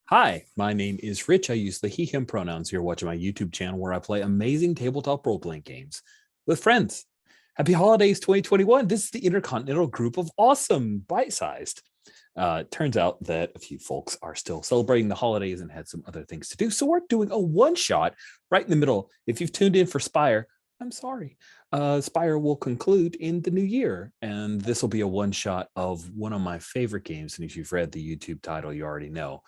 Hi, my name is Rich. I use the he, him pronouns. You're watching my YouTube channel where I play amazing tabletop role-playing games with friends. Happy holidays 2021. This is the Intercontinental Group of Awesome, bite-sized. Turns out that a few folks are still celebrating the holidays and had some other things to do. So we're doing a one-shot right in the middle. If you've tuned in for Spire, I'm sorry. Spire will conclude in the new year, and this will be a one-shot of one of my favorite games. And if you've read the YouTube title, you already know.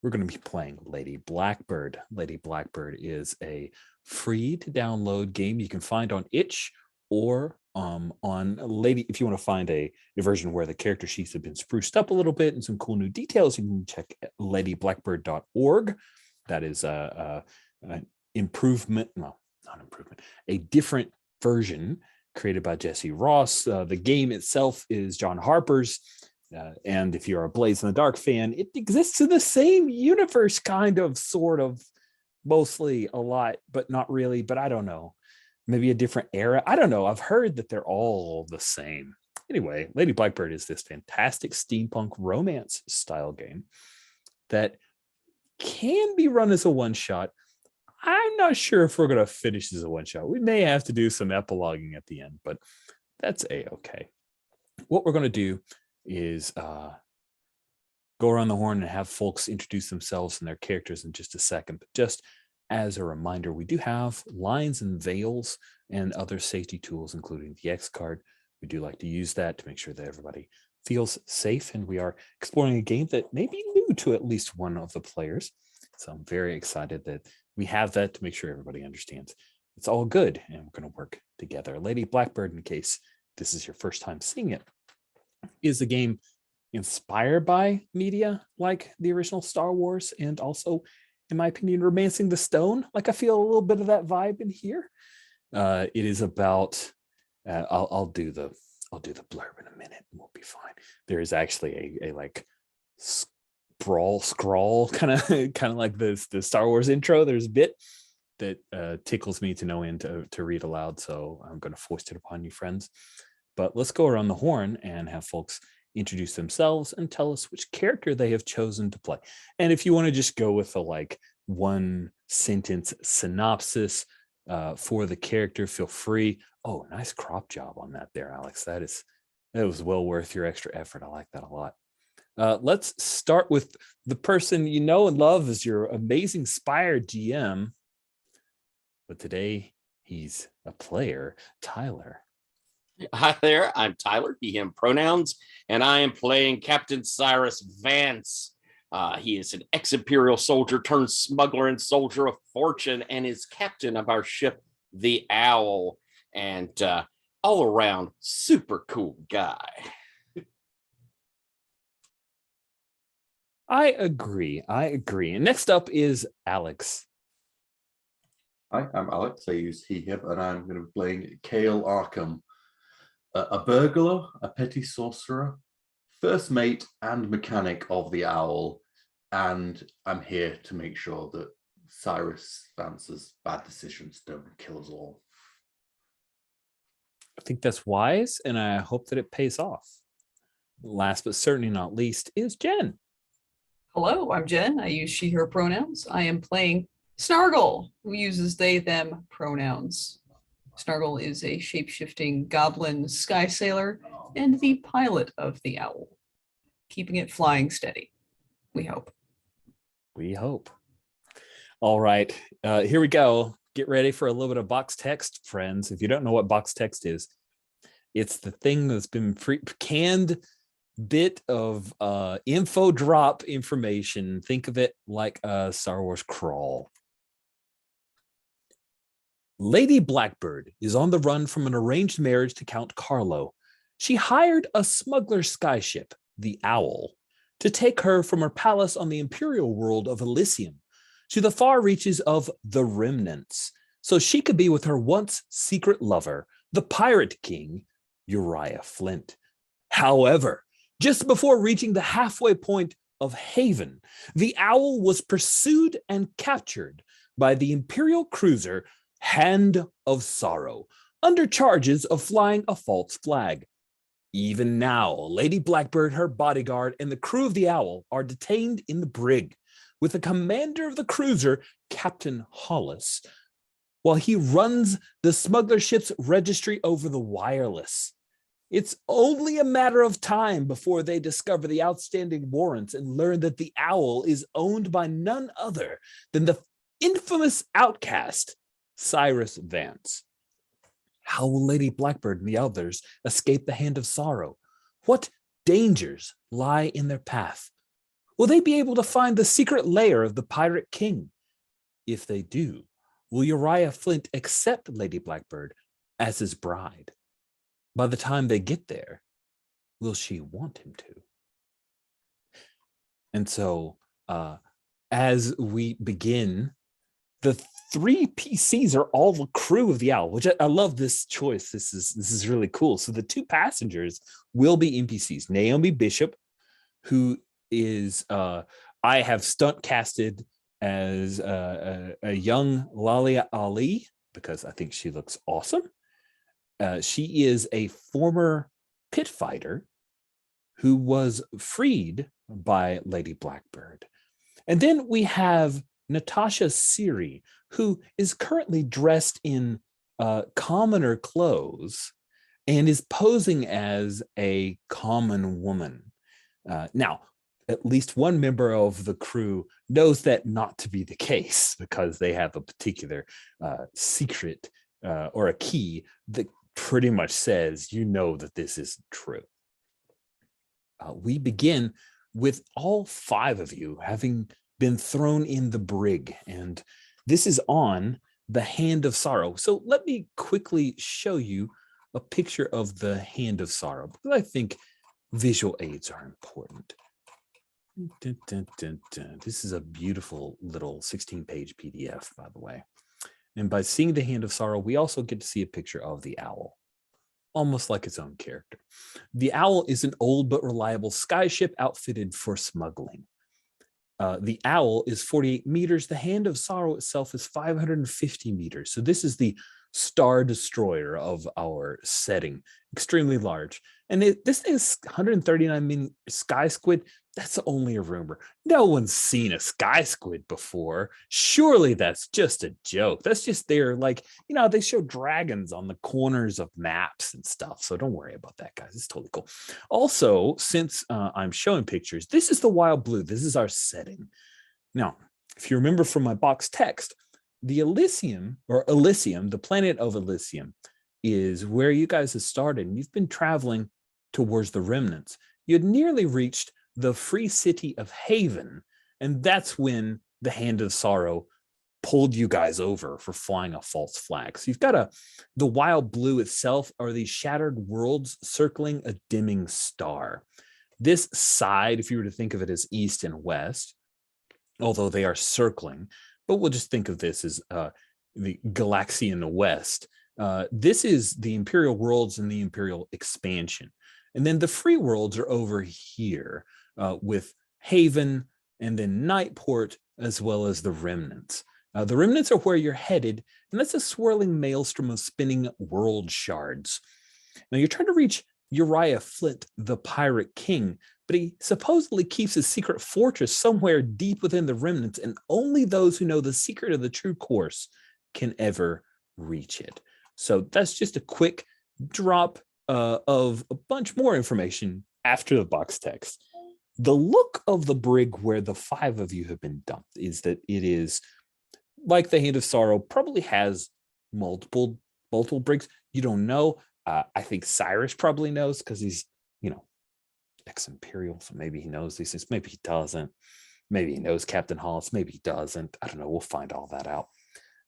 We're going to be playing Lady Blackbird. Lady Blackbird is a free to download game you can find on itch or on Lady. If you want to find a version where the character sheets have been spruced up a little bit and some cool new details, you can check ladyblackbird.org. That is an improvement, no, not improvement, a different version created by Jesse Ross. The game itself is John Harper's. And if you're a Blaze in the Dark fan, it exists in the same universe, kind of, sort of, mostly a lot, but not really. But I don't know. Maybe a different era. I don't know. I've heard that they're all the same. Anyway, Lady Blackbird is this fantastic steampunk romance style game that can be run as a one-shot. I'm not sure if we're going to finish as a one-shot. We may have to do some epiloguing at the end, but that's a-okay. What we're going to do is go around the horn and have folks introduce themselves and their characters in just a second. But just as a reminder, we do have lines and veils and other safety tools, including the X card. We do like to use that to make sure that everybody feels safe, and we are exploring a game that may be new to at least one of the players. So I'm very excited that we have that to make sure everybody understands it's all good and we're going to work together. Lady Blackbird, in case this is your first time seeing it, is a game inspired by media like the original Star Wars, and also, in my opinion, Romancing the Stone. Like, I feel a little bit of that vibe in here. It is about I'll do the blurb in a minute and we'll be fine. There is actually a like scrawl kind of like the Star Wars intro. There's a bit that tickles me to no end to read aloud, so I'm going to foist it upon you, friends. But let's go around the horn and have folks introduce themselves and tell us which character they have chosen to play. And if you want to just go with a like one sentence synopsis for the character, feel free. Oh, nice crop job on that there, Alex. That was well worth your extra effort. I like that a lot. Let's start with the person you know and love as your amazing Spire GM. But today he's a player, Tyler. Hi there, I'm Tyler, he, him pronouns, and I am playing Captain Cyrus Vance. He is an ex-Imperial soldier turned smuggler and soldier of fortune, and is captain of our ship, the Owl, and all around super cool guy. I agree. And next up is Alex. Hi, I'm Alex. I use he, him, and I'm going to be playing Cale Arkham, a burglar, a petty sorcerer, first mate and mechanic of the Owl, and I'm here to make sure that Cyrus Vance's bad decisions don't kill us all. I think that's wise, and I hope that it pays off. Last but certainly not least is Jen. Hello, I'm Jen. I use she, her pronouns. I am playing Snargle, who uses they, them pronouns. Snargle is a shape-shifting goblin sky sailor and the pilot of the Owl, keeping it flying steady. We hope. We hope. All right, here we go. Get ready for a little bit of box text, friends. If you don't know what box text is, it's the thing that's been canned bit of info drop information. Think of it like a Star Wars crawl. Lady Blackbird is on the run from an arranged marriage to Count Carlowe. She hired a smuggler skyship, the Owl, to take her from her palace on the Imperial world of Ilysium to the far reaches of the Remnants, so she could be with her once secret lover, the Pirate King, Uriah Flint. However, just before reaching the halfway point of Haven, the Owl was pursued and captured by the Imperial cruiser Hand of Sorrow, under charges of flying a false flag. Even now, Lady Blackbird, her bodyguard, and the crew of the Owl are detained in the brig with the commander of the cruiser, Captain Hollas, while he runs the smuggler ship's registry over the wireless. It's only a matter of time before they discover the outstanding warrants and learn that the Owl is owned by none other than the infamous outcast, Cyrus Vance. How will Lady Blackbird and the others escape the hand of sorrow? What dangers lie in their path? Will they be able to find the secret lair of the Pirate King? If they do, will Uriah Flint accept Lady Blackbird as his bride? By the time they get there, will she want him to? And so, as we begin, the 3 PCs are all the crew of the Owl, which I love this choice. This is really cool. So the 2 passengers will be NPCs. Naomi Bishop, who is I have stunt casted as a young Lalia Ali because I think she looks awesome. She is a former pit fighter who was freed by Lady Blackbird. And then we have Natasha Siri, who is currently dressed in commoner clothes and is posing as a common woman. Now, at least one member of the crew knows that not to be the case because they have a particular secret or a key that pretty much says, you know, that this is true. We begin with all 5 of you having been thrown in the brig, and this is on the Hand of Sorrow. So let me quickly show you a picture of the Hand of Sorrow because I think visual aids are important. Dun, dun, dun, dun. This is a beautiful little 16-page PDF, by the way. And by seeing the Hand of Sorrow, we also get to see a picture of the owl, almost like its own character. The owl is an old but reliable skyship outfitted for smuggling. The owl is 48 meters. The Hand of Sorrow itself is 550 meters. So this is the Star Destroyer of our setting, extremely large. And this thing is 139 million sky squid. That's only a rumor. No one's seen a sky squid before. Surely that's just a joke. That's just their, like, you know, they show dragons on the corners of maps and stuff. So don't worry about that, guys. It's totally cool. Also, since I'm showing pictures, this is the wild blue. This is our setting. Now, if you remember from my box text, the Ilysium, the planet of Ilysium, is where you guys have started. And you've been traveling towards the Remnants. You had nearly reached the free city of Haven, and that's when the Hand of Sorrow pulled you guys over for flying a false flag. So you've got the wild blue itself are these shattered worlds circling a dimming star. This side, if you were to think of it as east and west, although they are circling, but we'll just think of this as the galaxy in the west. This is the Imperial worlds and the Imperial expansion. And then the free worlds are over here with Haven and then Nightport, as well as the Remnants. The Remnants are where you're headed, and that's a swirling maelstrom of spinning world shards. Now you're trying to reach Uriah Flint, the Pirate King, but he supposedly keeps his secret fortress somewhere deep within the Remnants, and only those who know the secret of the true course can ever reach it. So that's just a quick drop of a bunch more information after the box text. The look of the brig where the 5 of you have been dumped is that it is like the Hand of Sorrow, probably has multiple brigs. You don't know. I think Cyrus probably knows because he's, you know, ex-Imperial, so maybe he knows these things. Maybe he doesn't. Maybe he knows Captain Hollas. Maybe he doesn't. I don't know. We'll find all that out.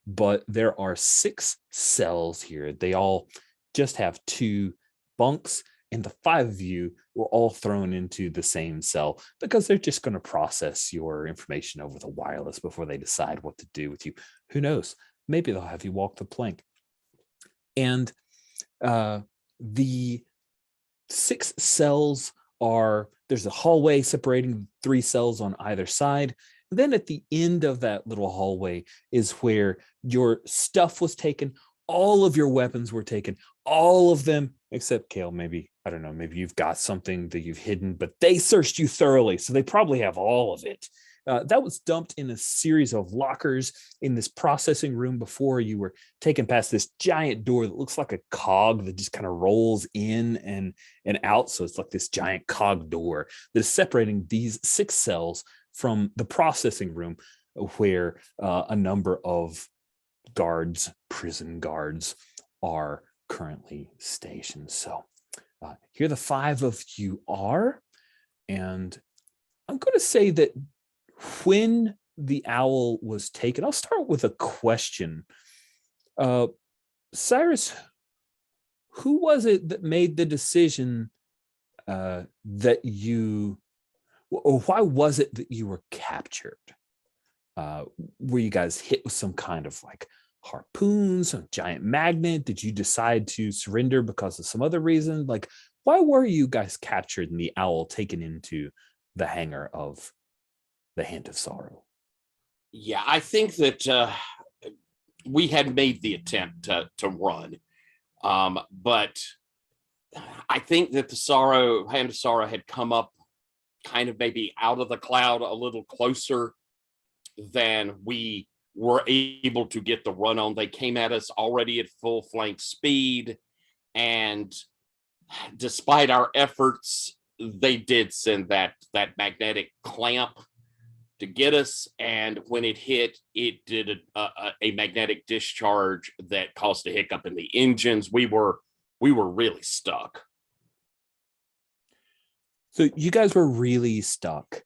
But there are 6 cells here. They all just have 2 bunks, and the 5 of you were all thrown into the same cell because they're just going to process your information over the wireless before they decide what to do with you. Who knows? Maybe they'll have you walk the plank. And the 6 cells are, there's a hallway separating 3 cells on either side. And then at the end of that little hallway is where your stuff was taken. All of your weapons were taken, all of them, except Kale, maybe I don't know, maybe you've got something that you've hidden, but they searched you thoroughly, so they probably have all of it. That was dumped in a series of lockers in this processing room before you were taken past this giant door that looks like a cog that just kind of rolls in and out. So it's like this giant cog door that is separating these 6 cells from the processing room where a number of guards, prison guards, are currently stationed. So here the 5 of you are. And I'm going to say that when the owl was taken, I'll start with a question. Cyrus, who was it that made the decision that you, or why was it that you were captured? Were you guys hit with some kind of like harpoons, a giant magnet? Did you decide to surrender because of some other reason? Like, why were you guys captured and the owl taken into the hangar of the Hand of Sorrow? Yeah, I think that we had made the attempt to run, but I think that the Hand of Sorrow had come up kind of maybe out of the cloud a little closer than we were able to get the run on. They came at us already at full flank speed, and despite our efforts, they did send that magnetic clamp to get us, and when it hit, it did a magnetic discharge that caused a hiccup in the engines. We were really stuck. So you guys were really stuck,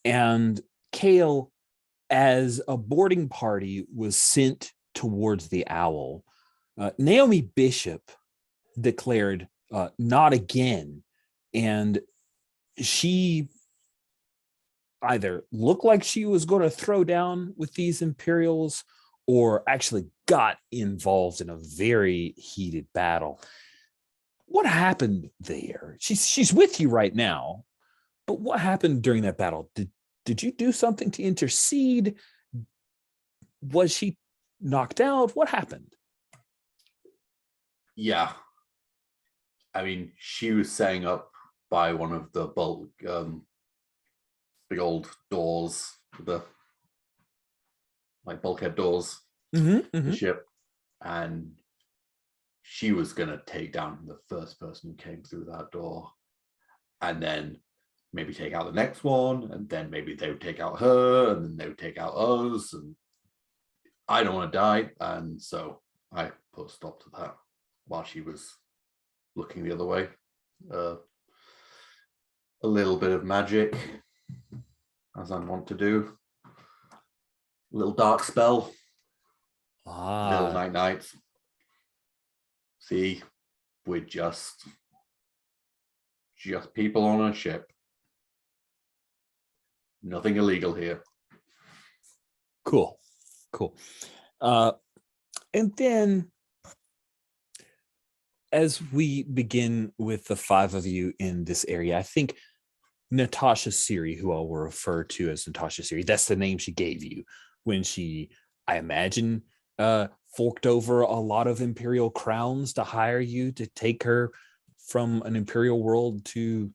and Kale, as a boarding party was sent towards the owl, Naomi Bishop declared not again, and she either looked like she was going to throw down with these Imperials or actually got involved in a very heated battle. What happened there? She's with you right now, but what happened during that battle? Did you do something to intercede? Was she knocked out? What happened? Yeah. I mean, she was setting up by one of the bulk, big old doors, the like bulkhead doors, the ship, and she was going to take down the first person who came through that door, and then maybe take out the next one, and then maybe they would take out her, and then they would take out us, and I don't want to die, and so I put a stop to that while she was looking the other way. A little bit of magic, as I want to do. A little dark spell. Little nights. See, we're just people on a ship. Nothing illegal here. Cool. And then as we begin with the 5 of you in this area, I think Natasha Siri, who I will refer to as Natasha Siri, that's the name she gave you when she, I imagine, forked over a lot of Imperial crowns to hire you to take her from an Imperial world to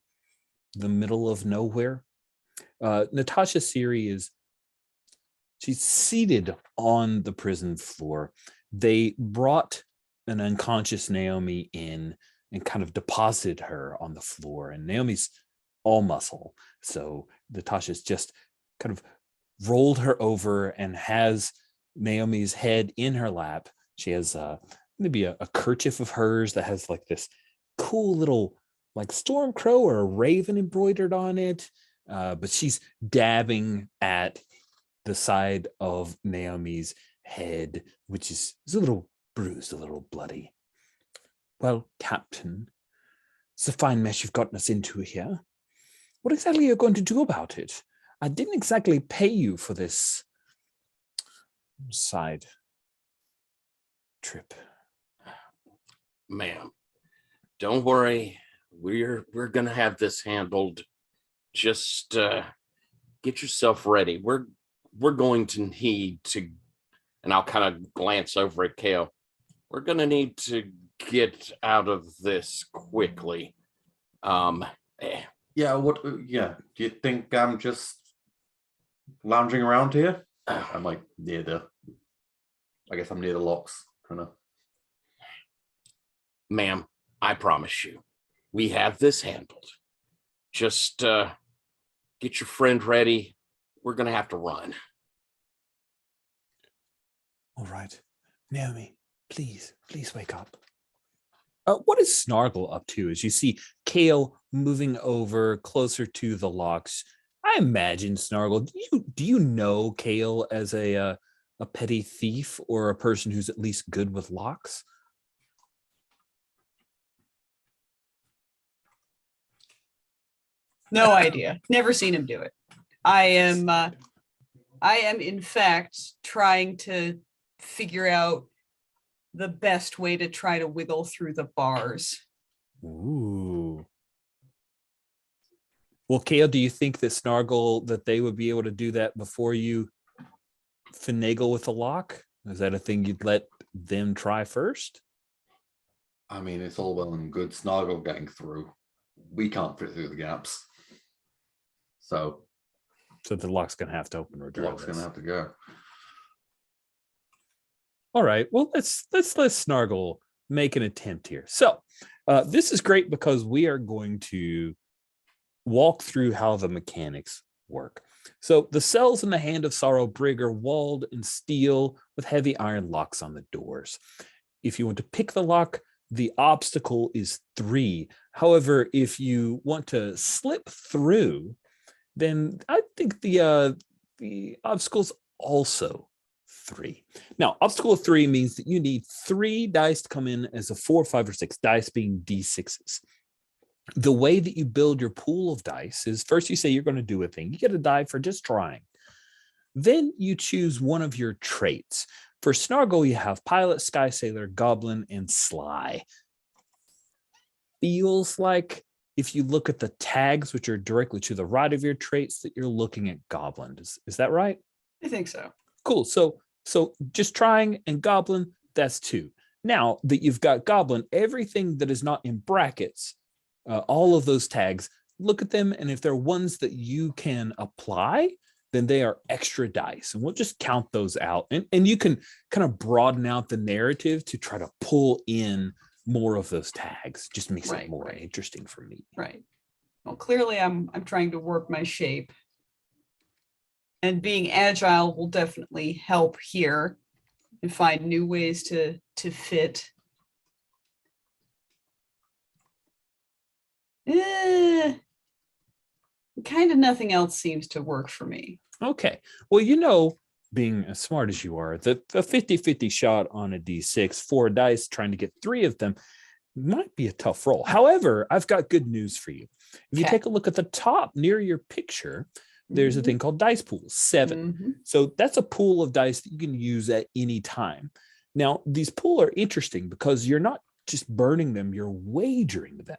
the middle of nowhere. Natasha Siri she's seated on the prison floor. They brought an unconscious Naomi in and kind of deposited her on the floor, and Naomi's all muscle. So Natasha's just kind of rolled her over and has Naomi's head in her lap. She has maybe a kerchief of hers that has like this cool little like storm crow or a raven embroidered on it. But she's dabbing at the side of Naomi's head, which is a little bruised, a little bloody. Well, Captain, it's a fine mess you've gotten us into here. What exactly are you going to do about it? I didn't exactly pay you for this side trip. Ma'am, don't worry. We're gonna have this handled. Just get yourself ready. We're going to need to, and I'll kind of glance over at Kale. We're gonna need to get out of this quickly. Eh, Yeah, yeah, do you think I'm just lounging around here? I'm like near the, I guess I'm near the locks, kind of. Ma'am, I promise you, we have this handled. Just get your friend ready. We're going to have to run. All right. Naomi, please wake up. What is Snargle up to as you see Kale moving over closer to the locks? I imagine Snargle, do you know Kale as a petty thief or a person who's at least good with locks? No idea. Never seen him do it. I am in fact trying to figure out the best way to try to wiggle through the bars. Ooh. Well, Kale, do you think that Snargle, that they would be able to do that before you finagle with a lock? Is that a thing you'd let them try first? I mean, it's all well and good Snargle getting through. We can't fit through the gaps. So the lock's going to have to open the regardless. lock's going to have to go. All right, well, let's let Snargle make an attempt here. So this is great because we are going to walk through how the mechanics work. So the cells in the Hand of Sorrow brig are walled in steel with heavy iron locks on the doors. If you want to pick the lock, the obstacle is 3. However, if you want to slip through, then I think the obstacle's also 3. Now, obstacle 3 means that you need 3 dice to come in as a 4, 5, or 6, dice being D6s. The way that you build your pool of dice is first you say you're going to do a thing. You get a die for just trying. Then you choose one of your traits. For Snargle, you have Pilot, Sky Sailor, Goblin, and Sly. Feels like if you look at the tags, which are directly to the right of your traits, that you're looking at Goblin. Is that right? I think so. Cool. So just trying and Goblin, that's 2. Now that you've got Goblin, everything that is not in brackets, all of those tags, look at them, and if they're ones that you can apply, then they are extra dice, and we'll just count those out. And you can kind of broaden out the narrative to try to pull in more of those tags. Just makes it more interesting for me. Right. Well, clearly I'm trying to work my shape. And being agile will definitely help here and find new ways to fit. Kind of nothing else seems to work for me. Okay. Well, being as smart as you are, the 50-50 shot on a D6, 4 dice, trying to get 3 of them might be a tough roll. However, I've got good news for you. If you take a look at the top near your picture, there's a thing called dice pools, 7. So that's a pool of dice that you can use at any time. Now, these pools are interesting because you're not just burning them, you're wagering them.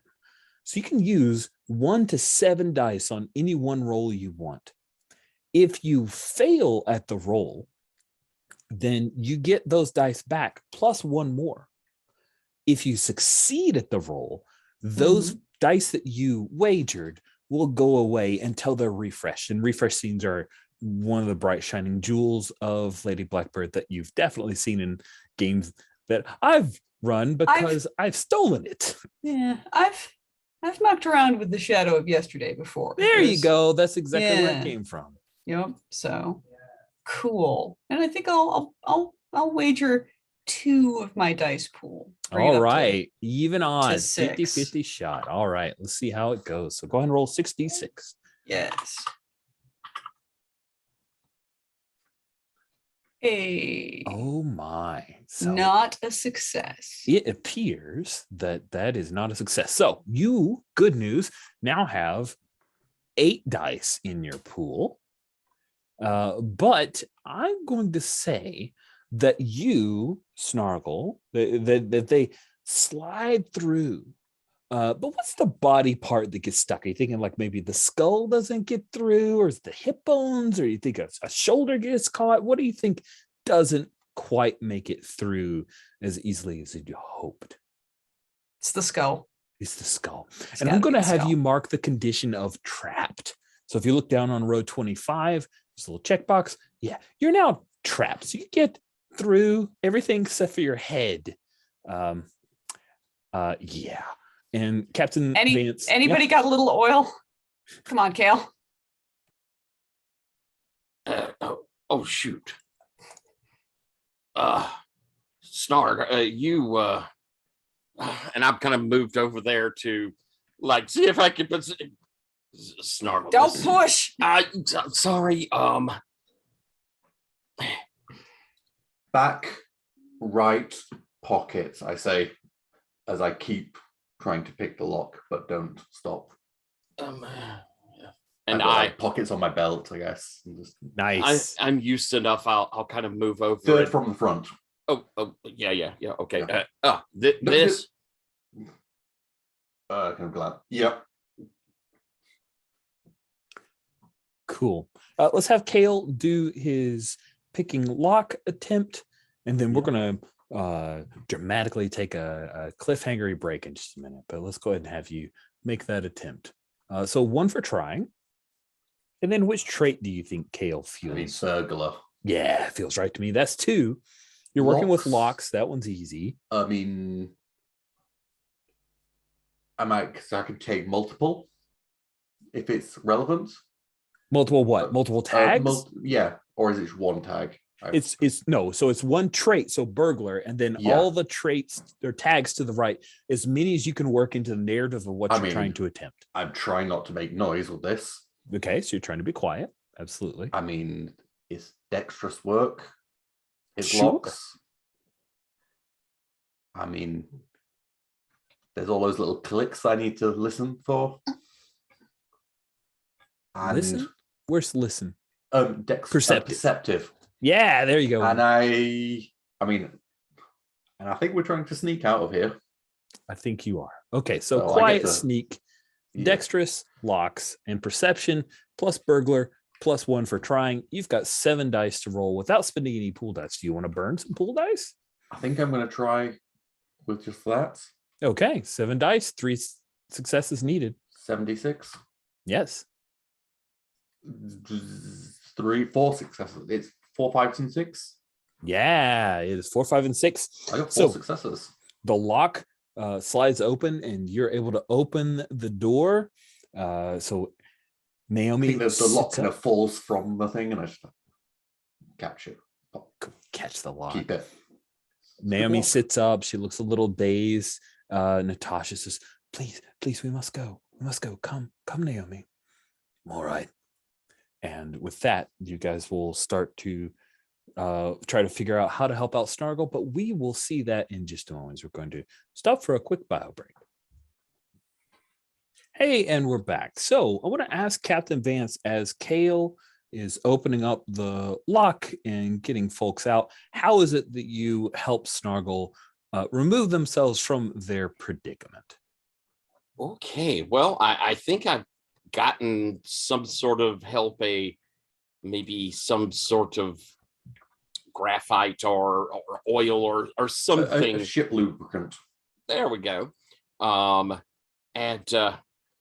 So you can use 1 to 7 dice on any one roll you want. If you fail at the roll, then you get those dice back plus 1 more. If you succeed at the roll, those dice that you wagered will go away until they're refreshed. And refresh scenes are one of the bright shining jewels of Lady Blackbird that you've definitely seen in games that I've run because I've stolen it. Yeah, I've mucked around with the Shadow of Yesterday before. There you go. That's exactly where it came from. Yep. So cool. And I think I'll wager 2 of my dice pool. All right. Even odds. 50-50 shot. All right. Let's see how it goes. So go ahead and roll 6d6. Yes. Hey. Oh my. So not a success. It appears that is not a success. So you, good news, now have 8 dice in your pool. But I'm going to say that you, Snargle, that they slide through. But what's the body part that gets stuck? Are you thinking like maybe the skull doesn't get through, or is the hip bones, or you think a shoulder gets caught? What do you think doesn't quite make it through as easily as you hoped? It's the skull. It's the skull. It's And I'm gotta be going to the have skull. you mark the condition of trapped. So if you look down on row 25, there's a little checkbox. Yeah, you're now trapped. So you get through everything except for your head. Yeah. And Captain Vance. Anybody got a little oil? Come on, Kale. Oh shoot. Snarg, you and I've kind of moved over there to like see if I can put Snargle. Don't push. Sorry. Back right pocket, I say, as I keep trying to pick the lock, but don't stop. And I've got, like, pockets on my belt, I guess. Nice. I'm used enough. I'll kind of move over. Third from the front. Oh, yeah. Okay. Yeah. This. I'm glad. Yep. Cool. Let's have Kale do his picking lock attempt, and then we're going to dramatically take a cliffhangery break in just a minute. But let's go ahead and have you make that attempt. So 1 for trying. And then which trait do you think Kale feels? I mean, burglar. Yeah, feels right to me. That's 2. You're working with locks. That one's easy. I mean, I could take multiple if it's relevant. Multiple what? Multiple tags? Yeah, or is it one tag? It's no, so it's 1 trait, so burglar, and then all the traits or tags to the right, as many as you can work into the narrative of what you're trying to attempt. I'm trying not to make noise with this. Okay, so you're trying to be quiet. Absolutely. I mean, it's dexterous work. It's Sure. locks. I mean, there's all those little clicks I need to listen for. And Listen? Where's listen? Perceptive. Yeah, there you go. And I think we're trying to sneak out of here. I think you are. Okay, so So I quiet, get to- sneak, Yeah. dexterous, locks, and perception, plus burglar, plus 1 for trying. You've got 7 dice to roll without spending any pool dice. Do you want to burn some pool dice? I think I'm going to try with just that. Okay, 7 dice, 3 successes needed. 76. Yes. 4 successes. It's 4, 5, and 6. Yeah, it is 4, 5, and 6. I got 4 So- successes. The lock slides open and you're able to open the door. So I Naomi think the lock sits kind up. of falls from the thing, and I just catch it. Catch the lock. Keep it. Naomi lock. sits up. She looks a little dazed. Natasha says, please, we must go. We must go. Come, Naomi. All right. And with that, you guys will start to try to figure out how to help out Snargle, but we will see that in just a moment. We're going to stop for a quick bio break. Hey, and we're back. So I want to ask Captain Vance, as Kale is opening up the lock and getting folks out, how is it that you help Snargle remove themselves from their predicament? Okay. Well, I think I've gotten some sort of help, maybe some sort of graphite or oil or something. A ship lubricant. There we go.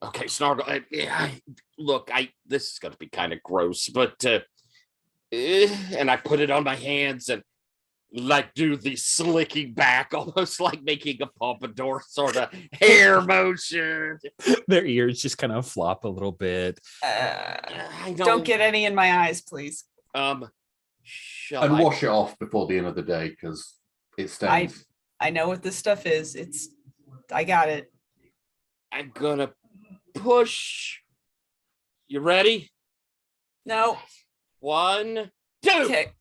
Okay, Snargle. Look, this is gonna be kind of gross, but and I put it on my hands and like do the slicking back, almost like making a pompadour sort of hair motion. Their ears just kind of flop a little bit. I know. Don't get any in my eyes, please. Shall And I? wash it off before the end of the day because it stains. I know what this stuff is. I got it. I'm gonna push. You ready? No. 1, 2. Okay.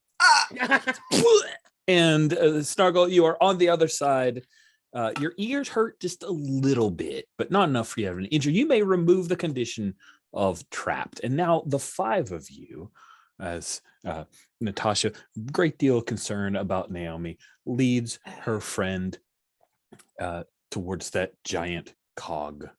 And Snargle, you are on the other side. Your ears hurt just a little bit, but not enough for you to have an injury. You may remove the condition of trapped. And now the 5 of you, as Natasha, great deal of concern about Naomi, leads her friend towards that giant cog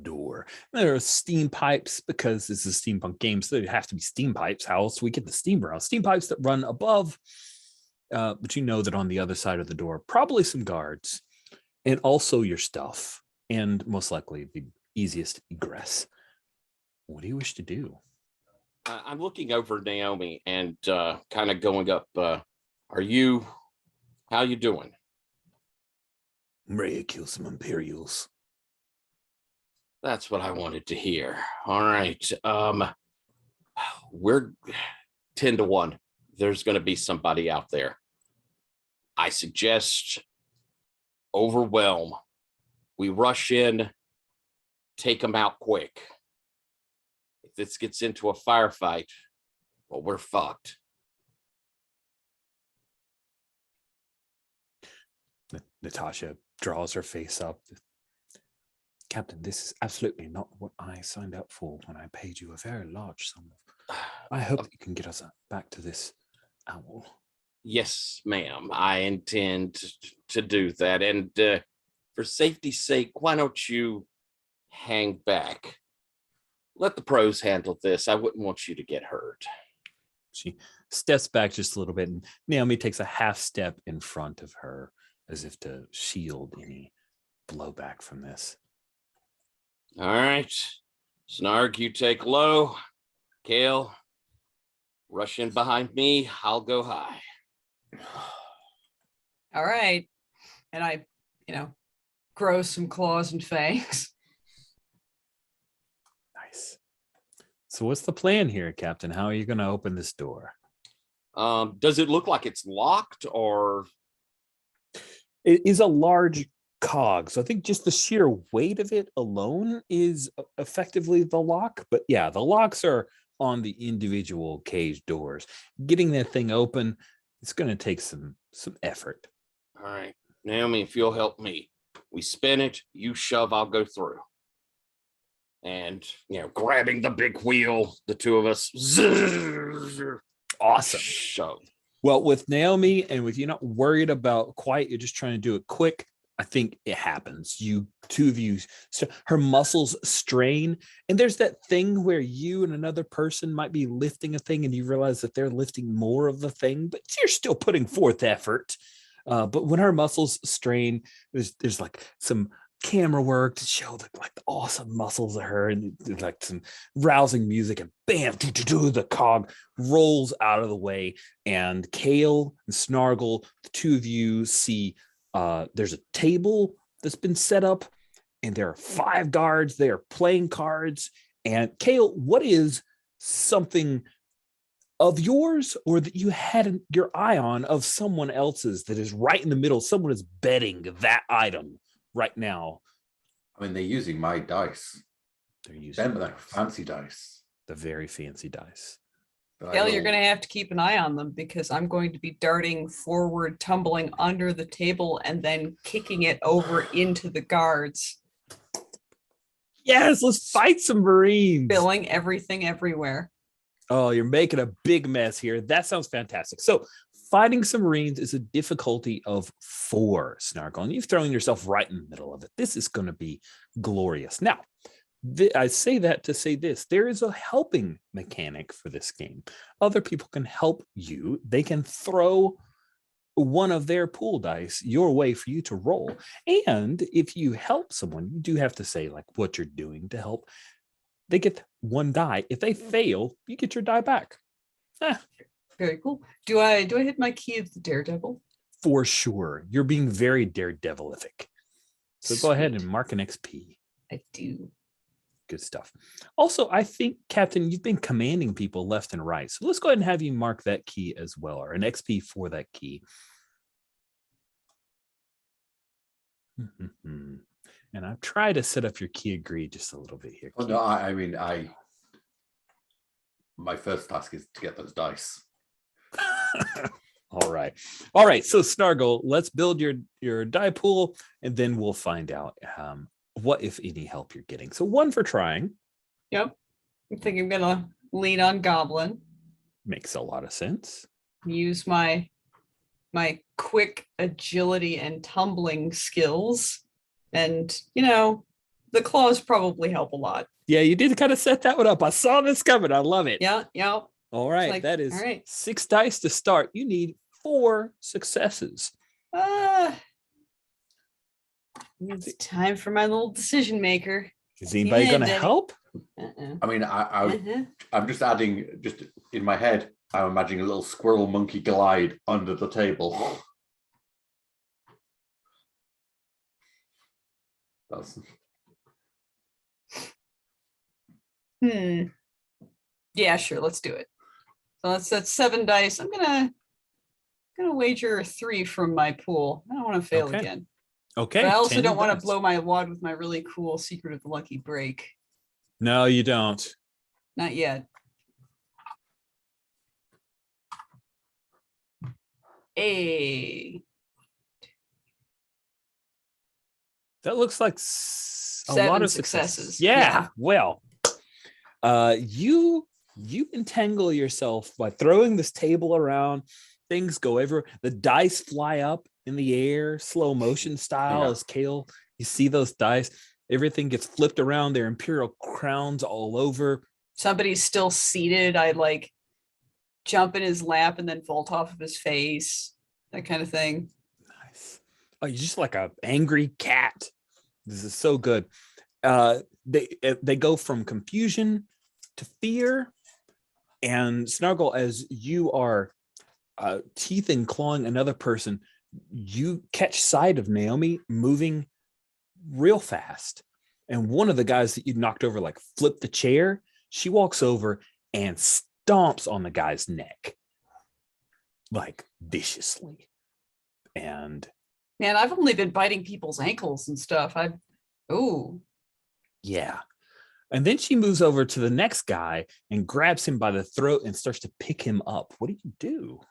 door. There are steam pipes because this is a steampunk game, so there have to be steam pipes. How else do we get the steam around? Steam pipes that run above, but you know that on the other side of the door, probably some guards, and also your stuff. and most likely the easiest egress. What do you wish to do? I'm looking over Naomi and kind of going up. How you doing? I'm ready to kill some Imperials. That's what I wanted to hear. All right. We're 10-1. There's going to be somebody out there. I suggest overwhelm. We rush in, take them out quick. If this gets into a firefight, well, we're fucked. Natasha draws her face up. Captain, this is absolutely not what I signed up for when I paid you a very large sum. I hope that you can get us back to this owl. Yes, ma'am. I intend to do that. And for safety's sake, why don't you hang back? Let the pros handle this. I wouldn't want you to get hurt. She steps back just a little bit, and Naomi takes a half step in front of her as if to shield any blowback from this. All right. Snarg, you take low. Kale, rush in behind me. I'll go high. All right. And I, grow some claws and fangs. Nice. So what's the plan here, Captain? How are you going to open this door? Does it look like it's locked or? It is a large cog. So I think just the sheer weight of it alone is effectively the lock. But yeah, the locks are on the individual cage doors. Getting that thing open, it's going to take some effort. All right. Naomi, if you'll help me, we spin it, you shove, I'll go through. And, grabbing the big wheel, the two of us. Awesome. Shove. Well, with Naomi and with you not worried about quite, you're just trying to do it quick. I think it happens. Two of you, so her muscles strain. And there's that thing where you and another person might be lifting a thing and you realize that they're lifting more of the thing, but you're still putting forth effort. But when her muscles strain, there's like some camera work to show the awesome muscles of her, and like some rousing music, and bam, the cog rolls out of the way, and Kale and Snargle, the two of you see there's a table that's been set up, and there are 5 guards. They are playing cards. And Kale, what is something of yours or that you had your eye on of someone else's that is right in the middle? Someone is betting that item right now. I mean, they're using my dice. They're using They're fancy dice. the very fancy dice. Hell, you're going to have to keep an eye on them, because I'm going to be darting forward, tumbling under the table, and then kicking it over into the guards. Yes, let's fight some Marines. Spilling everything everywhere. Oh, you're making a big mess here. That sounds fantastic. So fighting some Marines is a difficulty of 4, Snargle, and you've thrown yourself right in the middle of it. This is going to be glorious. Now, I say that to say this. There is a helping mechanic for this game. Other people can help you. They can throw one of their pool dice your way for you to roll. And if you help someone, you do have to say like what you're doing to help. They get 1 die. If they fail, you get your die back. Very cool. Do I hit my key of the daredevil? For sure. You're being very daredevilific. So go ahead and mark an XP. I do. Good stuff. Also, I think, Captain, you've been commanding people left and right. So let's go ahead and have you mark that key as well, or an XP for that key. And I've tried to set up your key agree just a little bit here. Oh, no, I mean, my first task is to get those dice. All right. All right. So Snargle, let's build your die pool, and then we'll find out what, if any, help you're getting. So 1 for trying. Yep. I think I'm gonna lean on Goblin. Makes a lot of sense. Use my quick agility and tumbling skills. And, the claws probably help a lot. Yeah, you did kind of set that one up. I saw this coming. I love it. Yeah. All right. Like, that is all right. 6 dice to start. You need 4 successes. It's time for my little decision maker. Is anybody going to Daddy. help? I mean, I'm just adding, just in my head, I'm imagining a little squirrel monkey glide under the table. That's... Yeah, sure. Let's do it. So that's 7 dice. I'm gonna wager 3 from my pool. I don't want to fail Okay. again. Okay. But I also 10 don't want to dice. blow my wad with my really cool secret of the lucky break. No, you don't. Not yet. That looks like a 7 lot of successes. Yeah. Well, you entangle yourself by throwing this table around. Things go everywhere. The dice fly up in the air, slow motion style. As Kale, you see those dice. Everything gets flipped around. Their Imperial crowns all over. Somebody's still seated. I like jump in his lap and then vault off of his face. That kind of thing. Nice. Oh, you're just like an angry cat. This is so good. They go from confusion to fear, and Snuggle, as you are teeth and clawing another person, you catch sight of Naomi moving real fast, and one of the guys that you knocked over like flipped the chair. She walks over and stomps on the guy's neck like viciously. And man, I've only been biting people's ankles and stuff. Yeah. And then she moves over to the next guy and grabs him by the throat and starts to pick him up. What do you do?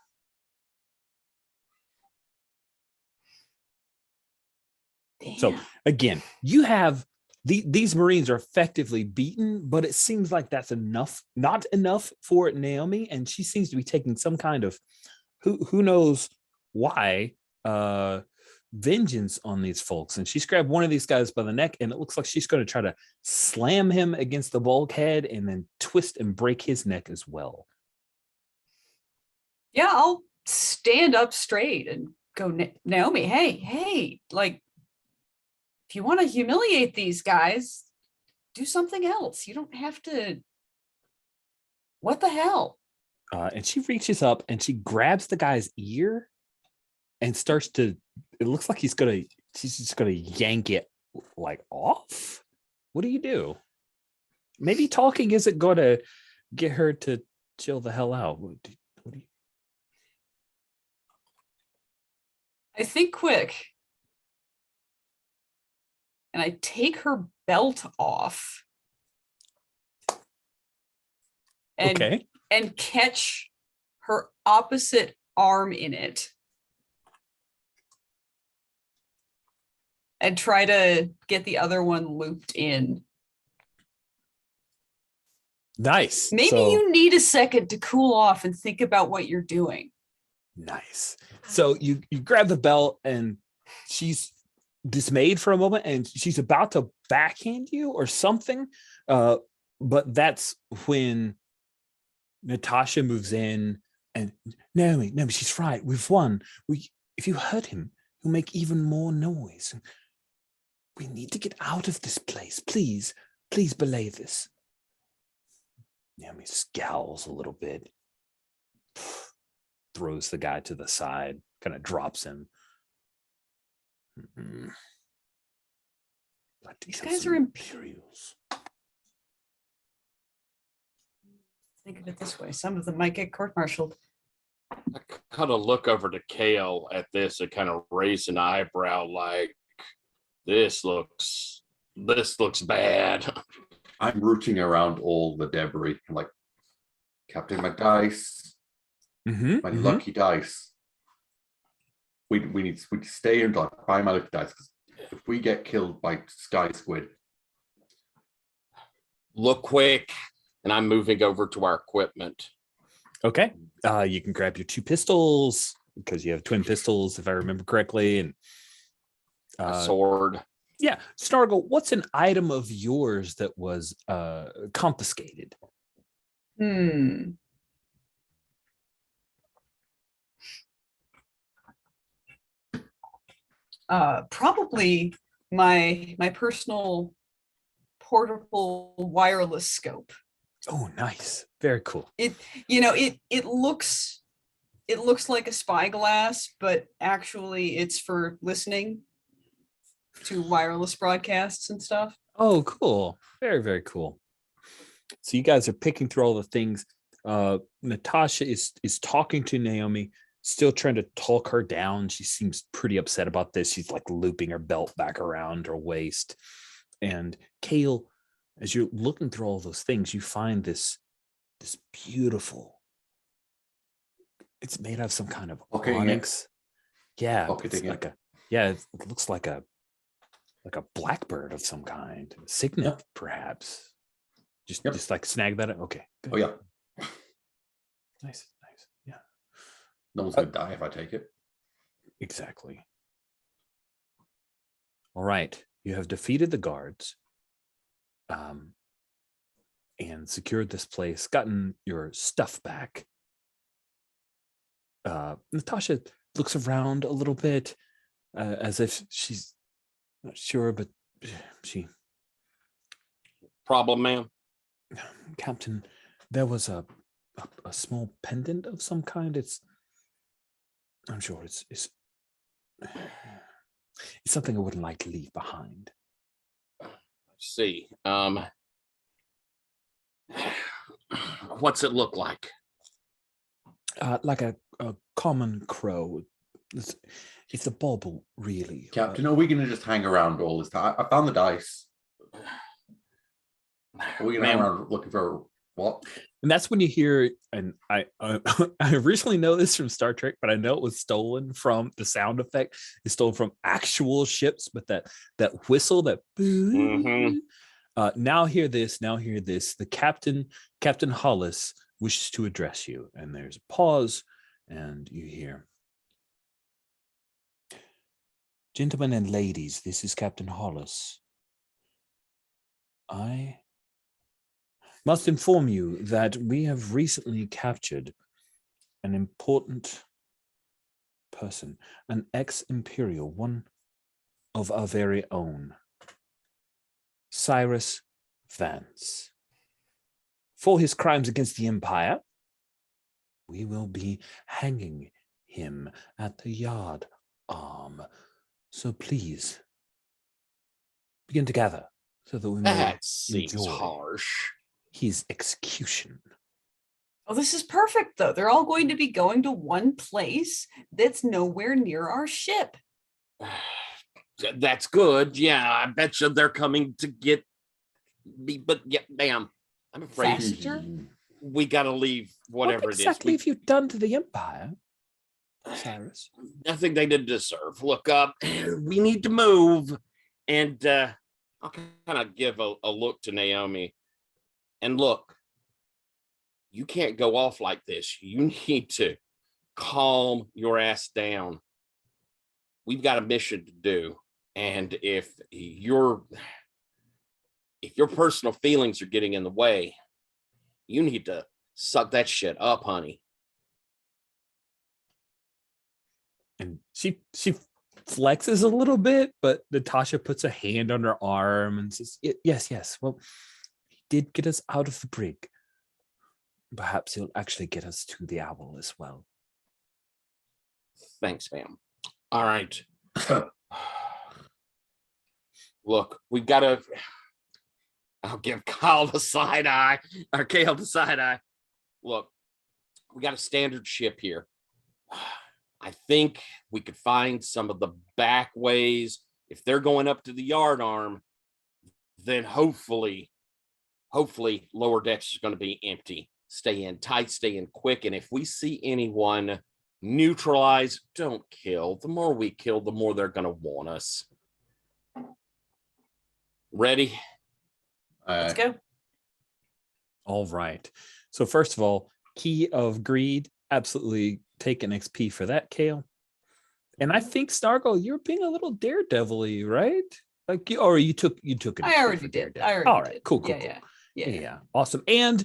Damn. So again, you have these Marines are effectively beaten, but it seems like that's not enough for Naomi. And she seems to be taking some kind of who knows why vengeance on these folks. And she's grabbed one of these guys by the neck, and it looks like she's going to try to slam him against the bulkhead and then twist and break his neck as well. Yeah, I'll stand up straight and go, Naomi, hey, like, if you want to humiliate these guys, do something else. You don't have to. What the hell? And she reaches up and she grabs the guy's ear and starts to, it looks like she's just gonna yank it like off. What do you do? Maybe talking isn't going to get her to chill the hell out. What do you... I think quick. And I take her belt off. And catch her opposite arm in it. And try to get the other one looped in. Nice. Maybe you need a second to cool off and think about what you're doing. Nice. So you grab the belt, and she's dismayed for a moment, and she's about to backhand you or something. But that's when Natasha moves in, and Naomi, she's right. We've won. If you hurt him, he'll make even more noise. We need to get out of this place. Please belay this. Naomi scowls a little bit, throws the guy to the side, kind of drops him. These guys are Imperials. Think of it this way. Some of them might get court-martialed. I kind of look over to Kale at this and kind of raise an eyebrow like, this looks bad. I'm rooting around all the debris. I'm like, Captain, my dice. My lucky dice. We need to stay and buy my lucky dice. If we get killed by sky squid. Look quick. And I'm moving over to our equipment. Okay. You can grab your 2 pistols because you have twin pistols, if I remember correctly. And a sword. Yeah. Snargle, what's an item of yours that was confiscated? Probably my personal portable wireless scope. Oh, nice. Very cool. It looks like a spyglass, but actually it's for listening to wireless broadcasts and stuff. Oh, cool. Very, very cool. So you guys are picking through all the things. Natasha is talking to Naomi, still trying to talk her down. She seems pretty upset about this. She's like looping her belt back around her waist. And Kale, as you're looking through all those things, you find this beautiful. It's made out of some kind of onyx. Yeah, it's like it looks like a blackbird of some kind, a signet, perhaps. Just like snag that. Okay. Good. Oh yeah. Nice. Yeah. No one's gonna die if I take it. Exactly. All right. You have defeated the guards, and secured this place, gotten your stuff back. Natasha looks around a little bit, as if she's not sure, but she. Problem, ma'am? Captain, there was a small pendant of some kind. I'm sure it's something I wouldn't like to leave behind. Let's see. What's it look like? Like a common crow. It's a bauble, really. Captain, are we going to just hang around all this time? I found the dice. Are we going to hang around looking for what? And that's when you hear, and I recently know this from Star Trek, but I know it was stolen from the sound effect. It's stolen from actual ships, but that whistle, that boo. Now hear this. The Captain Hollas wishes to address you, and there's a pause, and you hear, "Gentlemen and ladies, this is Captain Hollas. I must inform you that we have recently captured an important person, an ex-Imperial, one of our very own, Cyrus Vance. For his crimes against the Empire, we will be hanging him at the yard arm. So please, begin to gather so that we may That seems enjoy harsh. his execution." Oh, this is perfect, though. They're all going to be going to one place that's nowhere near our ship. That's good. Yeah, I bet you they're coming to get me. But yeah, ma'am, I'm afraid Faster? we got to leave whatever What exactly it is. have you done to the Empire, Cyrus? Nothing they didn't deserve. Look up. We need to move. And I'll kind of give a look to Naomi. And look, you can't go off like this. You need to calm your ass down. We've got a mission to do. And if your personal feelings are getting in the way, you need to suck that shit up, honey. And she flexes a little bit, but Natasha puts a hand on her arm and says, yes. Well, he did get us out of the brig. Perhaps he'll actually get us to the owl as well. Thanks, ma'am. All right. Look, we've got to. I'll give Kyle the side eye, or Kale the side eye. Look, we got a standard ship here. I think we could find some of the back ways. If they're going up to the yard arm, then hopefully lower decks is going to be empty. Stay in tight, stay in quick. And if we see anyone, neutralize, don't kill. The more we kill, the more they're going to want us. Ready? Let's go. All right. So first of all, Key of Greed, absolutely take an XP for that, Kale. And I think Snargle, you're being a little daredevil-y, right? Like, you took it. I already did. All right, cool. Yeah. Awesome. And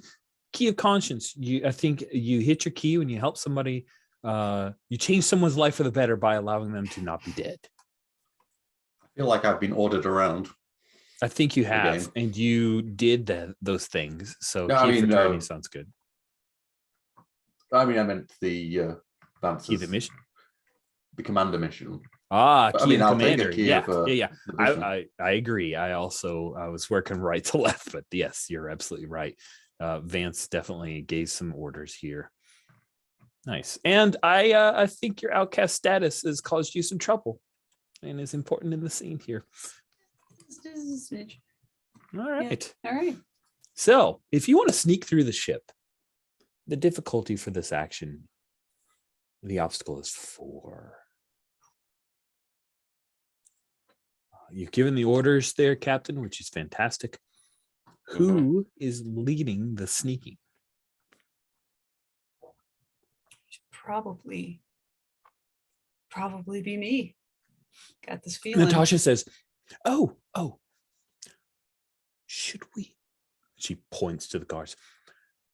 Key of Conscience, I think you hit your key when you help somebody. You change someone's life for the better by allowing them to not be dead. feel like I've been ordered around. I think you have, game. and you did those things. So No, I key mean, fraternity sounds good. I mean, I meant the Vance's, Key the mission. the commander mission. Ah, But, key and I'll take commander. a key Yeah, of, yeah. the mission. I agree. I was working right to left, but yes, you're absolutely right. Vance definitely gave some orders here. Nice. And I think your outcast status has caused you some trouble and is important in the scene here. All right. All right. So if you want to sneak through the ship, the difficulty for this action, the obstacle is 4. You've given the orders there, Captain, which is fantastic. Who is leading the sneaking? Probably be me. Got this feeling. Natasha says, oh, should we? She points to the guards.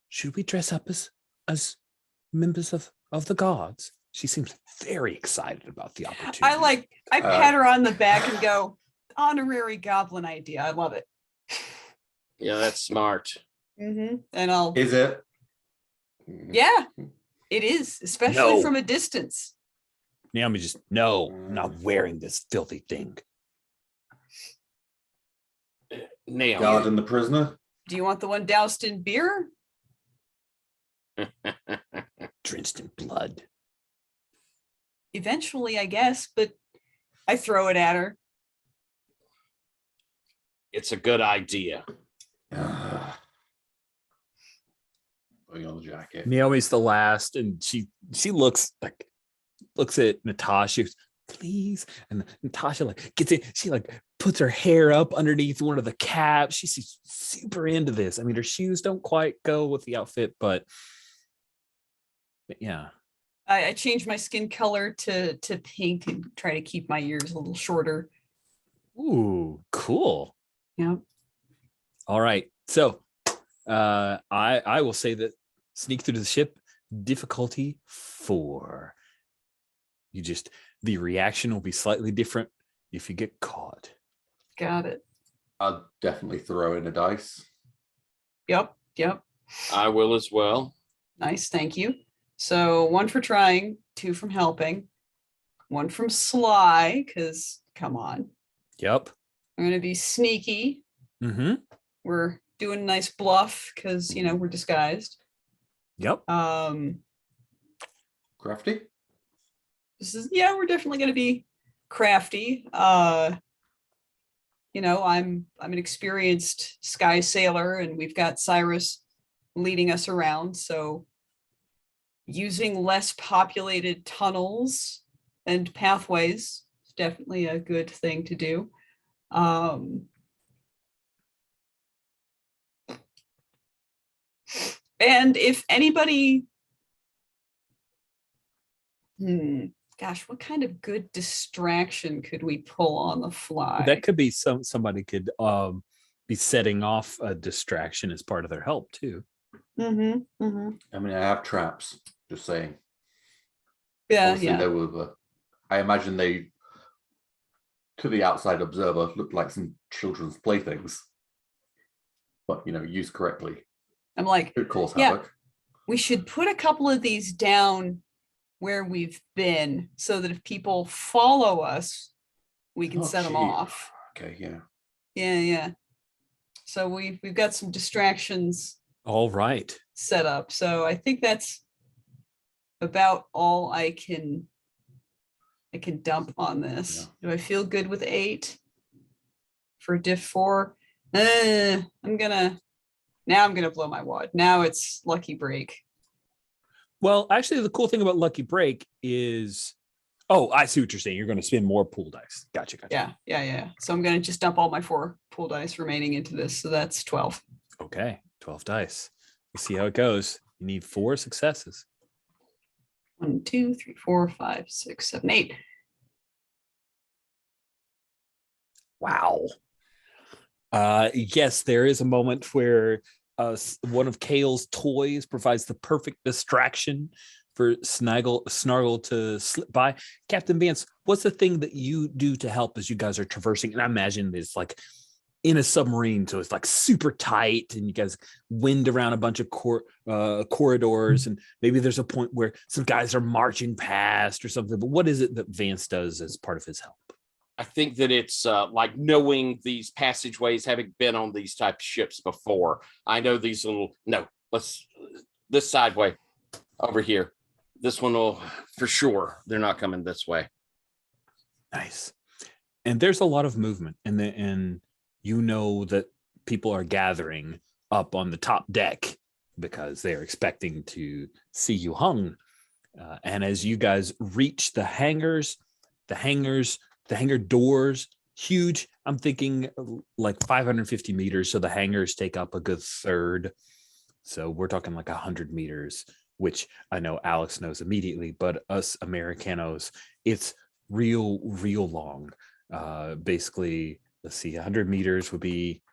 Should we dress up as members of the guards? She seems very excited about the opportunity. I pat her on the back and go, honorary goblin idea. I love it. Yeah, that's smart. And I'll. Is it? Yeah, it is, especially from a distance. Naomi just, no, I'm not wearing this filthy thing. Naomi. Guard and the prisoner. Do you want the one doused in beer? Drenched in blood. Eventually, I guess, but I throw it at her. It's a good idea. Putting on the jacket. Naomi's the last, and she looks at Natasha, please, and Natasha gets in. She puts her hair up underneath one of the caps. She's super into this. I mean, her shoes don't quite go with the outfit, but yeah. I change my skin color to pink and try to keep my ears a little shorter. Ooh, cool. Yeah. All right. So I will say that sneak through the ship, difficulty 4. The reaction will be slightly different if you get caught. Got it. I'll definitely throw in a dice. Yep. I will as well. Nice, thank you. So 1 for trying, 2 from helping, 1 from sly, because come on. Yep. I'm going to be sneaky. Mm-hmm. We're doing a nice bluff because, we're disguised. Yep. Crafty. We're definitely going to be crafty. I'm an experienced sky sailor, and we've got Cyrus leading us around. So using less populated tunnels and pathways is definitely a good thing to do. And if anybody, what kind of good distraction could we pull on the fly? That could be somebody could be setting off a distraction as part of their help too. I mean, I have traps. Just saying. Yeah, Obviously, they were. I imagine they, to the outside observer, looked like some children's playthings, but used correctly, I'm like, could cause havoc. We should put a couple of these down where we've been, so that if people follow us, we can set them off. Okay, yeah. Yeah. So we've got some distractions. All right. Set up. So I think that's about all I can dump on this. Yeah. Do I feel good with 8 for diff 4? I'm gonna blow my wad. Now it's lucky break. Well, actually, the cool thing about lucky break is, I see what you're saying. You're going to spend more pool dice. Gotcha. Yeah. So I'm going to just dump all my 4 pool dice remaining into this. So that's 12. Okay, 12 dice. We'll see how it goes. You need 4 successes. 1, 2, 3, 4, 5, 6, 7, 8. Wow. Yes, there is a moment where one of Kale's toys provides the perfect distraction for Snargle to slip by. Captain Vance, what's the thing that you do to help as you guys are traversing? And I imagine it's like in a submarine, so it's like super tight, and you guys wind around a bunch of corridors, and maybe there's a point where some guys are marching past or something. But what is it that Vance does as part of his help? I think that it's like knowing these passageways, having been on these type of ships before. I know these little, no, let's, this sideway over here. This one will, for sure, they're not coming this way. Nice. And there's a lot of movement, and you know that people are gathering up on the top deck because they're expecting to see you hung. And as you guys reach the hangars, the hangar doors, huge. I'm thinking like 550 meters. So the hangars take up a good third. So we're talking like 100 meters, which I know Alex knows immediately, but us Americanos, it's real long. Basically, let's see, 100 meters would be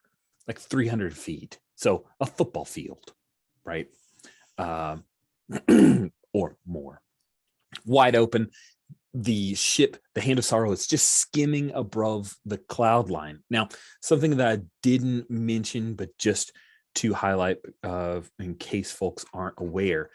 like 300 feet. So a football field, right? Or more. Wide open. The ship, the Hand of Sorrow, is just skimming above the cloud line. Now, something that I didn't mention, but just to highlight in case folks aren't aware,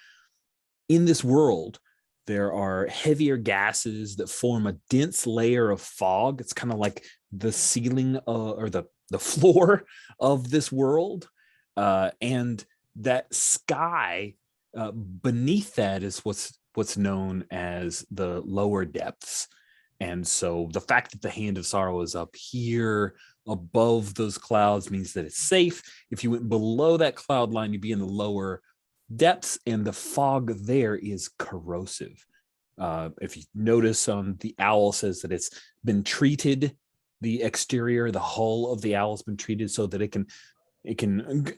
in this world, there are heavier gases that form a dense layer of fog. It's kind of like the ceiling or the floor of this world. And that sky beneath that is what's known as the lower depths. And so the fact that the Hand of Sorrow is up here above those clouds means that it's safe. If you went below that cloud line, you'd be in the lower depths, and the fog there is corrosive. If you notice, the owl says that it's been treated, the exterior, the hull of the owl has been treated so that it can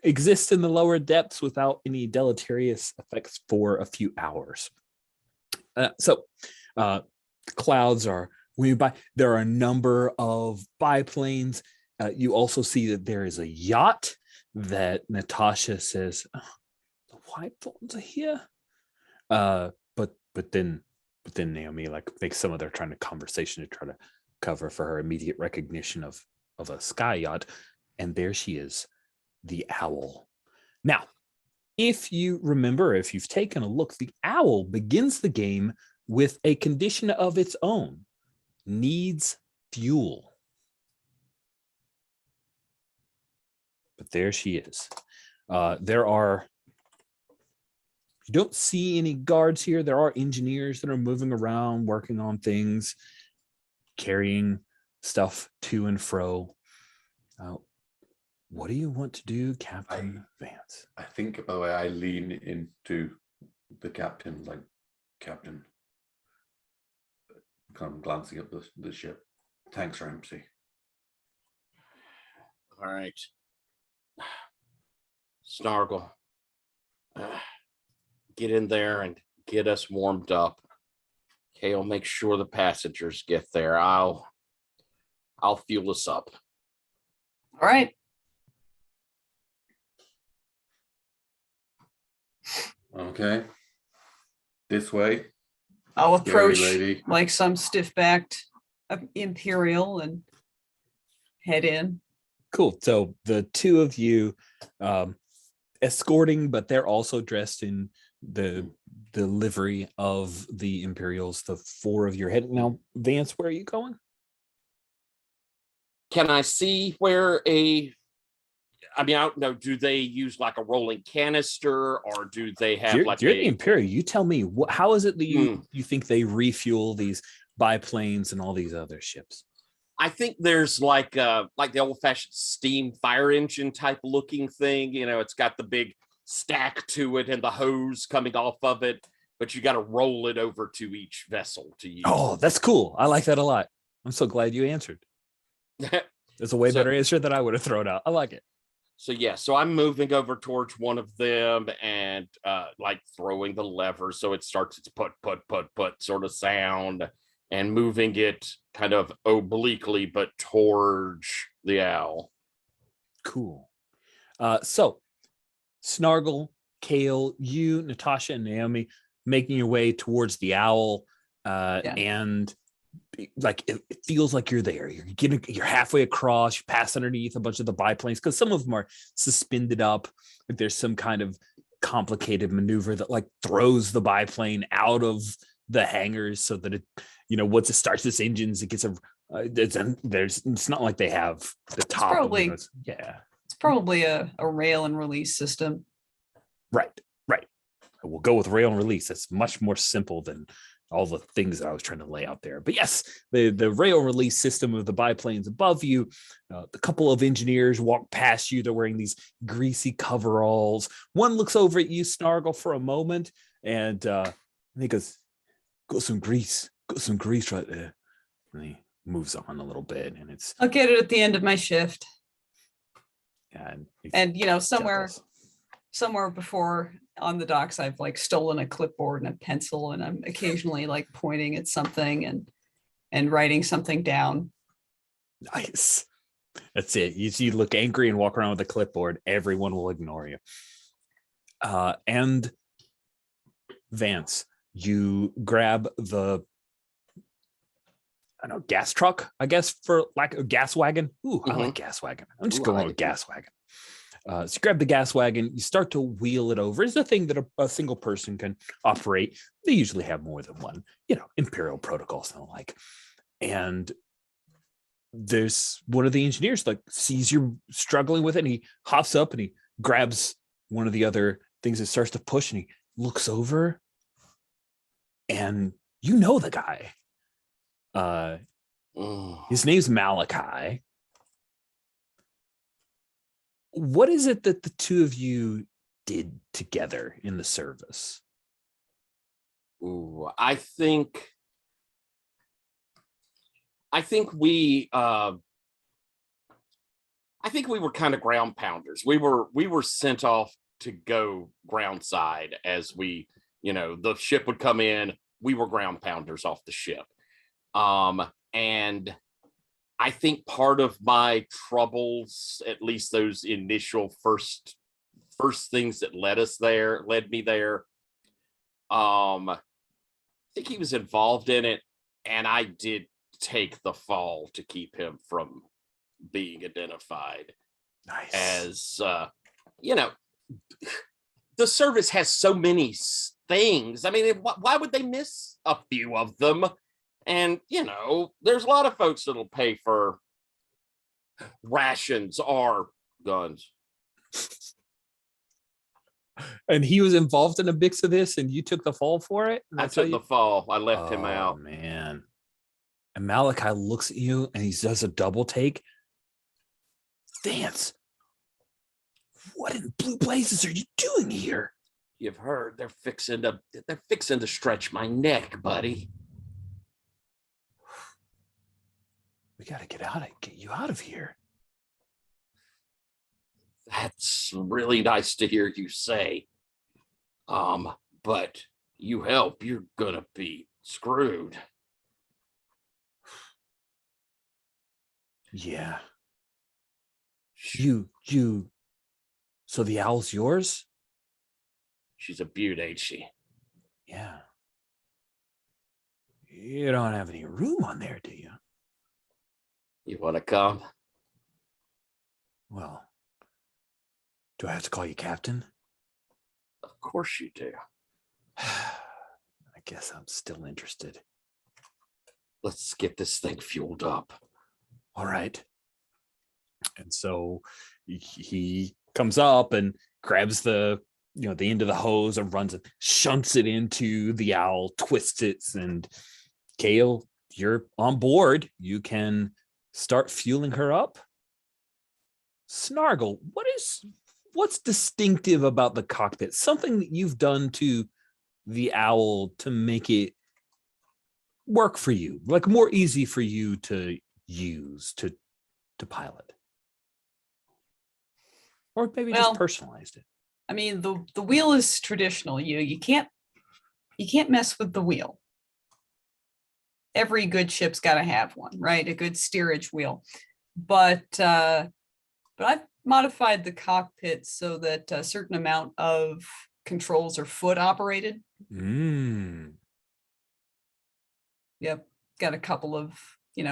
exist in the lower depths without any deleterious effects for a few hours. Clouds are when you buy. There are a number of biplanes. You also see that there is a yacht that Natasha says, oh, the white phones are here. But then Naomi like makes some other trying to conversation to try to cover for her immediate recognition of a sky yacht, and there she is, the owl. Now, if you remember, if you've taken a look, the owl begins the game with a condition of its own: needs fuel. But there she is. You don't see any guards here. There are engineers that are moving around, working on things, carrying stuff to and fro. What do you want to do, Captain Vance? I think, by the way, I lean into the captain, like, Captain, kind of glancing up the ship. Thanks, Ramsey. All right. Snargle. Get in there and get us warmed up. Okay, I'll make sure the passengers get there. I'll fuel us up. All right. Okay. This way. I'll Scary approach lady. like some stiff-backed Imperial and head in. Cool. So the two of you escorting, but they're also dressed in the livery of the Imperials. The four of you are heading. Now, Vance, where are you going? Can I see where I don't know, do they use like a rolling canister, or do they have you're the Imperial. You tell me, how is it that you think they refuel these biplanes and all these other ships? I think there's like the old-fashioned steam fire engine type looking thing. You know, it's got the big stack to it and the hose coming off of it, but you got to roll it over to each vessel to use. Oh, that's cool. I like that a lot. I'm so glad you answered. That's a way better answer than I would have thrown out. I like it. So I'm moving over towards one of them and like throwing the lever so it starts its put sort of sound, and moving it kind of obliquely but towards the owl. Cool. So Snargle, Kale, you, Natasha, and Naomi, making your way towards the owl, and like it feels like you're there. You're halfway across. You pass underneath a bunch of the biplanes because some of them are suspended up. Like there's some kind of complicated maneuver that like throws the biplane out of the hangars so that it, once it starts its engines, it gets it's not like they have the top. It's probably a rail and release system. Right. We'll go with rail and release. That's much more simple than all the things that I was trying to lay out there. But yes, the rail release system of the biplanes above you, a couple of engineers walk past you. They're wearing these greasy coveralls. One looks over at you, Snargle, for a moment, and he goes, got some grease right there. And he moves on a little bit, and I'll get it at the end of my shift. And somewhere before on the docks, I've like stolen a clipboard and a pencil, and I'm occasionally like pointing at something and writing something down. Nice. That's it. You look angry and walk around with a clipboard. Everyone will ignore you. And Vance, you grab the gas truck, I guess, for like a gas wagon. Ooh, I like gas wagon. I'm just going with gas wagon. So you grab the gas wagon, you start to wheel it over. It's a thing that a single person can operate. They usually have more than one, Imperial protocols and the like. And there's one of the engineers like sees you struggling with it, and he hops up and he grabs one of the other things and starts to push, and he looks over, and the guy. His name's Malachi. What is it that the two of you did together in the service? Ooh, I think we were kind of ground pounders. We were sent off to go ground side as we, the ship would come in. We were ground pounders off the ship. And I think part of my troubles, at least those initial first things that led me there. I think he was involved in it, and I did take the fall to keep him from being identified. Nice. As the service has so many things. I mean, why would they miss a few of them? And, there's a lot of folks that'll pay for rations or guns. And he was involved in a mix of this, and you took the fall for it? I took the fall. I left him out. Oh, man. And Malachi looks at you, and he does a double take. Vance, what in blue blazes are you doing here? You've heard they're fixing to stretch my neck, buddy. We got to get you out of here. That's really nice to hear you say. But you help, you're gonna be screwed. Yeah. You. So the owl's yours? She's a beaut, ain't she? Yeah. You don't have any room on there, do you? You want to come? Well, do I have to call you captain? Of course you do. I guess I'm still interested. Let's get this thing fueled up. All right. And so he comes up and grabs the end of the hose and runs it, shunts it into the owl, twists it, and Kale, you're on board. You can start fueling her up. Snargle, what's distinctive about the cockpit? Something that you've done to the owl to make it work for you, like more easy for you to use to pilot, or maybe just personalized it. I mean, the wheel is traditional. You can't mess with the wheel. Every good ship's got to have one, right? A good steerage wheel. But I've modified the cockpit so that a certain amount of controls are foot operated. Yep. Got a couple of,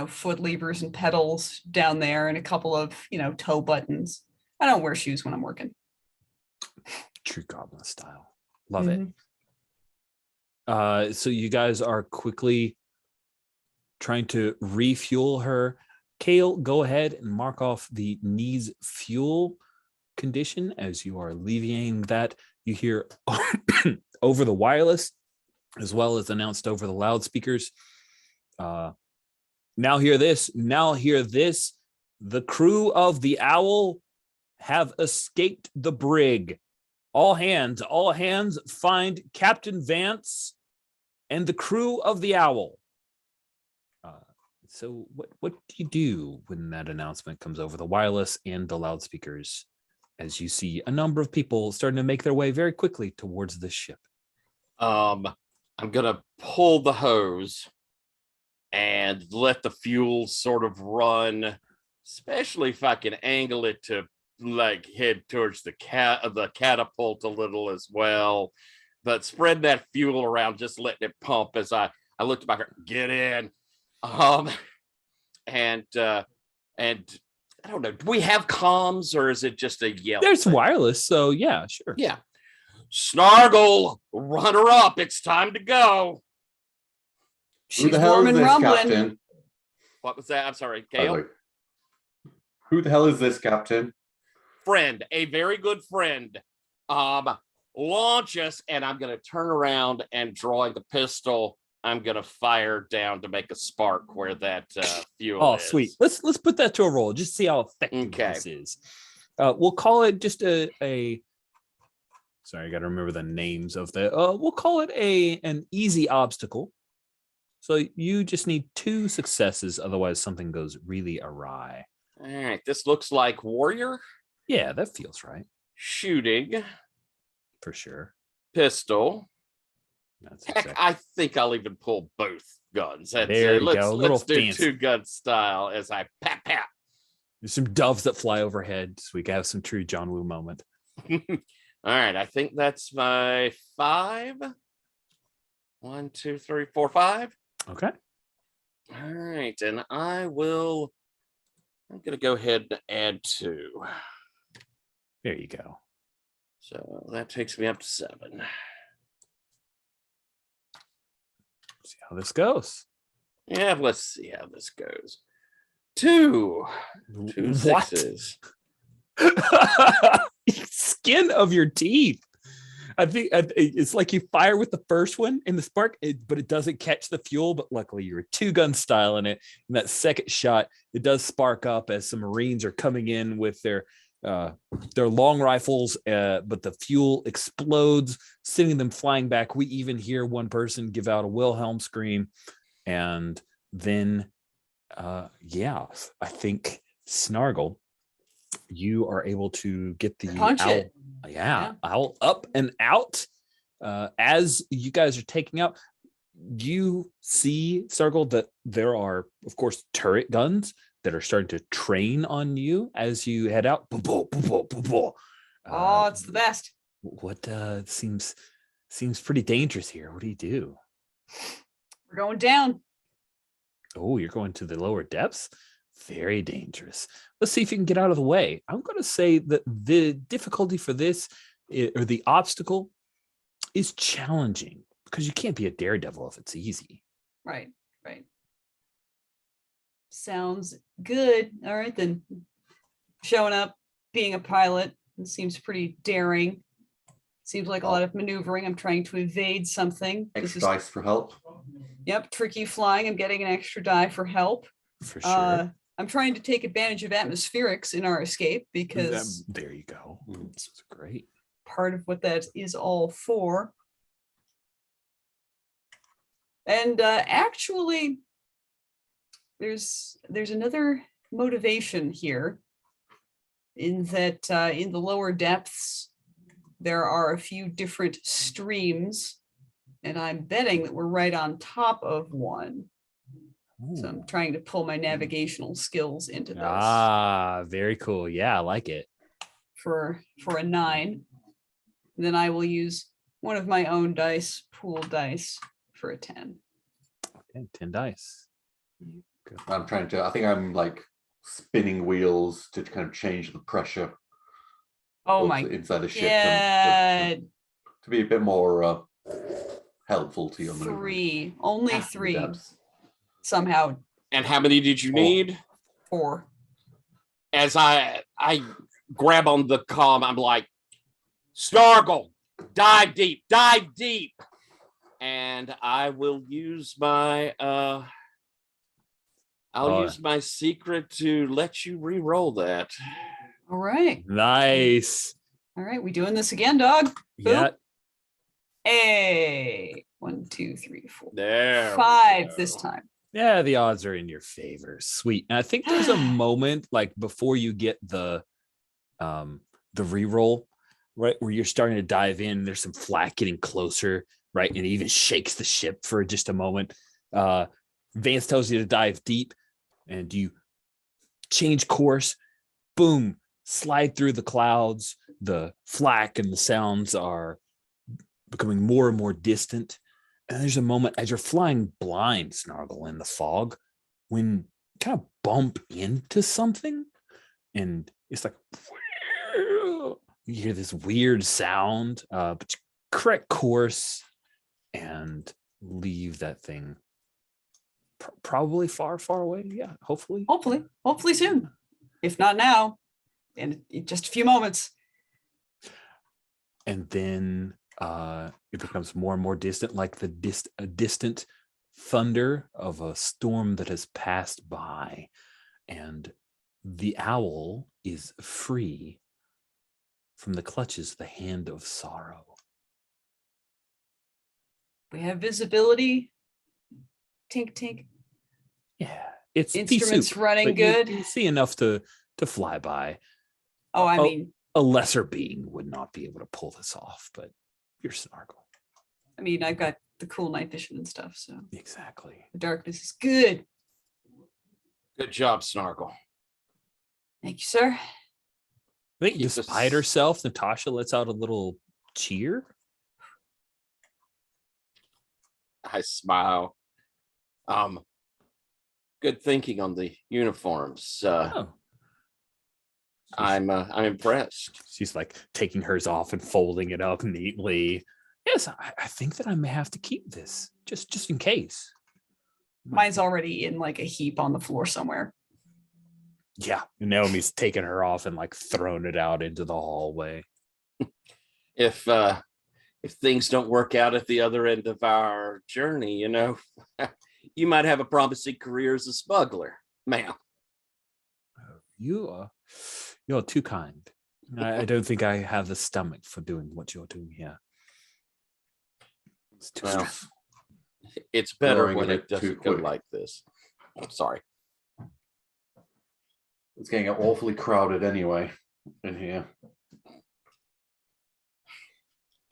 foot levers and pedals down there and a couple of, toe buttons. I don't wear shoes when I'm working. True goblin style. Love it. So you guys are quickly trying to refuel her. Kale, go ahead and mark off the needs fuel condition as you are alleviating that. You hear over the wireless as well as announced over the loudspeakers. Now hear this. Now hear this. The crew of the Owl have escaped the brig. All hands, find Captain Vance and the crew of the Owl. So what do you do when that announcement comes over the wireless and the loudspeakers as you see a number of people starting to make their way very quickly towards the ship? I'm gonna pull the hose and let the fuel sort of run, especially if I can angle it to like head towards the catapult a little as well. But spread that fuel around, just letting it pump as I looked back, get in. And I don't know, do we have comms or is it just a yell? There's thing? wireless, so yeah, sure. Yeah. Snargle, run her up. It's time to go. Who the hell is this, Captain? What was that? I'm sorry, Kale. Who the hell is this, Captain? Friend, a very good friend. Launch us, and I'm gonna turn around and drawing the pistol, I'm gonna fire down to make a spark where that fuel is. Sweet. Let's put that to a roll. Just see how effective this is. We'll call it just a sorry, I gotta remember the names of the we'll call it an easy obstacle. So you just need 2 successes, otherwise something goes really awry. All right, this looks like warrior. Yeah, that feels right. Shooting. For sure. Pistol. That's Heck, exactly. I think I'll even pull both guns. There you go. Let's do fancy. 2-gun style as I pat. There's some doves that fly overhead, so we can have some true John Woo moment. All right, I think that's my 5. 1, 2, 3, 4, 5. Okay. All right, and I'm gonna go ahead and add 2. There you go. So that takes me up to 7. See how this goes. Yeah, let's see how this goes. 2 What? 6s. Skin of your teeth. I think it's like you fire with the first one in the spark, but it doesn't catch the fuel. But luckily, you're a 2-gun style in it. And that second shot, it does spark up as some Marines are coming in with their long rifles, but the fuel explodes, sending them flying back. We even hear one person give out a Wilhelm scream, and then, I think Snargle, you are able to get the Punch owl. it. Yeah, owl up and out. As you guys are taking out, you see, Circle, that there are, of course, turret guns that are starting to train on you as you head out. It's the best. What seems pretty dangerous here? What do you do? We're going down. Oh, you're going to the lower depths? Very dangerous. Let's see if you can get out of the way. I'm going to say that the difficulty for this, or the obstacle, is challenging because you can't be a daredevil if it's easy. Right. Sounds good. All right, then. Showing up, being a pilot, it seems pretty daring. Seems like a lot of maneuvering. I'm trying to evade something. Extra dice for help. Yep, tricky flying. I'm getting an extra die for help. For sure. I'm trying to take advantage of atmospherics in our escape because there you go. This is great. Part of what that is all for. And actually, there's another motivation here in that in the lower depths, there are a few different streams, and I'm betting that we're right on top of one. So I'm trying to pull my navigational skills into this. Very cool. Yeah, I like it. For a 9. And then I will use one of my own dice, pool dice, for a 10. Okay, 10 dice. I'm trying to. I think I'm like spinning wheels to kind of change the pressure. Oh of my the- inside the ship god. to be a bit more helpful to your movement. 3. Only In the 3. depths. Somehow And how many did you 4. need? 4. As I grab on the comm, I'm like, Snargle, dive deep, dive deep. And I will use my I'll use my secret to let you re-roll that. All right. Nice. All right. We doing this again, dog? Yeah. Hey. 1, 2, 3, 4. There. 5 this time. Yeah, the odds are in your favor. Sweet. And I think there's a moment like before you get the reroll, right, where you're starting to dive in. There's some flak getting closer, right, and it even shakes the ship for just a moment. Vance tells you to dive deep, and you change course. Boom, slide through the clouds. The flak and the sounds are becoming more and more distant. And there's a moment as you're flying blind, Snargle, in the fog, when you kind of bump into something, and it's like you hear this weird sound, but you correct course and leave that thing probably far, far away. Yeah, hopefully. Hopefully soon. If not now, in just a few moments. And then it becomes more and more distant, like the distant thunder of a storm that has passed by, and the owl is free from the clutches of the hand of sorrow. We have visibility. Tink, tink. Yeah, it's pea Instruments soup, running but you- good. You see enough to fly by. Oh, I mean, A lesser being would not be able to pull this off, but you're Snargle. I've got the cool night vision and stuff, so Exactly. the darkness is good. Good job, Snargle. Thank you, sir. I think Keep despite this- herself, Natasha lets out a little cheer. I smile. Good thinking on the uniforms. Oh. I'm impressed. She's like taking hers off and folding it up neatly. Yes, I think that I may have to keep this just in case. Mine's already in like a heap on the floor somewhere. Yeah, Naomi's taken her off and like thrown it out into the hallway. If things don't work out at the other end of our journey, you might have a promising career as a smuggler, ma'am. You're too kind. I don't think I have the stomach for doing what you're doing here. It's too Well, stressful. It's better Going a when bit it too doesn't go quick. like this. I'm sorry. It's getting awfully crowded anyway in here.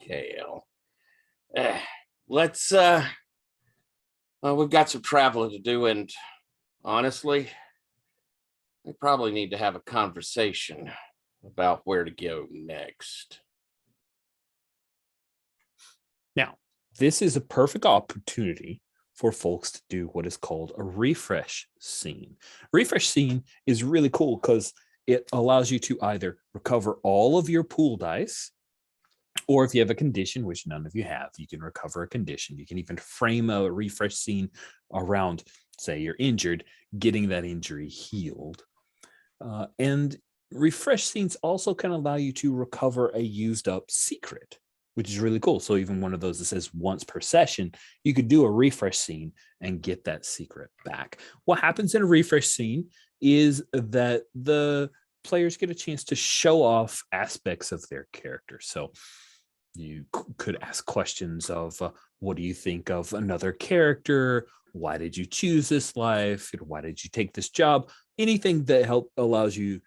KL. Let's we've got some traveling to do, and honestly, we probably need to have a conversation about where to go next. Now, this is a perfect opportunity for folks to do what is called a refresh scene. Refresh scene is really cool because it allows you to either recover all of your pool dice, or if you have a condition, which none of you have, you can recover a condition. You can even frame a refresh scene around, say you're injured, getting that injury healed. And refresh scenes also can allow you to recover a used up secret, which is really cool. So even one of those that says once per session, you could do a refresh scene and get that secret back. What happens in a refresh scene is that the players get a chance to show off aspects of their character. So you could ask questions of what do you think of another character? Why did you choose this life? Why did you take this job? Anything that allows you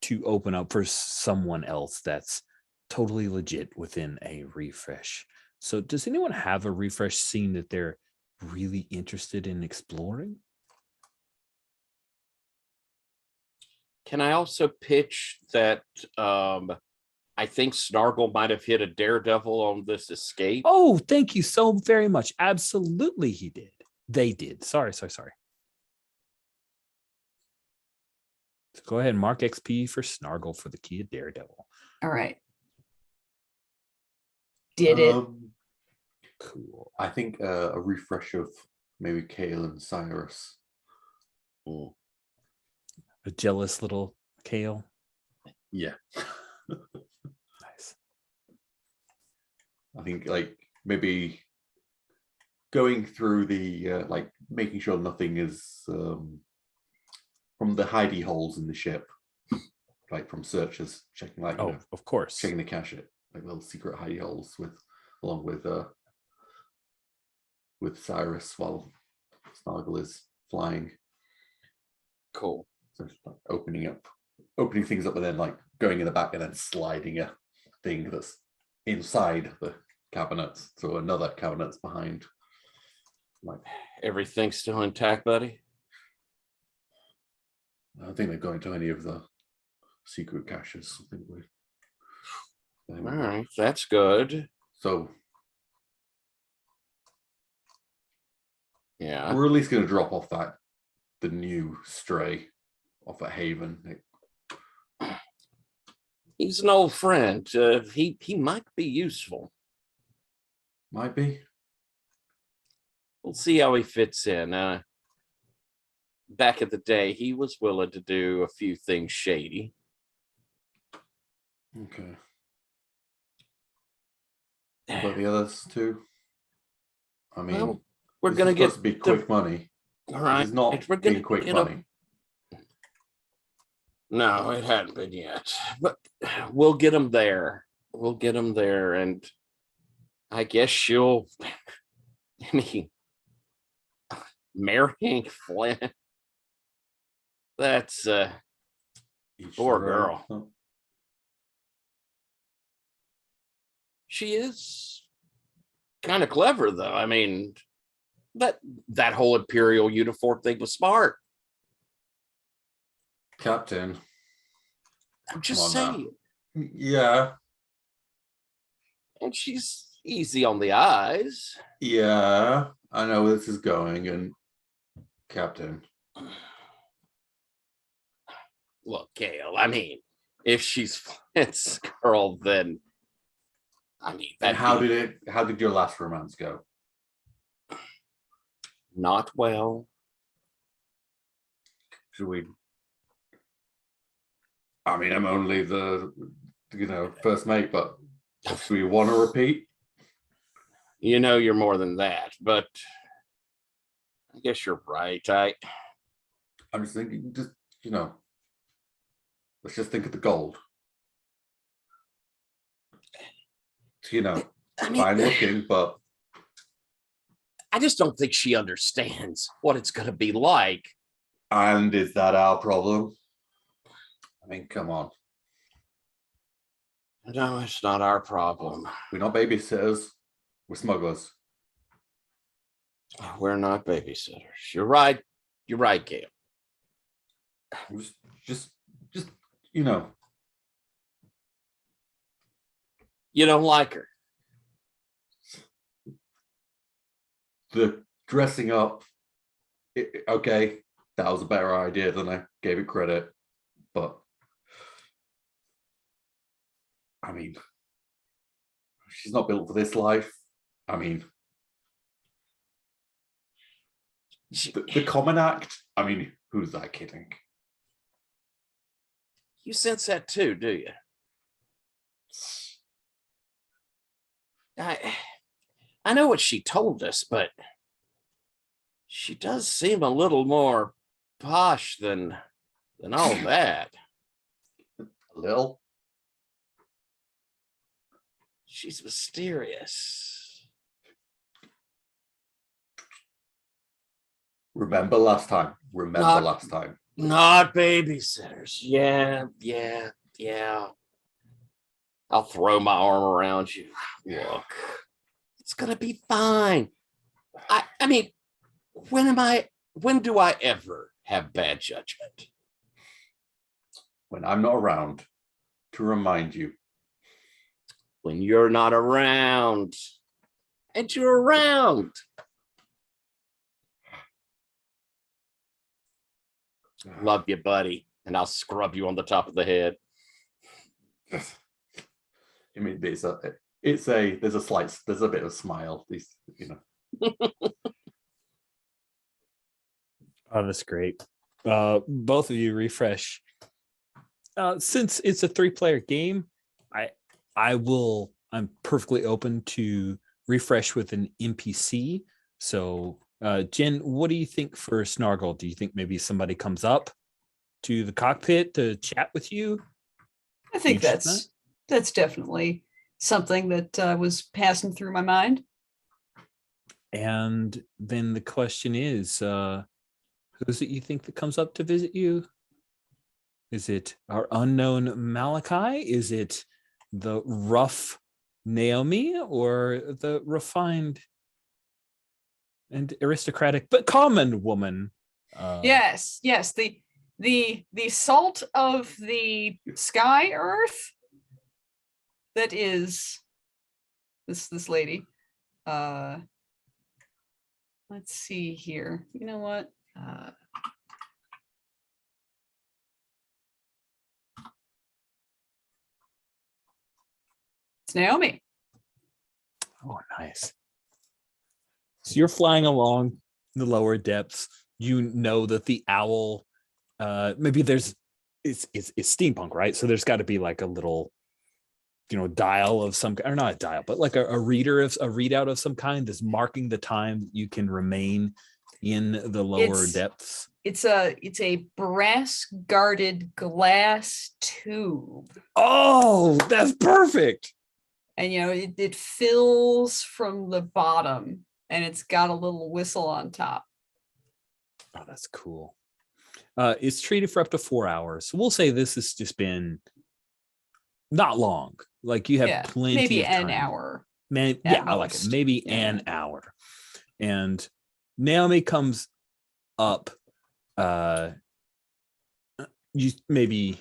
to open up for someone else that's totally legit within a refresh. So does anyone have a refresh scene that they're really interested in exploring? Can I also pitch that I think Snargle might have hit a daredevil on this escape. Oh, thank you so very much. Absolutely, he did. They did. Sorry. So go ahead and mark XP for Snargle for the key of Daredevil. All right. Did it? Cool. I think a refresh of maybe Kale and Cyrus. A jealous little Kale. Yeah. Nice. I think like maybe going through the like making sure nothing is from the hidey holes in the ship, like from searchers checking like Oh, of course. checking the cache it, like little secret hidey holes along with Cyrus while Snargle is flying. Cool. So like opening things up and then like going in the back and then sliding a thing that's inside the cabinets. So another cabinet's behind. Like Everything's still intact, buddy? I don't think they're going to any of the secret caches. I think All right, that's good. so Yeah. we're at least going to drop off the new stray off at Haven. He's an old friend. He might be useful. Might be. We'll see how he fits in. Back in the day, he was willing to do a few things shady. Okay. But the others too. I mean, Well, we're this gonna is get supposed to be quick money. all right. It's not We're being gonna quick get up. money. No, it hadn't been yet. But we'll get him there. We'll get him there, and I guess she'll. I mean, marrying Flint. That's Each poor their own. girl. Oh, She is kind of clever, though. I mean, that whole Imperial uniform thing was smart. Captain. I'm just Come on now. saying. Yeah. And she's easy on the eyes. Yeah. I know where this is going, and Captain. Look, Gail, I mean, if she's Flint's girl, then I mean, And how did your last romance go? not well. Should we? I mean, I'm only the first mate, but do we want to repeat? You know you're more than that, but I guess you're right. I'm just thinking, let's just think of the gold. I mean, Fine looking, but I just don't think she understands what it's going to be like. and is that our problem? I mean, come on. No, it's not our problem. We're not babysitters. We're smugglers. We're not babysitters. You're right. You're right, Gail. Just You don't like her. the dressing up. Okay, that was a better idea than I gave it credit. But I mean, she's not built for this life. I mean, the Common Act. I mean, who's that kidding? You sense that too, do you? I know what she told us, but she does seem a little more posh than all that. A little. She's mysterious. Remember last time. Last time. Not babysitters. Yeah. I'll throw my arm around you. Look, it's gonna be fine. I mean, when do I ever have bad judgment? When I'm not around to remind you. when you're not around. And you're around. Love you, buddy. And I'll scrub you on the top of the head. I mean, there's a bit of a smile. Oh, that's great. Both of you refresh. Since it's a 3-player game, I'm perfectly open to refresh with an NPC. So, Jen, what do you think for Snargle? Do you think maybe somebody comes up to the cockpit to chat with you? I think that's definitely something that was passing through my mind. And then the question is, who is it you think that comes up to visit you? Is it our unknown Malachi? Is it the rough Naomi, or the refined and aristocratic but common woman? Yes, the salt of the sky earth that is this lady. Let's see here. You know what? It's Naomi. Oh, nice. So you're flying along the lower depths. You know that the owl, maybe it's steampunk, right? So there's got to be like a little, dial of some, or not a dial, but like a readout of some kind that's marking the time that you can remain in the lower depths. It's a brass guarded glass tube. Oh, that's perfect. And it fills from the bottom, and it's got a little whistle on top. Oh, that's cool. It's treated for up to 4 hours. So we'll say this has just been not long. Like you have plenty maybe of time. An hour. Man, I like it. Maybe an hour. And Naomi comes up. You maybe,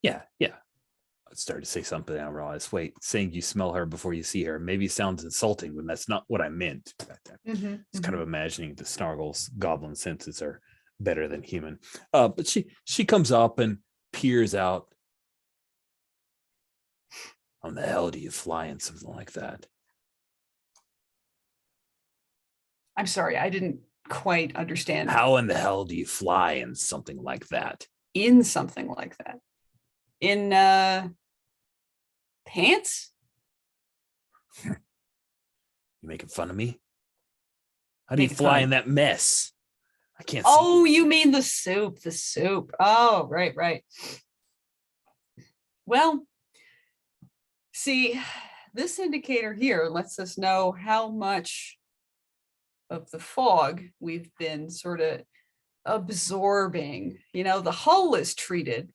yeah. I started to say something, and I realized, saying you smell her before you see her maybe sounds insulting when that's not what I meant. It's kind of imagining the Snargle's goblin senses are better than human. But she comes up and peers out. How in the hell do you fly in something like that? I'm sorry, I didn't quite understand. How in the hell do you fly in something like that? In something like that? In pants? You making fun of me? How do you fly in that mess? I can't see. Oh, you mean the soup. Oh, right. Well, see, this indicator here lets us know how much of the fog we've been sort of absorbing. The hull is treated,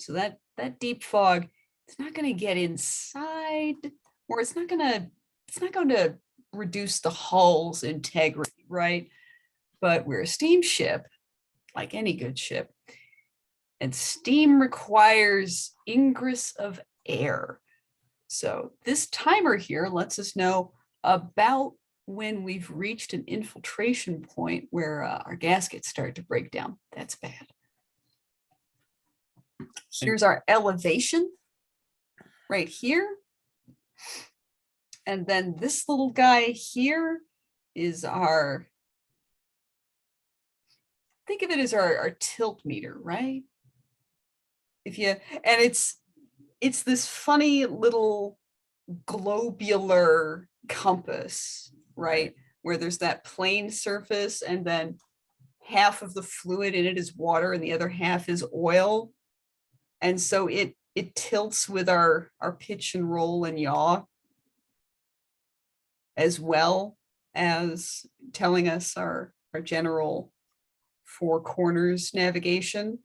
so that deep fog, it's not going to get inside, or it's not going to reduce the hull's integrity, right? But we're a steamship, like any good ship, and steam requires ingress of air. So this timer here lets us know about when we've reached an infiltration point where our gaskets start to break down. That's bad. Here's our elevation right here. And then this little guy here is think of it as our tilt meter, right? It's this funny little globular compass, right? Where there's that plane surface, and then half of the fluid in it is water and the other half is oil. And so it tilts with our pitch and roll and yaw, as well as telling us our general four corners navigation.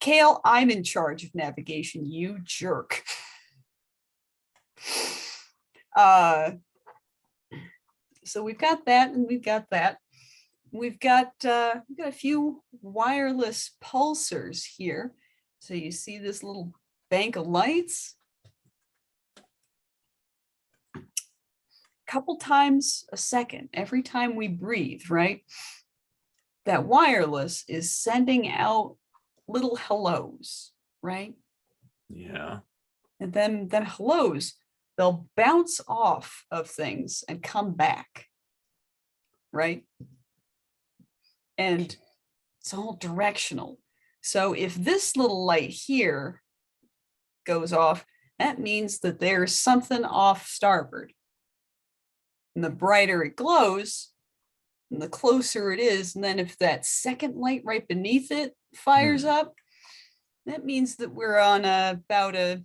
Kale, I'm in charge of navigation, you jerk. So we've got that, and we've got that. We've got a few wireless pulsars here. So you see this little bank of lights. Couple times a second, every time we breathe, right? That wireless is sending out little hellos, right? Yeah. And then hellos, they'll bounce off of things and come back, right? And it's all directional. So if this little light here goes off, that means that there's something off starboard. And the brighter it glows, and the closer it is, and then if that second light right beneath it fires up, that means that we're on about a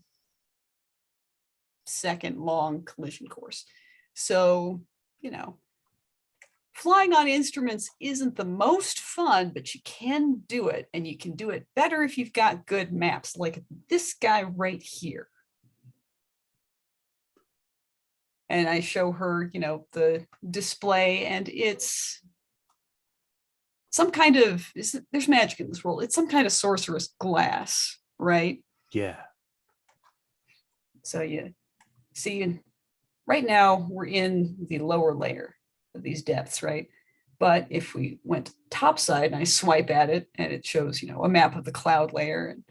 second long collision course. So, you know, flying on instruments isn't the most fun, but you can do it, and you can do it better if you've got good maps, like this guy right here. And I show her, you know, the display, and it's some kind of, there's magic in this world. It's some kind of sorcerous glass, right? Yeah. So you see, right now we're in the lower layer of these depths, right? But if we went topside and I swipe at it, and it shows, you know, a map of the cloud layer, and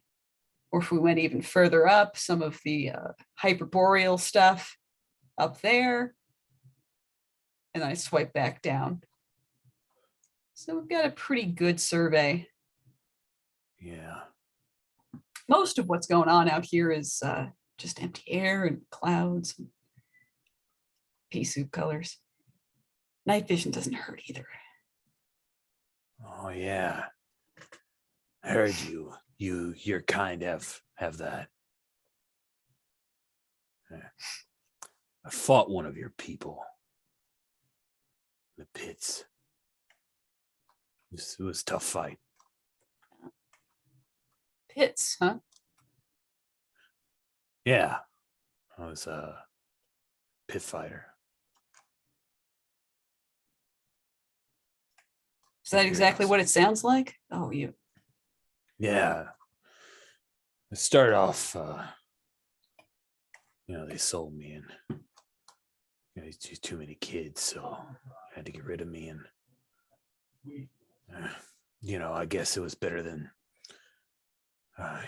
or if we went even further up, some of the hyperboreal stuff up there, and I swipe back down. So we've got a pretty good survey. Yeah. Most of what's going on out here is just empty air and clouds, and pea soup colors. Night vision doesn't hurt either. Oh yeah. I heard your kind have that. Yeah. I fought one of your people. The pits. It was a tough fight. Pits, huh? Yeah. I was a pit fighter. Is that exactly what it sounds like? Oh, you. Yeah. I started off, you know, they sold me, and you know, it's just too many kids, so I had to get rid of me. And you know, I guess it was better than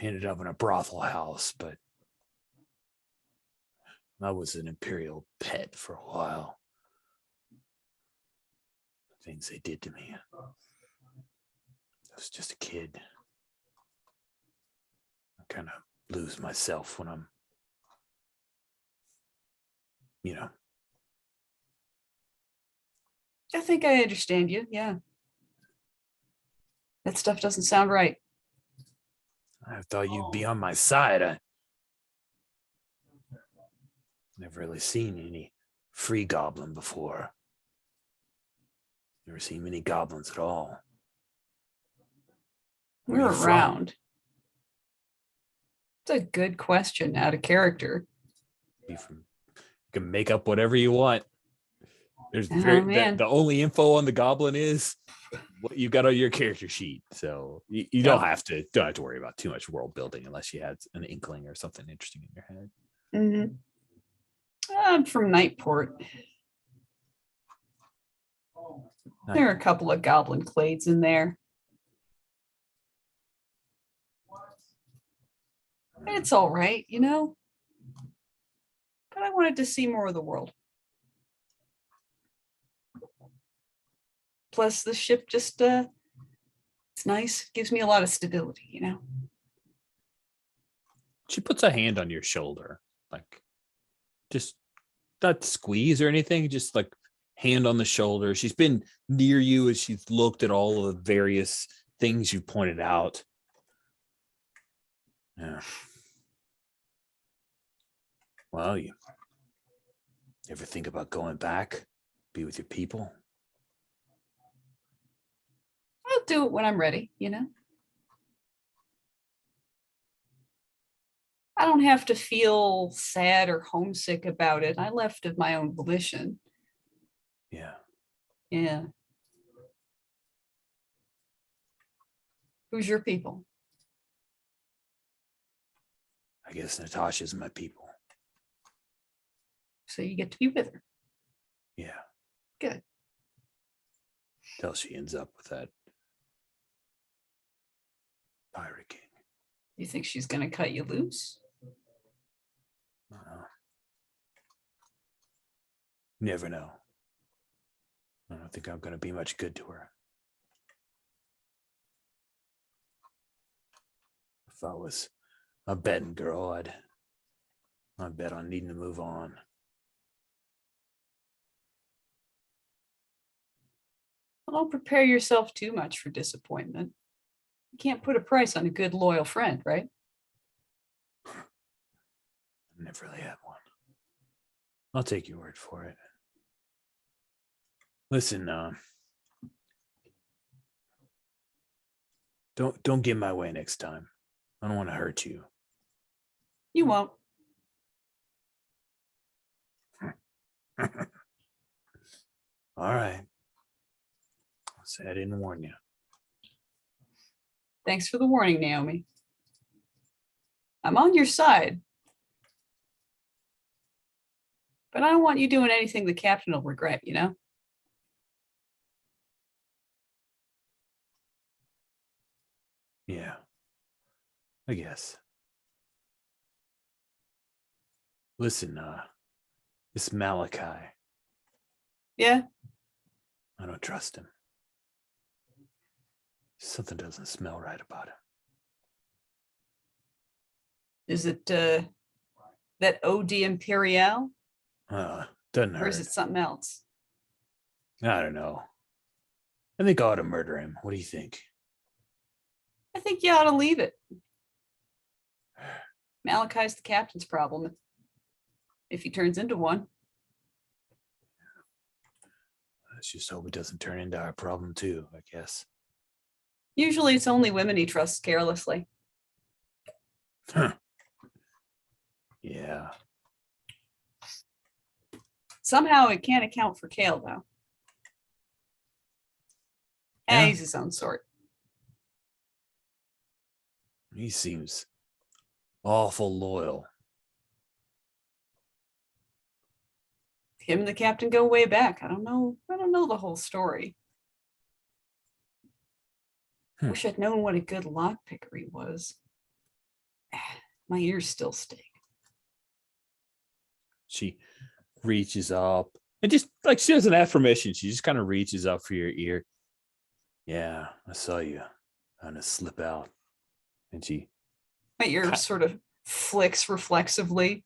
ended up in a brothel house, but I was an Imperial pet for a while. Things they did to me. I was just a kid. I kind of lose myself when I'm, you know. I think I understand you. Yeah. That stuff doesn't sound right. I thought you'd be on my side. I never really seen any free goblin before. Never seen many goblins at all. Where We're you from? around. It's a good question, out of character. You can make up whatever you want. There's man. the only info on the goblin is what you got on your character sheet. So you don't have to worry about too much world building unless you had an inkling or something interesting in your head. Mm-hmm. I'm from Nightport. There are a couple of goblin clades in there. It's all right, you know. But I wanted to see more of the world. Plus, the ship just, it's nice. It gives me a lot of stability, you know. She puts a hand on your shoulder, like just not squeeze or anything, just like hand on the shoulder. She's been near you as she's looked at all of the various things you pointed out. Yeah. Well, you ever think about going back, be with your people? I'll do it when I'm ready, you know. I don't have to feel sad or homesick about it. I left of my own volition. Yeah. Yeah. Who's your people? I I guess Natasha's my people. So you get to be with her. Yeah. Good. Till she ends up with that pirate king. You think she's going to cut you loose? I don't know. Never know. I don't think I'm going to be much good to her. If I was a betting girl, I'd bet on needing to move on. Well, don't prepare yourself too much for disappointment. You can't put a price on a good, loyal friend, right? I've never really had one. I'll take your word for it. Listen, don't get in my way next time. I don't want to hurt you. You won't. All right. I'll say I didn't warn you. Thanks for the warning, Naomi. I'm on your side. But I don't want you doing anything the captain will regret, you know? Yeah, I guess. Listen, this Malachi, Yeah. I don't trust him. Something doesn't smell right about him. Is it that OD Imperial? Doesn't Or is hurt. it something else? I don't know. I think I ought to murder him. What do you think? I think you ought to leave it. Malachi's the captain's problem. If he turns into one. Let's just hope it doesn't turn into our problem too, I guess. Usually it's only women he trusts carelessly. Huh. Yeah. Somehow it can't account for Kale, though. Yeah. He's his own sort. He seems awful loyal. Him and the captain go way back. I don't know the whole story. Wish I'd known what a good lockpicker he was. My ears still sting. She reaches up and just like she doesn't ask permission. She just kind of reaches up for your ear. Yeah, I saw you kind of slip out. And she My ear sort of flicks reflexively.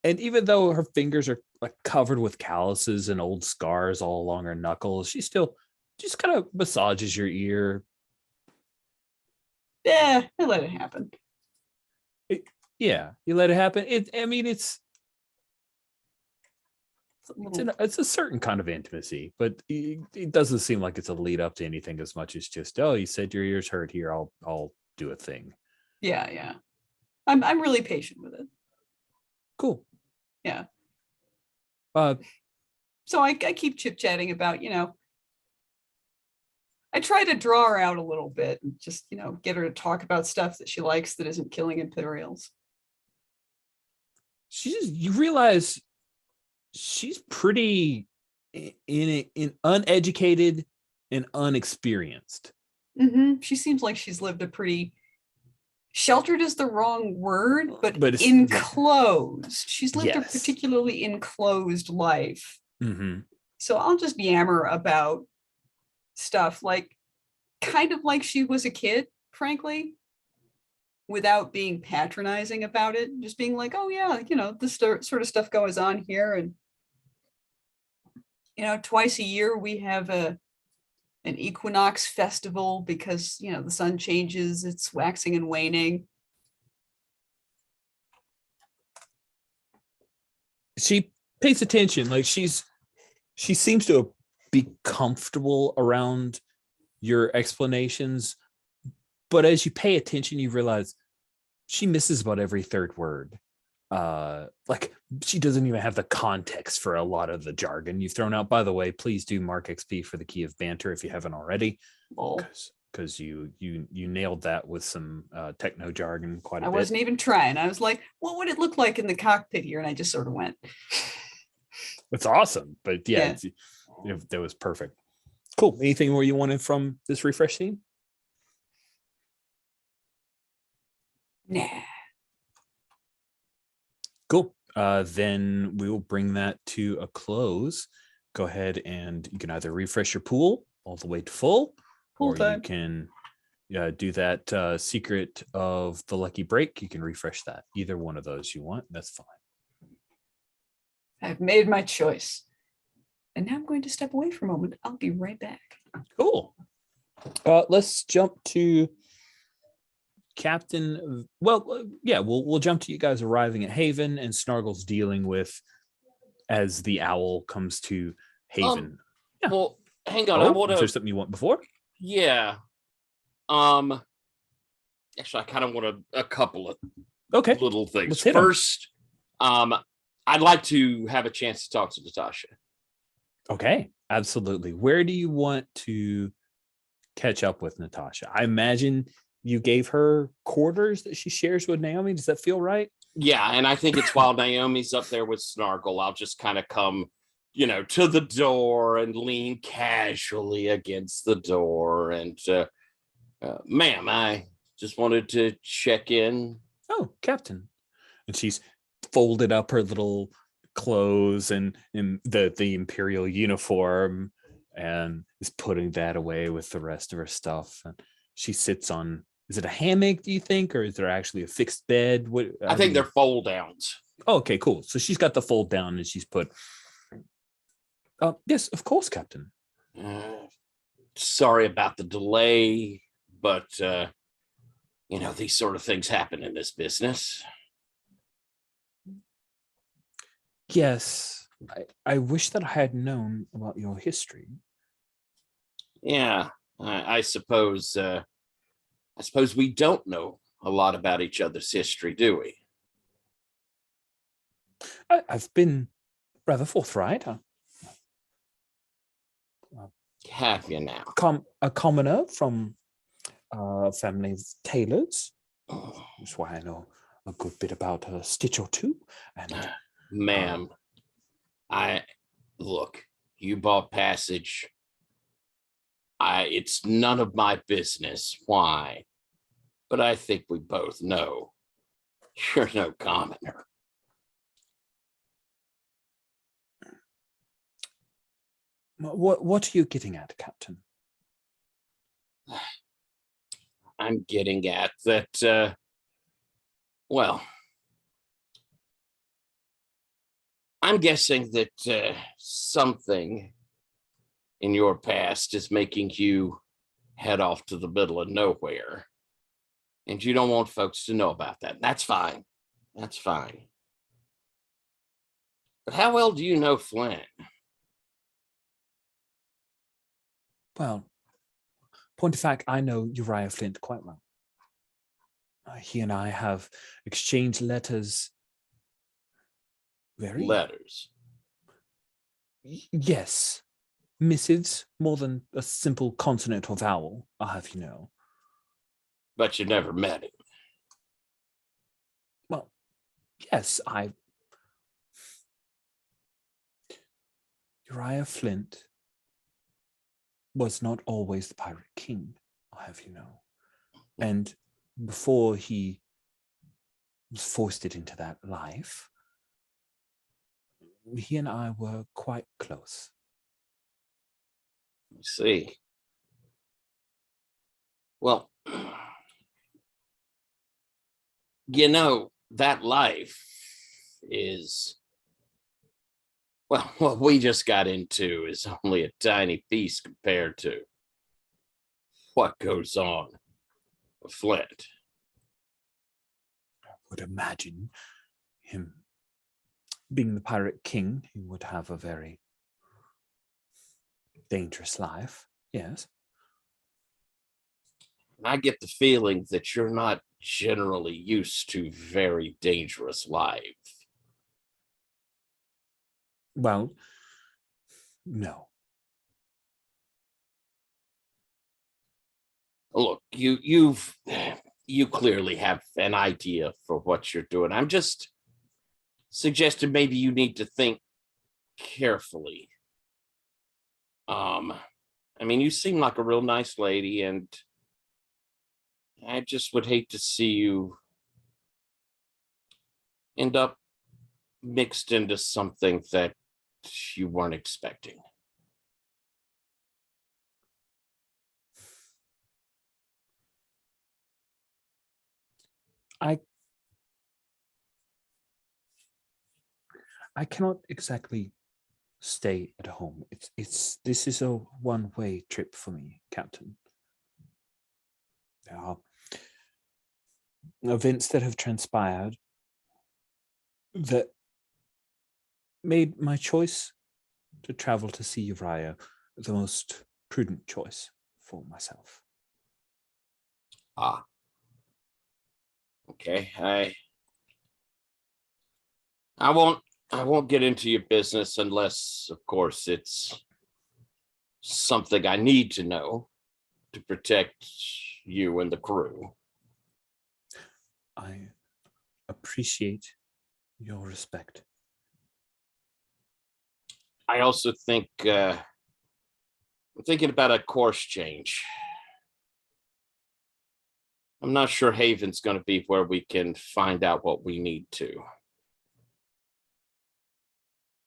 And even though her fingers are like covered with calluses and old scars all along her knuckles, she still just kind of massages your ear. Yeah, I let it happen. Yeah, you let it happen. It's a certain kind of intimacy, but it doesn't seem like it's a lead up to anything as much as just, oh, you said your ears hurt here. I'll do a thing. Yeah. I'm really patient with it. Cool. Yeah. So I keep chit-chatting about, I try to draw her out a little bit and just, get her to talk about stuff that she likes that isn't killing Imperials. You realize she's pretty uneducated and unexperienced. Mm-hmm. She seems like she's lived a pretty sheltered is the wrong word, but it's enclosed. She's lived a Yes. particularly enclosed life. Mm-hmm. So I'll just yammer about stuff kind of like she was a kid, frankly, without being patronizing about it. Just being like, oh yeah, this sort of stuff goes on here. And, twice a year we have an equinox festival because, the sun changes, it's waxing and waning. She pays attention. Like she seems to be comfortable around your explanations, but as you pay attention, you realize she misses about every third word. Like she doesn't even have the context for a lot of the jargon you've thrown out. By the way, please do mark XP for the key of banter if you haven't already, because you nailed that with some techno jargon quite a I bit. wasn't even trying. I was like, what would it look like in the cockpit here? And I just sort of went. It's awesome, but yeah, that was perfect. Cool. Anything more you wanted from this refresh scene? Nah. Cool. Then we will bring that to a close. Go ahead and you can either refresh your pool all the way to full, Pool or you time. can do that secret of the lucky break. You can refresh that. Either one of those you want, that's fine. I've made my choice. And now I'm going to step away for a moment. I'll be right back. Cool. Let's jump to Captain. Well, yeah, we'll jump to you guys arriving at Haven and Snargle's dealing with as the owl comes to Haven. Yeah. Well, hang on. I Oh, want is there to. something you want before? Yeah. Actually, I kind of want a couple of Okay. little things. Let's hit 'em. First, I'd like to have a chance to talk to Natasha. Okay, absolutely. Where do you want to catch up with Natasha? I imagine you gave her quarters that she shares with Naomi. Does that feel right? Yeah, and I think it's while Naomi's up there with Snargle, I'll just kind of come, to the door and lean casually against the door. And, ma'am, I just wanted to check in. Oh, Captain. And she's folded up her little clothes and in the Imperial uniform and is putting that away with the rest of her stuff. And she sits on, is it a hammock, do you think, or is there actually a fixed bed? I think they're fold downs. Oh, okay, cool. So she's got the fold down and she's put. Yes, of course, Captain. Sorry about the delay, but these sort of things happen in this business. Yes, I wish that I had known about your history. Yeah, I suppose. I suppose we don't know a lot about each other's history, do we? I've been rather forthright. Have you now? A commoner from a family of tailors. That's why I know a good bit about a stitch or two. And ma'am, look, you bought passage. It's none of my business why, but I think we both know you're no commoner. What are you getting at, Captain? I'm getting at that, I'm guessing that something in your past is making you head off to the middle of nowhere. And you don't want folks to know about that. That's fine. That's fine. But how well do you know Flint? Well, point of fact, I know Uriah Flint quite well. He and I have exchanged letters. Letters. Yes. Missives, more than a simple consonant or vowel, I'll have you know. But you never met him. Well, yes, Uriah Flint was not always the pirate king, I'll have you know. And before he was foisted into that life, he and I were quite close. I see. Well, that life is, what we just got into is only a tiny piece compared to what goes on with Flint. I would imagine him being the pirate king, he would have a very dangerous life. Yes. I get the feeling that you're not generally used to very dangerous life. Well, no. Look, you clearly have an idea for what you're doing. I'm just suggesting maybe you need to think carefully. I mean, you seem like a real nice lady, and I just would hate to see you end up mixed into something that you weren't expecting. I cannot exactly stay at home. This is a one-way trip for me, Captain. There are events that have transpired that made my choice to travel to see Uriah the most prudent choice for myself. Okay. I won't get into your business unless, of course, it's something I need to know to protect you and the crew. I appreciate your respect. I also think I'm thinking about a course change. I'm not sure Haven's going to be where we can find out what we need to.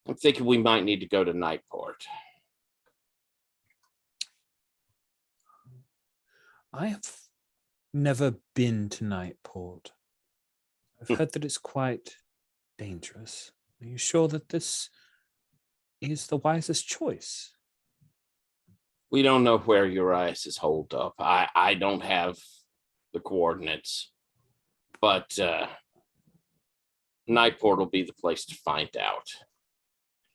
I'm thinking we might need to go to Nightport. I have never been to Nightport. I've heard that it's quite dangerous. Are you sure that this is the wisest choice? We don't know where Uriah is holed up. I don't have the coordinates, but Nightport will be the place to find out.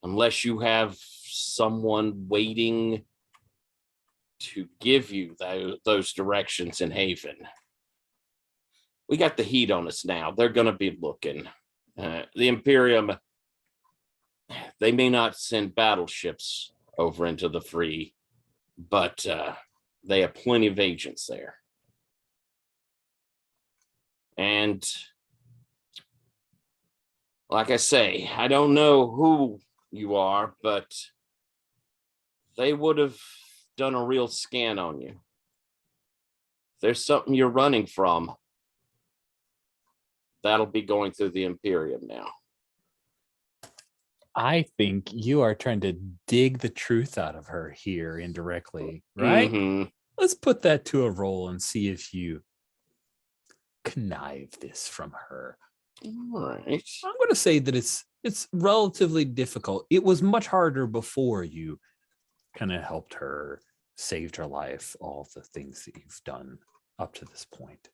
Unless you have someone waiting to give you those directions in Haven. We got the heat on us now. They're going to be looking. The Imperium, they may not send battleships over into the free, but they have plenty of agents there. And like I say, I don't know who you are, but they would have done a real scan on you. If there's something you're running from, that'll be going through the Imperium now. I think you are trying to dig the truth out of her here indirectly, right? Mm-hmm. Let's put that to a roll and see if you connive this from her. All right. I'm going to say that it's relatively difficult. It was much harder before you kind of helped her, saved her life, all the things that you've done up to this point.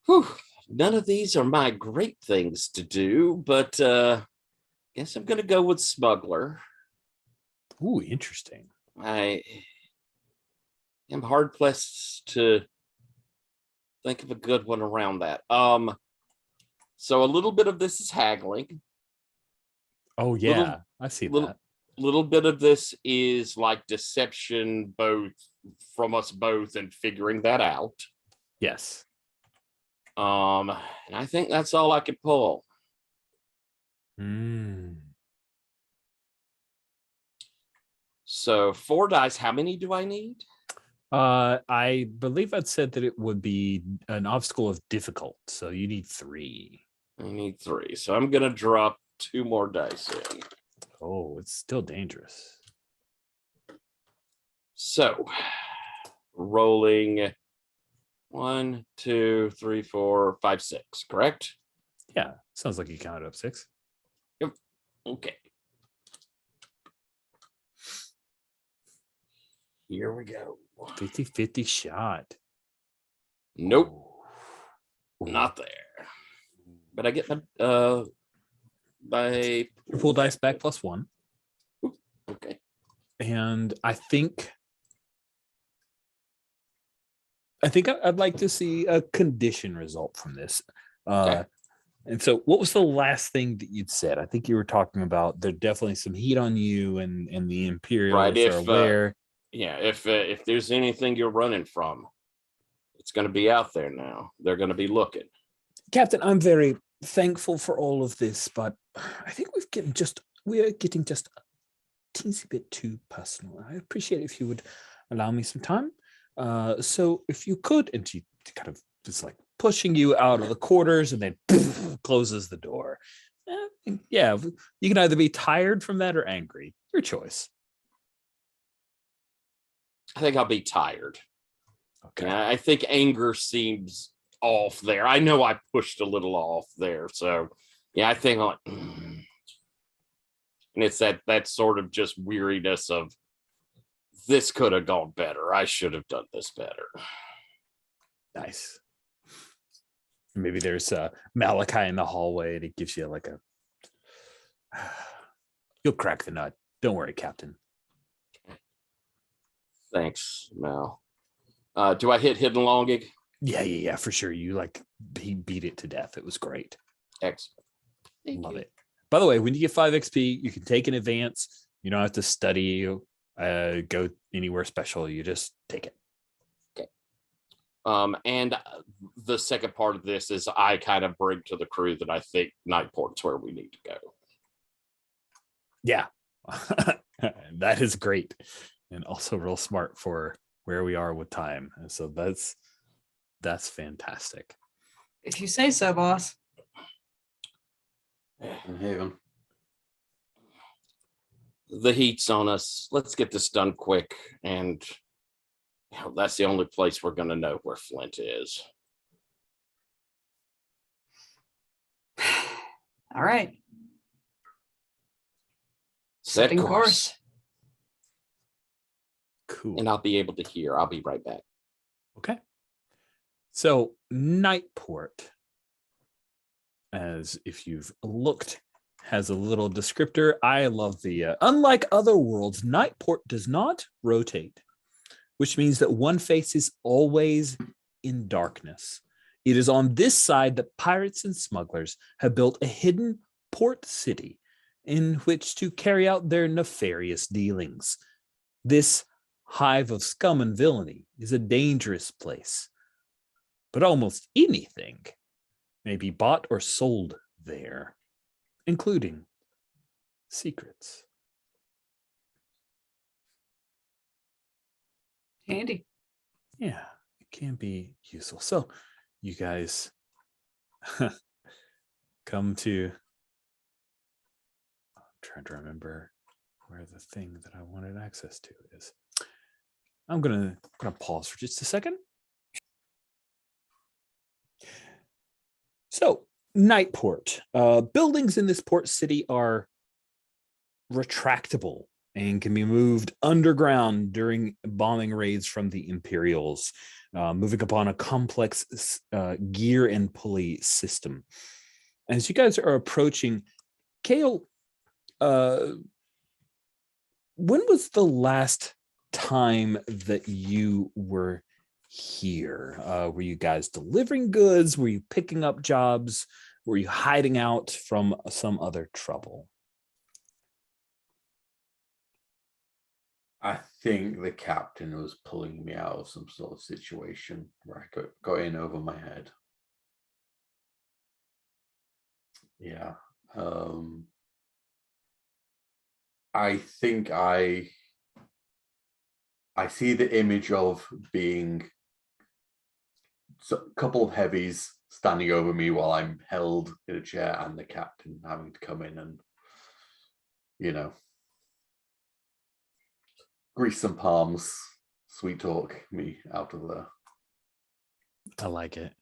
Whew. None of these are my great things to do, but guess I'm going to go with smuggler. Ooh, interesting. I am hard pressed to think of a good one around that. So a little bit of this is haggling. Oh yeah, I see that. Little bit of this is like deception, both from us both, and figuring that out. Yes. And I think that's all I could pull. So 4 dice. How many do I need? I believe I'd said that it would be an obstacle of difficult, so you need 3. I need 3, so I'm gonna drop 2 more dice in. Oh, it's still dangerous. So rolling 1, 2, 3, 4, 5, 6, correct? Yeah, sounds like you counted up 6. Yep. Okay. Here we go. 50-50 shot. Nope. Ooh. Not there. But I get my Your full dice back +1. Okay. And I think I'd like to see a condition result from this. Okay. And so what was the last thing that you'd said? I think you were talking about there's definitely some heat on you and the Imperials Right, are aware. Yeah, if there's anything you're running from, it's going to be out there now. They're going to be looking. Captain, I'm very thankful for all of this, but I think we're getting just a teensy bit too personal. I appreciate if you would allow me some time. So if you could, and she kind of just like pushing you out of the quarters and then closes the door. Yeah, you can either be tired from that or angry. Your choice. I think I'll be tired. Okay. Yeah, I think anger seems off there. I know I pushed a little off there. So yeah, I think like, and it's that sort of just weariness of this could have gone better. I should have done this better. Nice. Maybe there's Malachi in the hallway and it gives you like a you'll crack the nut. Don't worry, Captain. Thanks, Mal. Do I hit hidden longing? Yeah, for sure. You like he beat it to death. It was great. Excellent. Love it. By the way, when you get 5 XP, you can take an advance. You don't have to study, go anywhere special. You just take it. Okay. And the second part of this is I kind of bring to the crew that I think Nightport's where we need to go. Yeah, that is great, and also real smart for where we are with time. And so that's fantastic. If you say so, boss. In Haven. The heat's on us. Let's get this done quick. And that's the only place we're going to know where Flint is. All right. Set Setting course. Cool. And I'll be able to hear. I'll be right back. Okay. So Nightport, as if you've looked, has a little descriptor. I love the, unlike other worlds, Nightport does not rotate, which means that one face is always in darkness. It is on this side that pirates and smugglers have built a hidden port city in which to carry out their nefarious dealings. This hive of scum and villainy is a dangerous place, but almost anything may be bought or sold there, including secrets. Handy. Yeah, it can be useful. So you guys come to, I'm trying to remember where the thing that I wanted access to is. I'm gonna pause for just a second. So Nightport, buildings in this port city are retractable and can be moved underground during bombing raids from the Imperials, moving upon a complex gear and pulley system. As you guys are approaching, Kale, when was the last time that you were here? Were you guys delivering goods? Were you picking up jobs? Were you hiding out from some other trouble? I think the captain was pulling me out of some sort of situation where I got in over my head. Yeah. I think I see the image of being a couple of heavies standing over me while I'm held in a chair and the captain having to come in and, grease some palms, sweet talk me out of there. I like it.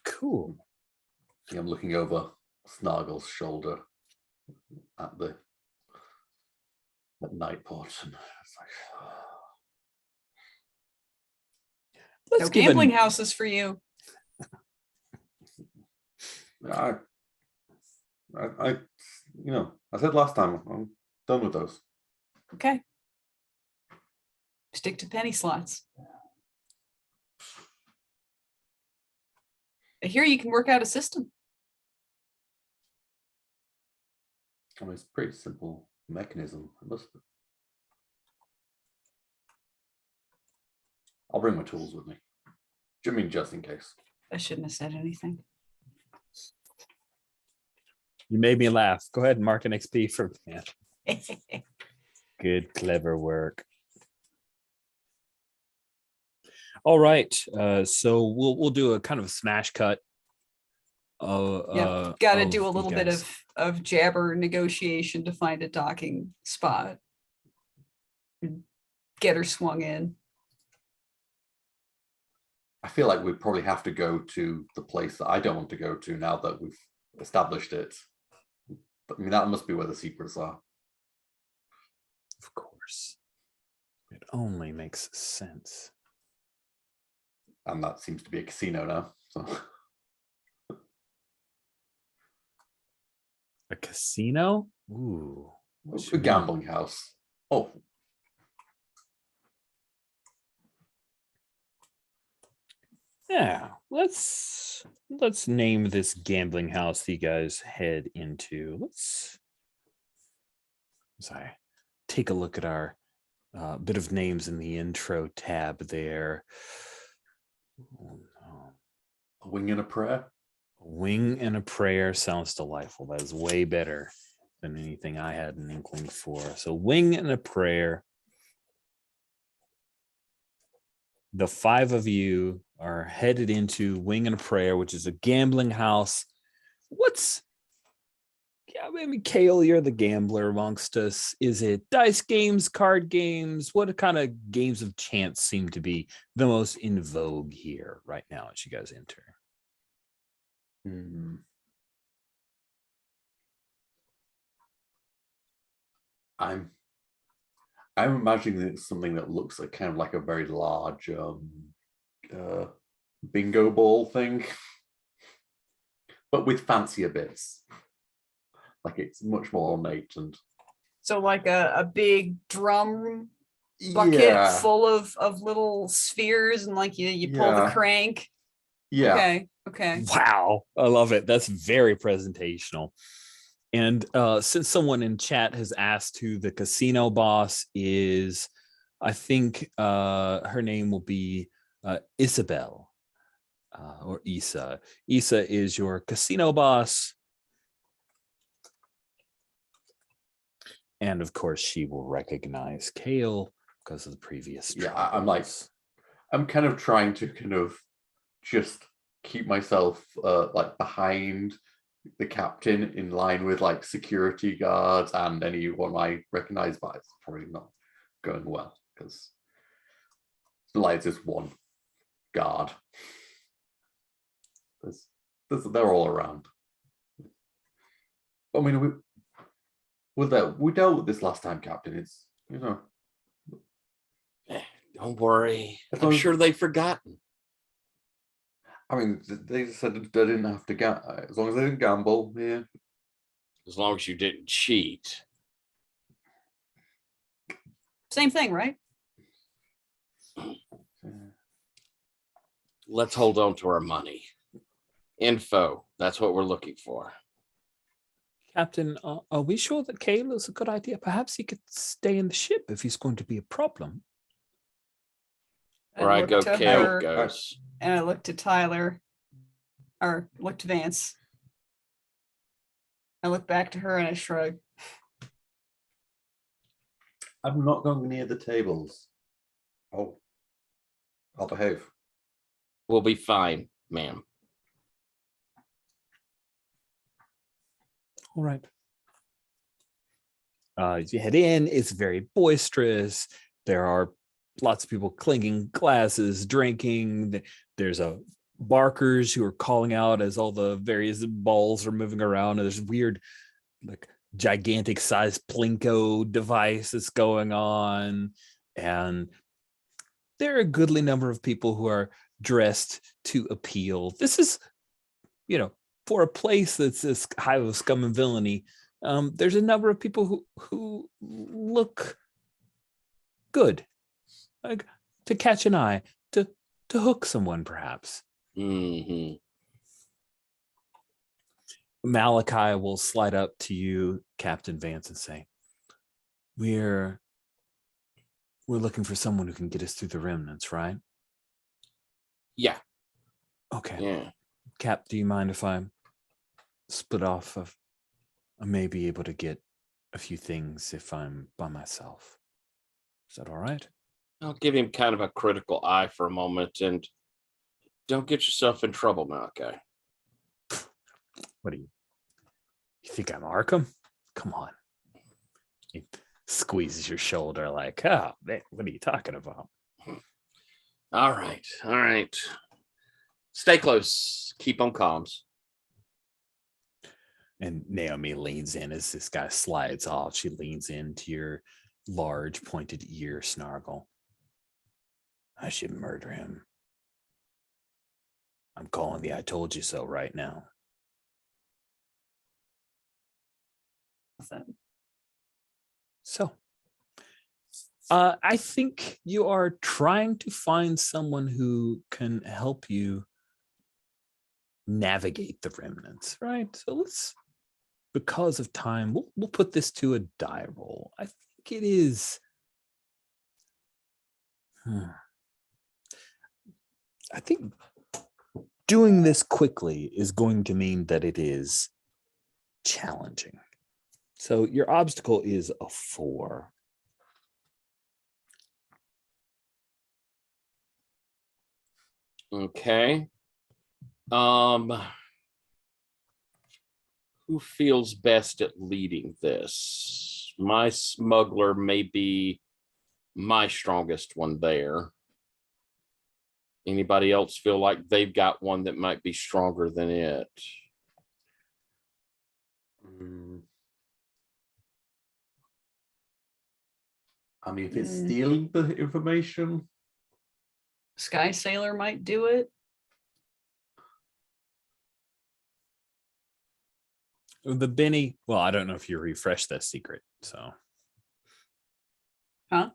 Cool. See, I'm looking over Snargle's shoulder at Nightport, and it's like, No gambling houses for you. I said last time, I'm done with those. Okay. Stick to penny slots. I hear you can work out a system. I mean, it's a pretty simple mechanism. It must be. I'll bring my tools with me. I mean, just in case. I shouldn't have said anything. You made me laugh. Go ahead and mark an XP for man. Good, clever work. All right. So we'll do a kind of a smash cut. Yeah, got to of do a you little bit guys. of jabber negotiation to find a docking spot. Get her swung in. I feel like we probably have to go to the place that I don't want to go to now that we've established it. But I mean, that must be where the secrets are. Of course. It only makes sense. And that seems to be a casino now. So A casino? Ooh. what a should we- gambling house. Oh, Yeah, let's name this gambling house that you guys head into. Let's sorry, take a look at our bit of names in the intro tab there. Oh, no. a wing and a prayer. A wing and a prayer sounds delightful. That is way better than anything I had an inkling for. So wing and a prayer. The five of you are headed into Wing and a Prayer, which is a gambling house. Yeah, I mean, Kale, you're the gambler amongst us. Is it dice games, card games? What kind of games of chance seem to be the most in vogue here right now as you guys enter? I'm imagining that it's something that looks like kind of like a very large bingo ball thing, but with fancier bits. Like it's much more ornate and So like a big drum bucket full of little spheres, and like you pull the Yeah. crank. yeah. Okay. Wow, I love it. That's very presentational. And since someone in chat has asked who the casino boss is, I think her name will be Isabel or Isa. Isa is your casino boss. And of course, she will recognize Kale because of the previous. Yeah, I'm kind of trying to kind of just keep myself like behind the captain in line with like security guards and anyone I recognize, but it's probably not going well because like just one guard. They're all around. I mean, we dealt with this last time, Captain. It's Don't worry. As I'm long as- sure they've forgotten. I mean, they said they didn't have to as long as they didn't gamble. Yeah. As long as you didn't cheat. Same thing, right? Let's hold on to our money. Info. That's what we're looking for. Captain, are we sure that Kale is a good idea? Perhaps he could stay in the ship if he's going to be a problem. Where I look go, to Kale her, goes. and I look to Tyler, or look to Vance. I look back to her and I shrug. I'm not going near the tables. Oh, I'll behave. We'll be fine, ma'am. All right. As you head in, it's very boisterous. There are lots of people clinking glasses, drinking. There's barkers who are calling out as all the various balls are moving around. And there's weird, like gigantic sized Plinko device that's going on. And there are a goodly number of people who are dressed to appeal. This is, for a place that's this high of scum and villainy, there's a number of people who look good, like to catch an eye, to hook someone, perhaps. Mm-hmm. Malachi will slide up to you, Captain Vance, and say, We're looking for someone who can get us through the remnants, right? Yeah. Okay. Yeah. Cap, do you mind if I split off? I may be able to get a few things if I'm by myself. Is that all right? I'll give him kind of a critical eye for a moment, and don't get yourself in trouble, Malachi. What do you think I'm Arkham? Come on. He squeezes your shoulder like, oh, man, what are you talking about? All right. All right. Stay close. Keep on comms. And Naomi leans in as this guy slides off. She leans into your large pointed ear, Snargle. I should murder him. I'm calling the I told you so right now. So, I think you are trying to find someone who can help you navigate the remnants, right? So let's, because of time, we'll put this to a die roll. I think it is. I think doing this quickly is going to mean that it is challenging. So your obstacle is a 4. Okay. Who feels best at leading this? My smuggler may be my strongest one there. Anybody else feel like they've got one that might be stronger than it? I mean, if it's stealing the information, Sky Sailor might do it. The Benny, well, I don't know if you refresh that secret, so. Huh?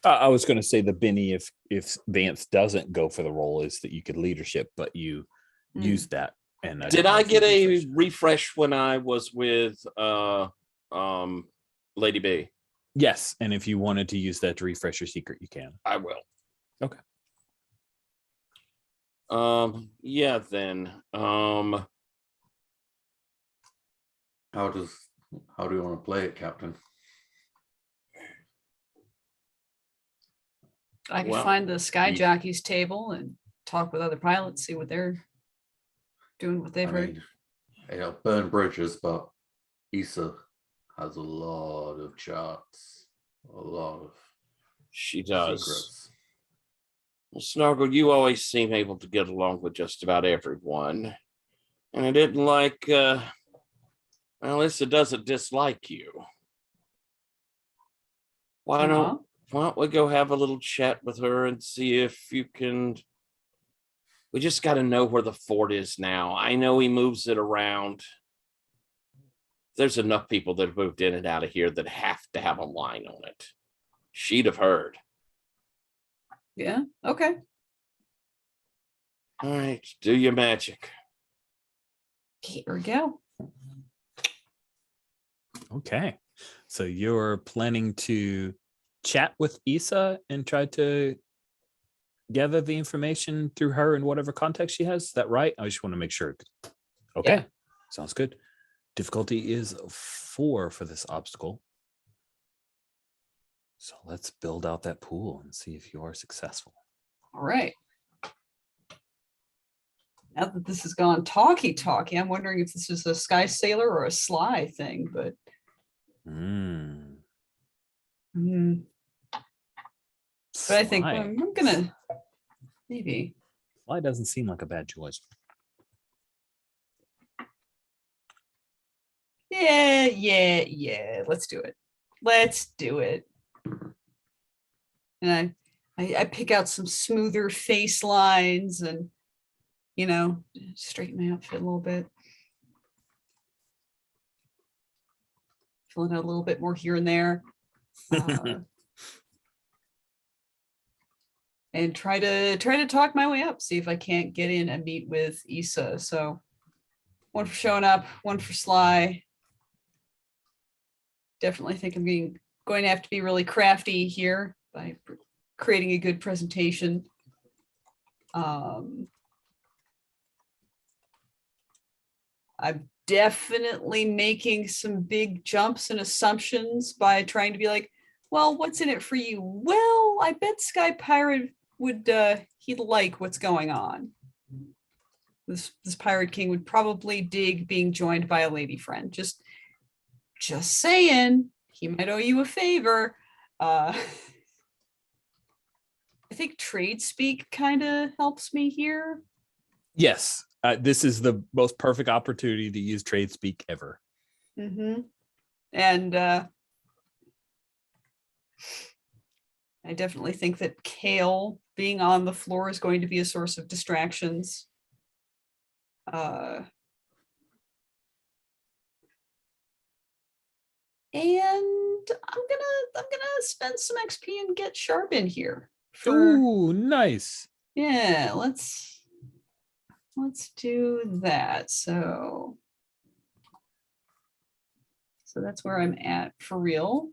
I was going to say the Benny, if Vance doesn't go for the role, is that you could leadership, but you use that. And did I get a refresh when I was with Lady B? Yes, and if you wanted to use that to refresh your secret, you can. I will. Okay. Yeah, then. how do you want to play it, Captain? I could Well, find the Sky Jockey's table and talk with other pilots, see what they're doing, what they've heard. It'll burn bridges, but Issa has a lot of charts, a lot of she does. secrets. Well, Snargle, you always seem able to get along with just about everyone. And I didn't like, Alyssa doesn't dislike you. Why don't we go have a little chat with her and see if you can. We just got to know where the fort is now. I know he moves it around. There's enough people that have moved in and out of here that have to have a line on it. She'd have heard. Yeah. Okay. All right. Do your magic. Here we go. Okay. So you're planning to chat with Issa and try to gather the information through her in whatever context she has. Is that right? I just want to make sure. Okay. Yeah. Sounds good. Difficulty is 4 for this obstacle. So let's build out that pool and see if you are successful. All right. Now that this has gone talky, I'm wondering if this is a Sky Sailor or a Sly thing, but. But I think I'm gonna maybe. Sly doesn't seem like a bad choice. Yeah. Let's do it. And I pick out some smoother face lines and, straighten my outfit a little bit. Filling out a little bit more here and there. And try to talk my way up, see if I can't get in and meet with Issa. So One for showing up, one for sly. Definitely think I'm going to have to be really crafty here by creating a good presentation. I'm definitely making some big jumps and assumptions by trying to be like, well, what's in it for you? Well, I bet Sky Pirate would, he'd like what's going on. This Pirate King would probably dig being joined by a lady friend. Just saying, he might owe you a favor. I think trade speak kind of helps me here. Yes, this is the most perfect opportunity to use trade speak ever. Mm-hmm. And I definitely think that Kale being on the floor is going to be a source of distractions. And I'm gonna spend some XP and get Sharp in here. Ooh, nice. Yeah, let's do that. So that's where I'm at for real.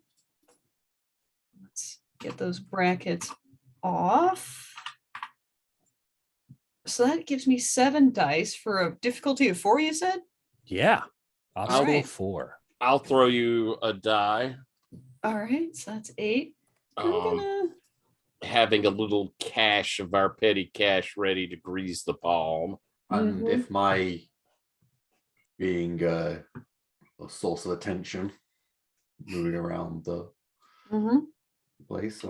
Let's get those brackets off. So that gives me 7 dice for a difficulty of 4, you said? Yeah. Obstacle right. 4. I'll throw you a die. All right, so that's 8. I'm gonna Having a little cache of our petty cash ready to grease the palm. And if my being a source of attention, moving around the place.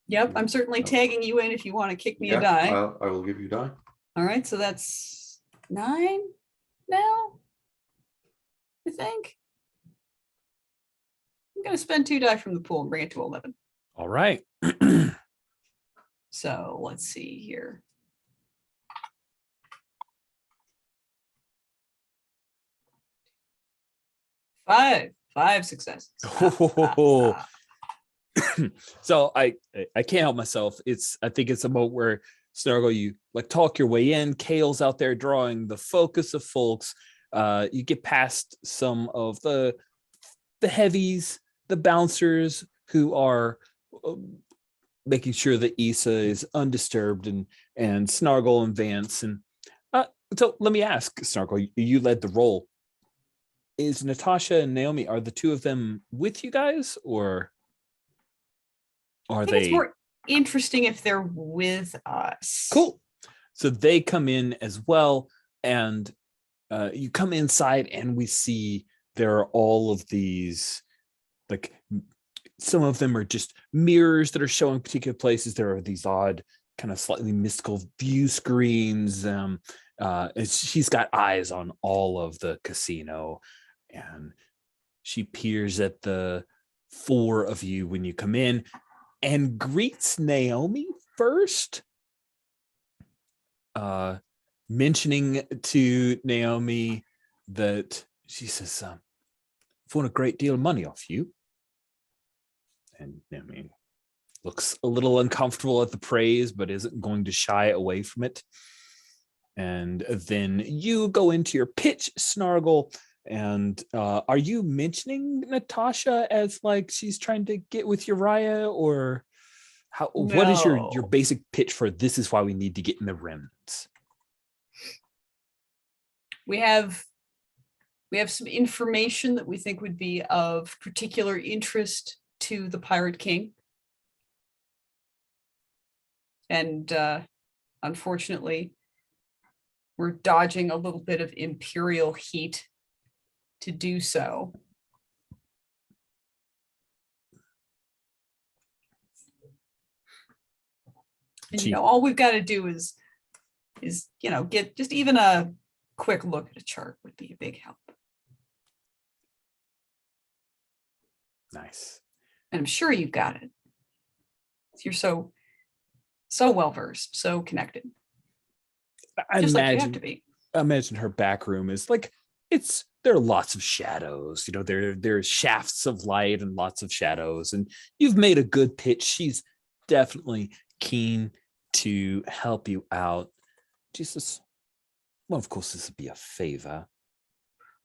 Yep, I'm certainly tagging you in if you want to kick me a die. I will give you a die. All right, so that's 9 now, I think. I'm going to spend 2 die from the pool and bring it to 11. All right. So let's see here. Five successes. So I can't help myself. I think it's a moment where Snargle, you like talk your way in. Kale's out there drawing the focus of folks. You get past some of the heavies, the bouncers who are making sure that Issa is undisturbed, and Snargle and Vance. And so let me ask, Snargle, you led the roll. Is Natasha and Naomi, are the two of them with you guys, or are they? It's more interesting if they're with us. Cool. So they come in as well, and you come inside, and we see there are all of these, like, some of them are just mirrors that are showing particular places. There are these odd, kind of slightly mystical view screens. She's got eyes on all of the casino, and she peers at the 4 of you when you come in and greets Naomi first, mentioning to Naomi that she says, I've won a great deal of money off you. And Naomi looks a little uncomfortable at the praise, but isn't going to shy away from it. And then you go into your pitch, Snargle. And are you mentioning Natasha as like she's trying to get with Uriah, or how? No. What is your basic pitch for this is why we need to get in the Remnants? We have some information that we think would be of particular interest to the Pirate King. And unfortunately, we're dodging a little bit of Imperial heat to do so. And all we've got to do is get just even a quick look at a chart would be a big help. Nice. And I'm sure you've got it. You're so well versed, so connected. I imagine her back room is like, there are lots of shadows. There's shafts of light and lots of shadows. And you've made a good pitch. She's definitely keen to help you out. Jesus. Well, of course, this would be a favor.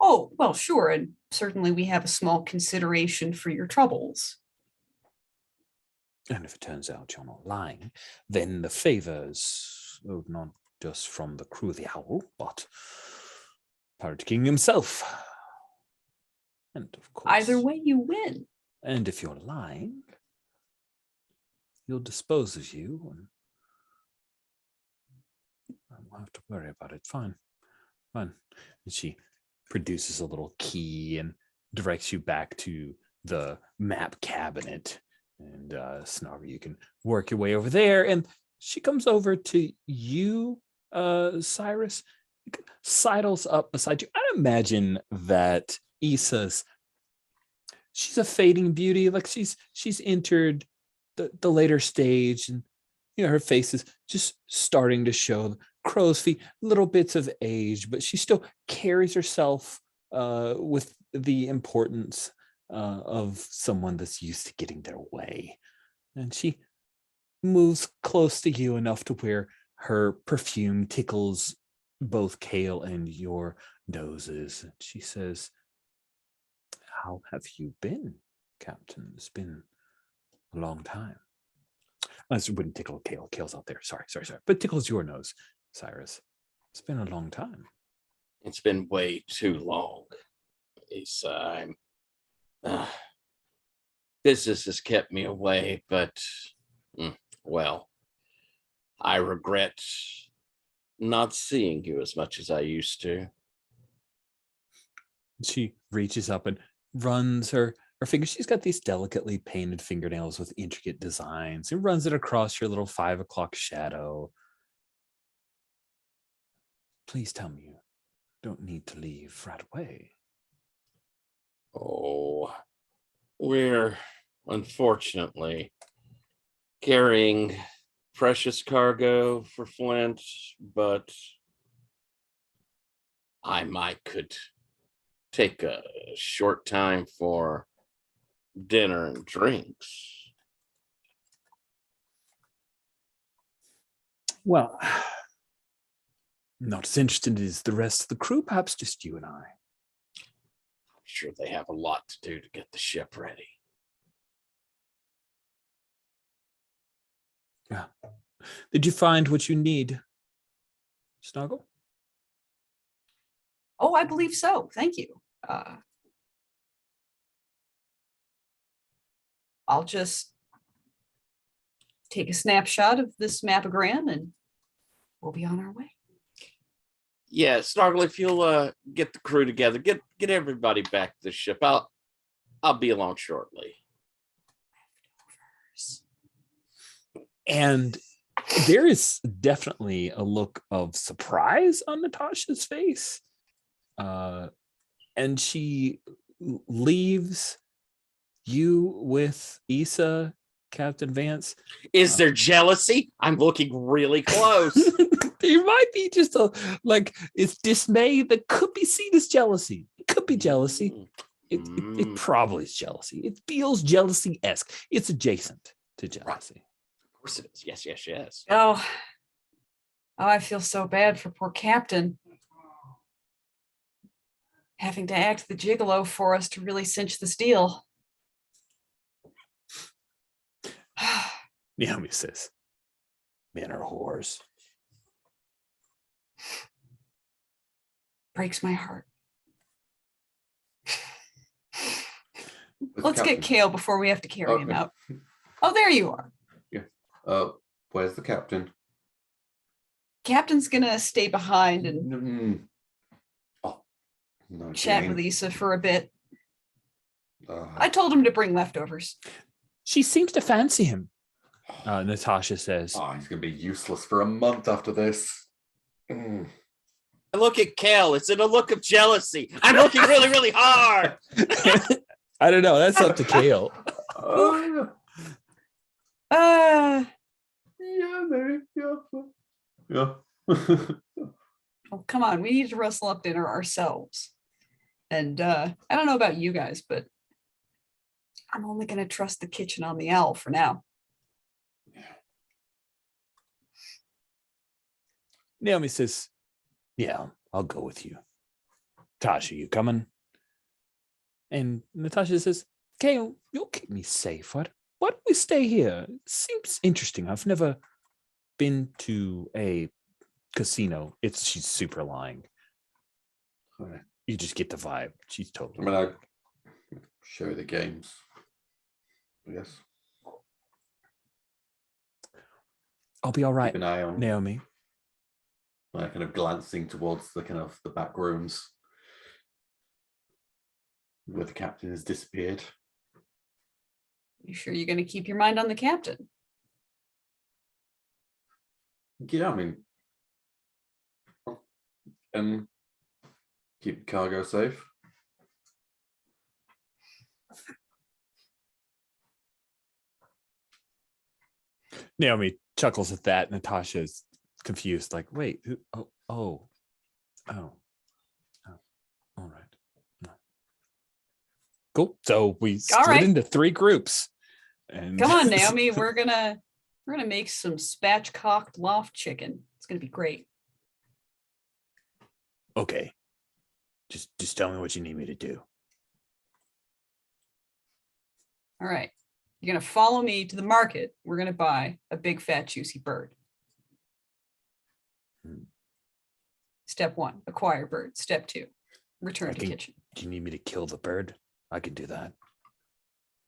Oh, well, sure, and certainly we have a small consideration for your troubles. And if it turns out you're not lying, then the favors, not just from the crew of the Owl, but Pirate King himself. And of course, Either way, you win. and if you're lying, he'll dispose of you, and I won't have to worry about it. Fine. And she produces a little key and directs you back to the map cabinet. And Snargle, you can work your way over there. And she comes over to you, Cyrus, sidles up beside you. I imagine that Issa's, she's a fading beauty. Like she's entered the later stage, and her face is just starting to show crow's feet, little bits of age, but she still carries herself with the importance of someone that's used to getting their way. And she moves close to you enough to where her perfume tickles both Kale and your noses. And she says, "How have you been, Captain? It's been a long time." I wouldn't tickle Kale. Kale's out there. Sorry. But tickles your nose, Cyrus. It's been a long time. It's been way too long. Business has kept me away, but, well, I regret not seeing you as much as I used to. She reaches up and runs her fingers. She's got these delicately painted fingernails with intricate designs, and runs it across your little 5 o'clock shadow. Please tell me you don't need to leave right away. Oh, we're unfortunately carrying precious cargo for Flint, but I could take a short time for dinner and drinks. Well, not as interested as the rest of the crew, perhaps just you and I. I'm sure they have a lot to do to get the ship ready. Yeah. Did you find what you need, Snuggle? Oh, I believe so. Thank you. I'll just take a snapshot of this mapogram and we'll be on our way. Yeah, Snargle, if you'll get the crew together, get everybody back to the ship. I'll be along shortly. And there is definitely a look of surprise on Natasha's face. And she leaves you with Issa, Captain Vance. Is there jealousy? I'm looking really close. There might be just it's dismay that could be seen as jealousy. It could be jealousy. It probably is jealousy. It feels jealousy-esque. It's adjacent to jealousy. Right. Of course it is. Yes. Oh, I feel so bad for poor Captain. Having to act the gigolo for us to really cinch this deal. Naomi says, "Men are whores." Breaks my heart. Where's Let's the get captain? Kale before we have to carry him Okay. out. Oh, there you are. Where's the captain? Captain's gonna stay behind and Oh, no, chat Jane. with Issa for a bit. Uh, I told him to bring leftovers. She seems to fancy him, Natasha says. Oh, he's going to be useless for a month after this. I look at Kale. It's in a look of jealousy. I'm looking really, really hard. I don't know. That's up to Kale. Yeah, maybe. Yeah. Oh, come on. We need to rustle up dinner ourselves. And I don't know about you guys, but I'm only going to trust the kitchen on the owl for now. Naomi says, "Yeah, I'll go with you. Natasha, you coming? And Natasha says, Kale, you'll keep me safe. Why don't we stay here? It seems interesting. I've never been to a casino. She's super lying. Right. You just get the vibe. She's I totally. mean, I show you the games. Yes. I'll be all right, Keep an eye on. Naomi. Like kind of glancing towards the kind of the back rooms where the captain has disappeared. You sure you're going to keep your mind on the captain? Yeah, I mean, and keep cargo safe. Naomi chuckles at that. Natasha's confused, like, wait, who? Oh, all right. No. Cool. So we split right. into 3 groups. And Come on, Naomi. We're gonna make some spatchcocked loft chicken. It's gonna be great. Okay. Just tell me what you need me to do. All right. You're gonna follow me to the market. We're gonna buy a big fat juicy bird. Step 1, acquire bird. Step 2, return to kitchen. Do you need me to kill the bird? I can do that.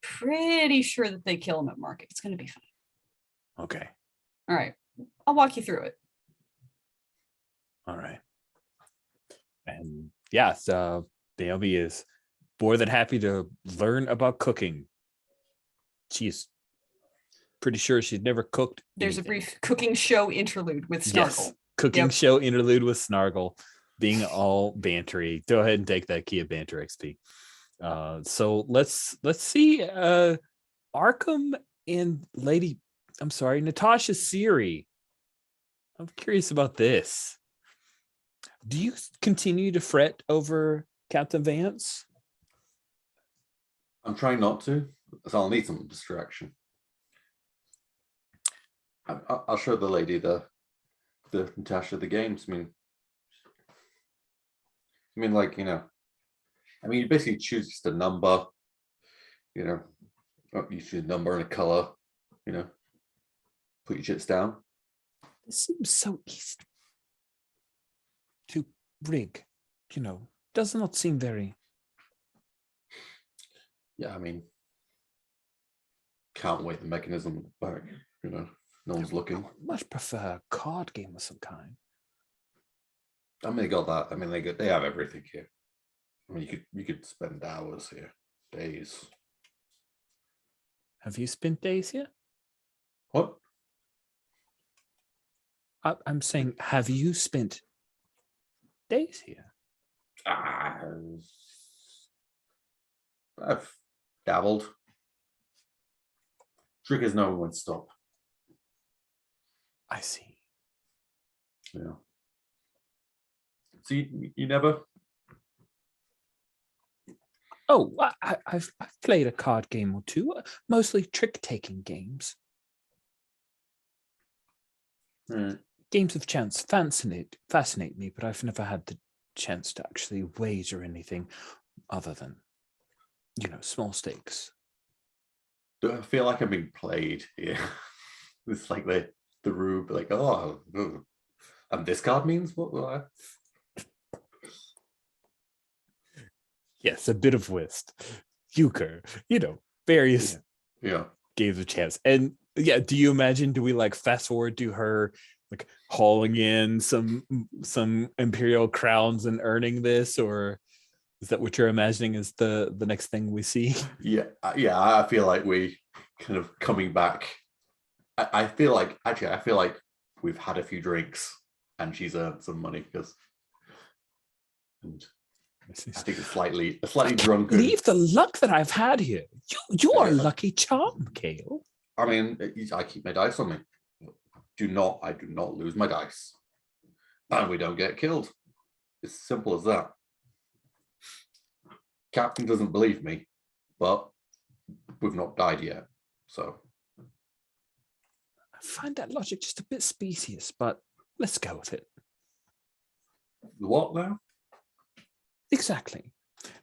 Pretty sure that they kill them at market. It's gonna be fine. Okay. All right. I'll walk you through it. All right. And yeah, so Naomi is more than happy to learn about cooking. She's pretty sure she'd never cooked. There's anything. a brief cooking show interlude with Snargle. Yes, cooking Yep. show interlude with Snargle, being all bantery. Go ahead and take that key of banter XP. So let's see. Arkham and Natasha Siri. I'm curious about this. Do you continue to fret over Captain Vance? I'm trying not to, so I'll need some distraction. I'll show the lady the Natasha the games. I mean, like, you basically choose just a number. You choose a number and a color. Put your chits down. This seems so easy to rig. Does not seem very. Yeah, I mean, can't wait the mechanism back. No one's looking. I would much prefer a card game of some kind. I mean, they got that. I mean, they have everything here. I mean, you could spend hours here, days. Have you spent days here? What? I'm saying, have you spent days here? I've dabbled. Trick is knowing when to stop. I see. Yeah. So you never? Oh, I've played a card game or two, mostly trick-taking games. Games of chance fascinate me, but I've never had the chance to actually wager anything other than, small stakes. Do I feel like I'm being played here? It's like the rube, like, oh, and this card means what will I? Yes, a bit of whist, euchre, various Yeah. games of chance. And yeah, do you imagine, do we fast forward to her hauling in some Imperial crowns and earning this, or is that what you're imagining is the next thing we see? Yeah. I feel like we kind of coming back. I feel like we've had a few drinks and she's earned some money because. I think it's slightly drunken. Leave the luck that I've had here. You are lucky charm, Kale. I mean, I keep my dice on me. I do not lose my dice, and we don't get killed. It's simple as that. Captain doesn't believe me, but we've not died yet, so. I find that logic just a bit specious, but let's go with it. What now? Exactly.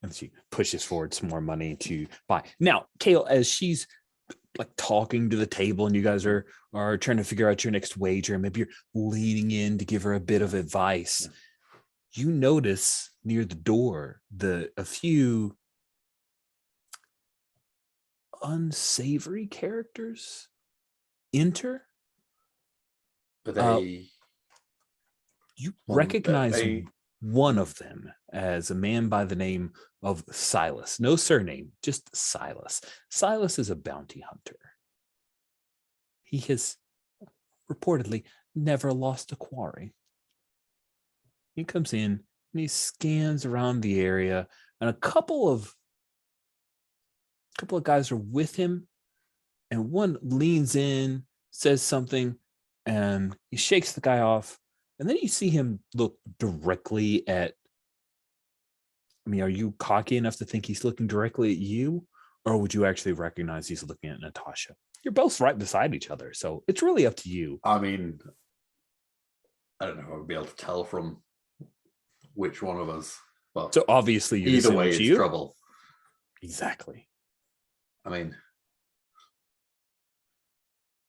And she pushes forward some more money to buy. Now, Kale, as she's like talking to the table and you guys are trying to figure out your next wager, and maybe you're leaning in to give her a bit of advice, you notice near the door a few unsavory characters enter. But they You recognize one of them as a man by the name of Silas. No surname, just Silas. Silas is a bounty hunter. He has reportedly never lost a quarry. He comes in and he scans around the area, and a couple of guys are with him, and one leans in, says something, and he shakes the guy off. And then you see him look directly at, I mean, are you cocky enough to think he's looking directly at you? Or would you actually recognize he's looking at Natasha? You're both right beside each other, so it's really up to you. I mean, I don't know if I would be able to tell from which one of us. But So obviously you either way, it's you. trouble. Exactly. I mean,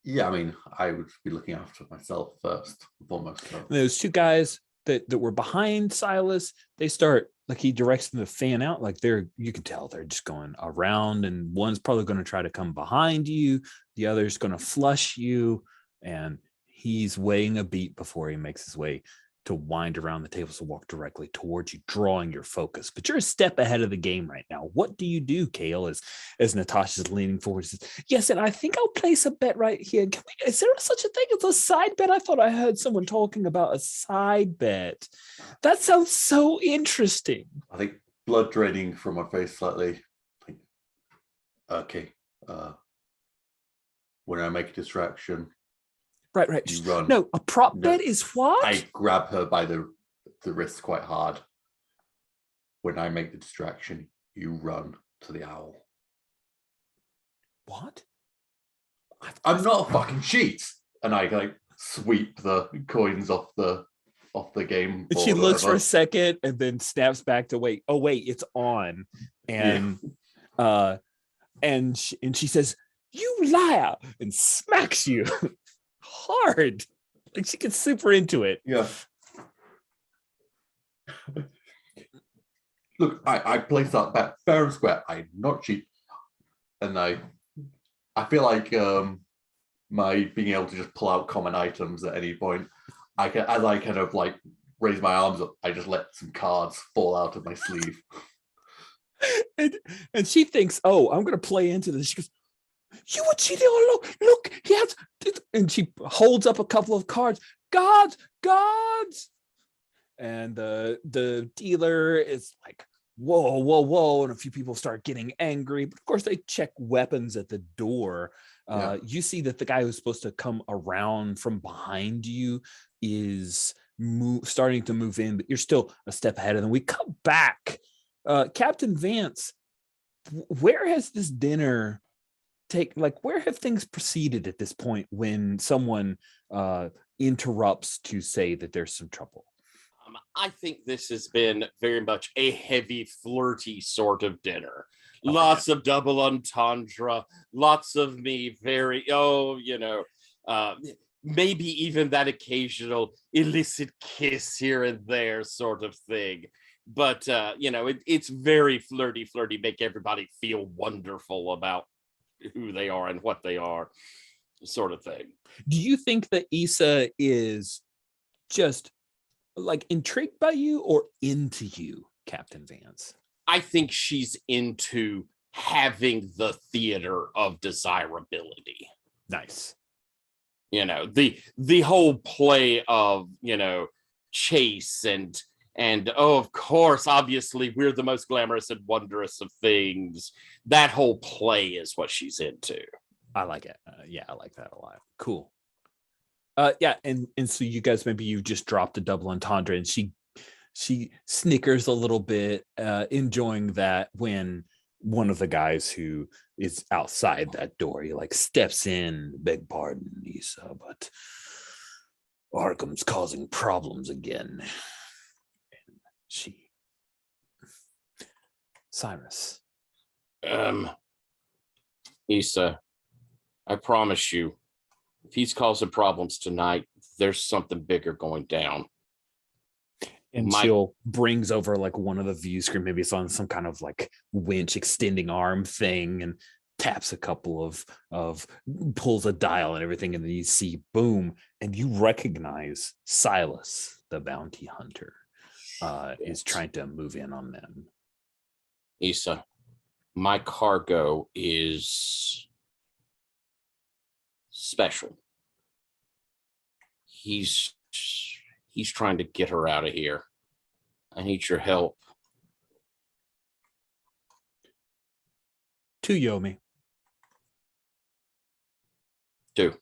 yeah, I mean, I would be looking after myself first and foremost. So. And those two guys that were behind Silas, they start, like, he directs them to fan out, like you can tell they're just going around, and one's probably going to try to come behind you, the other's going to flush you, and he's weighing a beat before he makes his way to wind around the tables to walk directly towards you, drawing your focus. But you're a step ahead of the game right now. What do you do, Kale, as Natasha's leaning forward? Says, yes, and I think I'll place a bet right here. Is there such a thing as a side bet? I thought I heard someone talking about a side bet. That sounds so interesting. I think blood draining from my face slightly. Okay. When I make a distraction, Right. you run. No, a prop bet is what? I grab her by the wrist quite hard. When I make the distraction, you run to the owl. What? I'm not a fucking cheat. And I like sweep the coins off the game. And she looks for a second and then snaps back to wait. Oh wait, it's on. And and she says, "You liar," and smacks you hard. Like, she gets super into it. Yeah. Look, I placed that bet fair and square. I'm not cheap. And I feel like my being able to just pull out common items at any point, as I kind of like raise my arms up, I just let some cards fall out of my sleeve. And she thinks, oh, I'm gonna play into this. She goes, "You were cheating! Oh, look, he has," and she holds up a couple of cards. Gods. And the dealer is like, whoa, and a few people start getting angry. But of course, they check weapons at the door. You see that the guy who's supposed to come around from behind you is starting to move in, but you're still a step ahead of them. We come back. Captain Vance, where has this dinner where have things proceeded at this point when someone interrupts to say that there's some trouble? I think this has been very much a heavy, flirty sort of dinner. Okay. Lots of double entendre, lots of me very, maybe even that occasional illicit kiss here and there sort of thing. But, it's very flirty, make everybody feel wonderful about who they are and what they are, sort of thing. Do you think that Issa is just like intrigued by you or into you, Captain Vance? I think she's into having the theater of desirability. Nice. The whole play of, chase and of course, obviously, we're the most glamorous and wondrous of things. That whole play is what she's into. I like it. I like that a lot. Cool. And so you guys, maybe you just dropped a double entendre, and she snickers a little bit, enjoying that, when one of the guys who is outside that door, he like steps in, "Beg pardon, Issa, but Arkham's causing problems again." She Cyrus. Issa, I promise you, if he's causing problems tonight, there's something bigger going down. And she'll brings over like one of the view screen, maybe it's on some kind of like winch extending arm thing, and taps a couple of pulls a dial and everything, and then you see boom, and you recognize Silas, the bounty hunter, is trying to move in on them. Issa, my cargo is special. He's trying to get her out of here. I need your help. To Yomi. 2.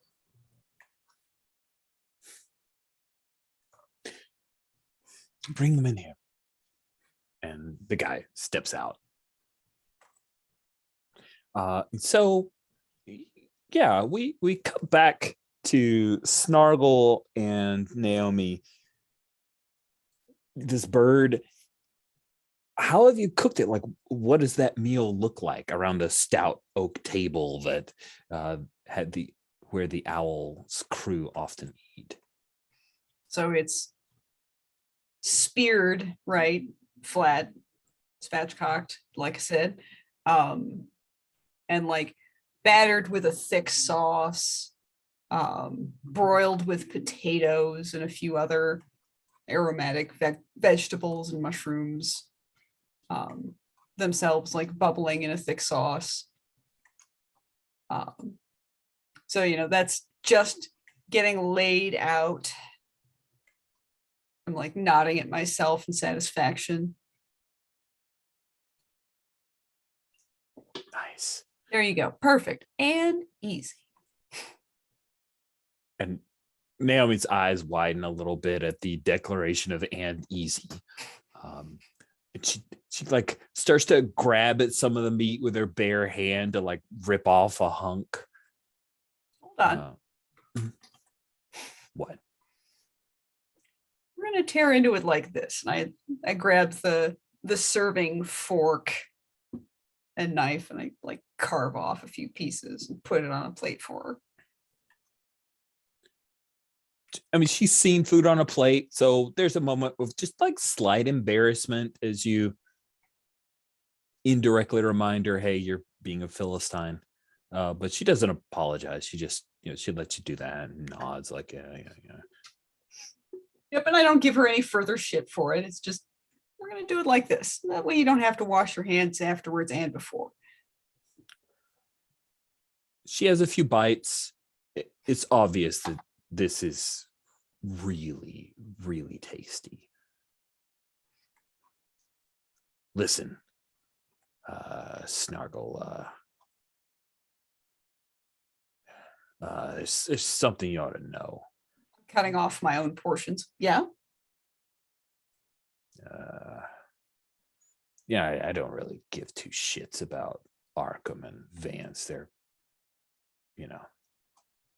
Bring them in here. And the guy steps out. So yeah, we come back to Snargle and Naomi. This bird, how have you cooked it? Like, what does that meal look like around a stout oak table that had where the owl's crew often eat? So it's speared, right? Flat, spatchcocked, like I said. And like battered with a thick sauce, broiled with potatoes and a few other aromatic vegetables and mushrooms, themselves like bubbling in a thick sauce. So, that's just getting laid out. I'm like nodding at myself in satisfaction. Nice. There you go. Perfect and easy. And Naomi's eyes widen a little bit at the declaration of "and easy." And she like starts to grab at some of the meat with her bare hand to like rip off a hunk. Hold on. What? We're gonna tear into it like this. And I grab the serving fork and knife, and I like carve off a few pieces and put it on a plate for her. I mean, she's seen food on a plate, so there's a moment of just like slight embarrassment as you indirectly remind her, hey, you're being a Philistine. But she doesn't apologize. She just, she lets you do that and nods like, yeah. Yep, and I don't give her any further shit for it. It's just, we're going to do it like this. That way you don't have to wash your hands afterwards and before. She has a few bites. It's obvious that this is really, really tasty. Listen, Snargle, there's something you ought to know. Cutting off my own portions. Yeah. I don't really give two shits about Arkham and Vance. They're,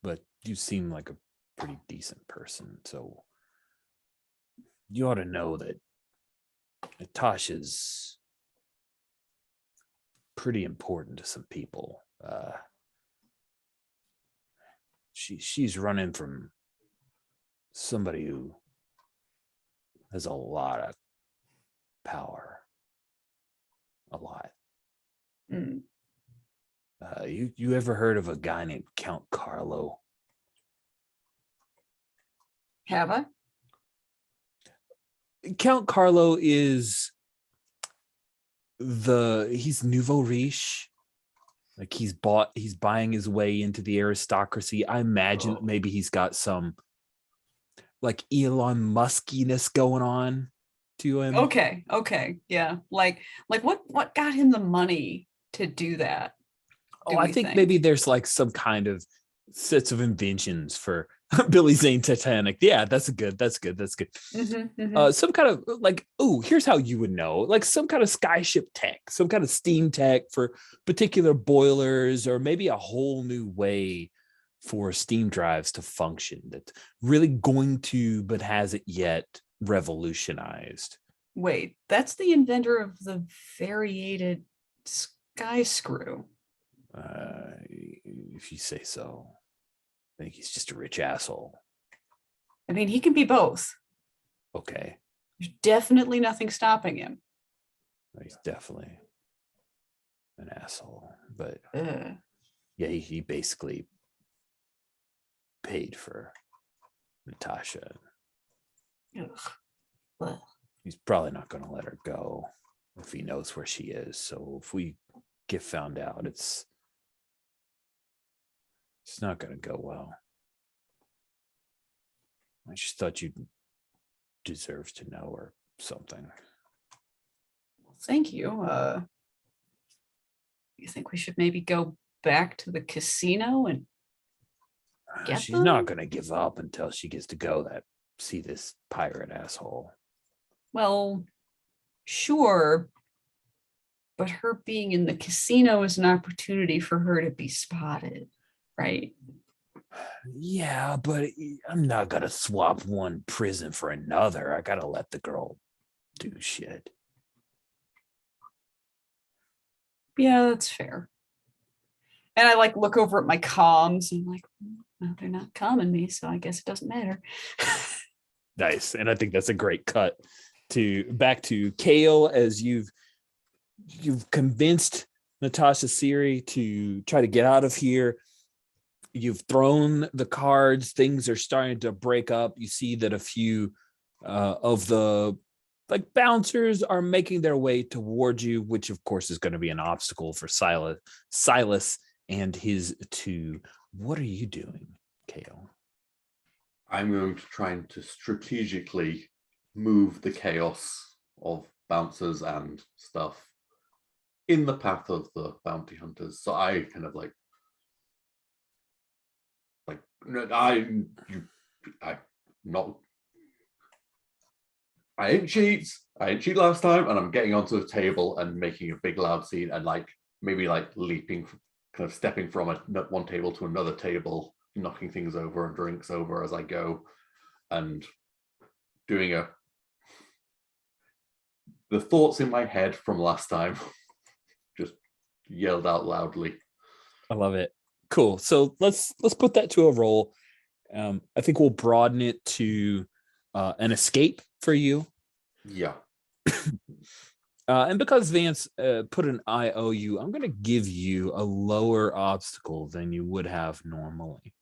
but you seem like a pretty decent person, so you ought to know that Natasha's pretty important to some people. She's running from somebody who has a lot of power. A lot. Mm. You ever heard of a guy named Count Carlowe? Have I? Count Carlowe is he's nouveau riche. Like he's buying his way into the aristocracy. I imagine that maybe he's got some like Elon Muskiness going on to him. Okay. Yeah. Like what got him the money to do that? I think maybe there's like some kind of sets of inventions for Billy Zane Titanic. Yeah, that's good. Mm-hmm. Some kind of like, here's how you would know, like some kind of skyship tech, some kind of steam tech for particular boilers, or maybe a whole new way for steam drives to function that's really going to, but hasn't yet revolutionized Wait, that's the inventor of the variated sky screw. If you say so. I think he's just a rich asshole. I mean, he can be both. Okay. There's definitely nothing stopping him. He's definitely an asshole. But Ugh. yeah, he basically paid for Natasha. Ugh. Ugh. He's probably not going to let her go if he knows where she is. So if we get found out, it's not going to go well. I just thought you deserve to know or something. Thank you. You think we should maybe go back to the casino and get She's them? not going to give up until she gets to go see this pirate asshole. Well, sure. But her being in the casino is an opportunity for her to be spotted, right? Yeah, but I'm not going to swap one prison for another. I got to let the girl do shit. Yeah, that's fair. And I like look over at my comms and I'm like, well, they're not calming me, so I guess it doesn't matter. Nice. And I think that's a great cut back to Kale, as you've convinced Natasha Siri to try to get out of here. You've thrown the cards. Things are starting to break up. You see that a few of the bouncers are making their way towards you, which of course is going to be an obstacle for Silas and his two. What are you doing, Kale? I'm going to try to strategically move the chaos of bouncers and stuff in the path of the bounty hunters. So I kind of I didn't cheat. I didn't cheat last time, and I'm getting onto a table and making a big loud scene and maybe leaping, kind of stepping from one table to another table, knocking things over and drinks over as I go, and doing the thoughts in my head from last time, just yelled out loudly. I love it. Cool. So let's put that to a roll. I think we'll broaden it to an escape for you. Yeah. And because Vance put an IOU, I'm going to give you a lower obstacle than you would have normally.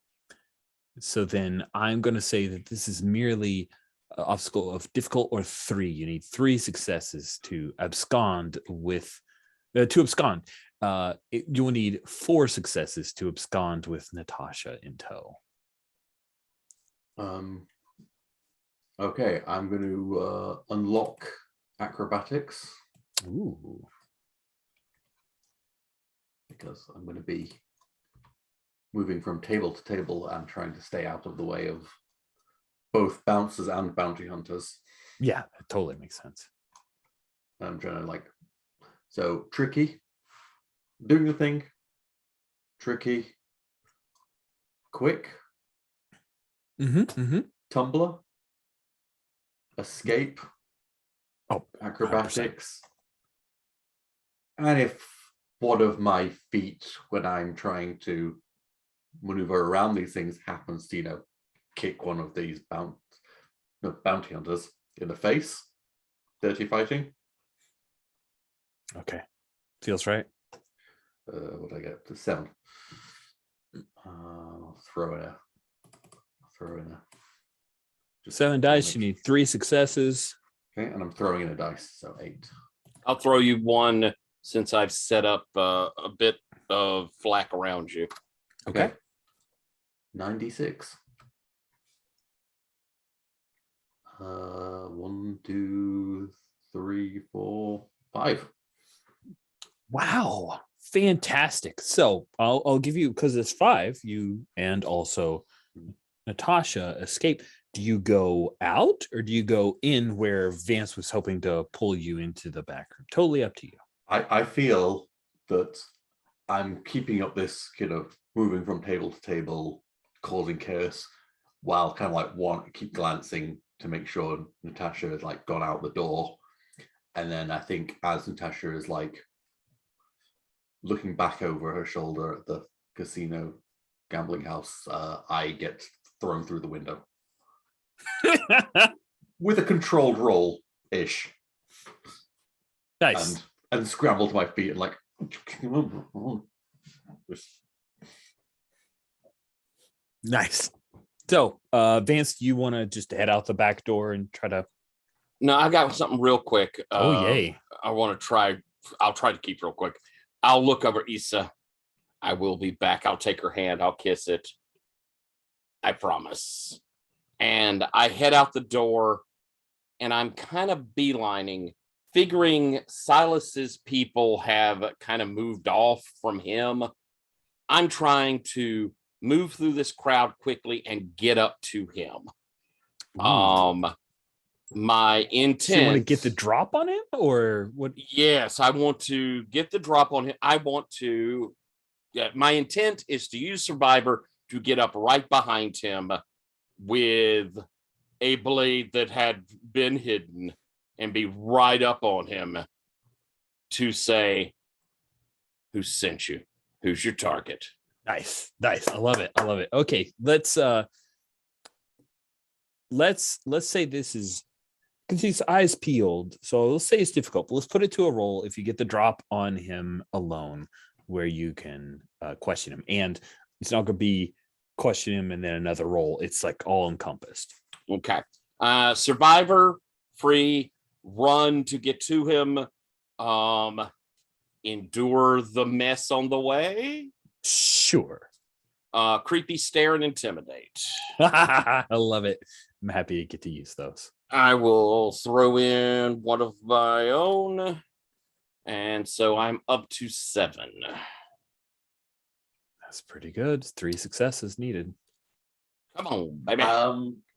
So then I'm going to say that this is merely an obstacle of difficult or 3. You need 3 successes to abscond with, you will need 4 successes to abscond with Natasha in tow. Okay, I'm going to unlock acrobatics. Ooh. Because I'm going to be moving from table to table and trying to stay out of the way of both bouncers and bounty hunters. Yeah, it totally makes sense. I'm trying to so tricky, doing the thing, tricky, quick, tumbler, escape, acrobatics, 100%. And if one of my feet, when I'm trying to maneuver around these things, happens to, kick one of these bounty hunters in the face, dirty fighting. Okay. Feels right. What did I get? To 7. I'll throw in a 7 dice. You need 3 successes. Okay, and I'm throwing in a dice, so 8. I'll throw you one since I've set up a bit of flak around you. Okay. 96. 1, 2, 3, 4, 5. Wow. Fantastic. So I'll give you, because it's 5, you and also Natasha escape. Do you go out or do you go in where Vance was hoping to pull you into the back room? Totally up to you. I feel that I'm keeping up this moving from table to table, causing chaos, while keep glancing to make sure Natasha has gone out the door, And then I think as Natasha is like looking back over her shoulder at the casino gambling house, I get thrown through the window with a controlled roll ish. Nice. And scramble to my feet and like Nice. So, Vance, do you want to just head out the back door and try to? No, I got something real quick. Yay. I want to try. I'll try to keep real quick. I'll look over Issa. I will be back. I'll take her hand. I'll kiss it. I promise. And I head out the door, and I'm kind of beelining, figuring Silas's people have kind of moved off from him. I'm trying to move through this crowd quickly and get up to him. My intent. So you want to get the drop on him, or what? Yes, I want to get the drop on him. I want to. Yeah, my intent is to use Survivor to get up right behind him with a blade that had been hidden and be right up on him to say, "Who sent you? Who's your target?" Nice. I love it. Okay, let's say this is, because his eyes peeled, so let's say it's difficult, but let's put it to a roll if you get the drop on him alone where you can question him. And it's not going to be question him and then another roll. It's like all encompassed. Okay. Survivor, free, run to get to him, endure the mess on the way. Sure. Creepy stare and intimidate. I love it. I'm happy to get to use those. I will throw in one of my own. And so I'm up to 7. That's pretty good. 3 successes needed. Come on, baby.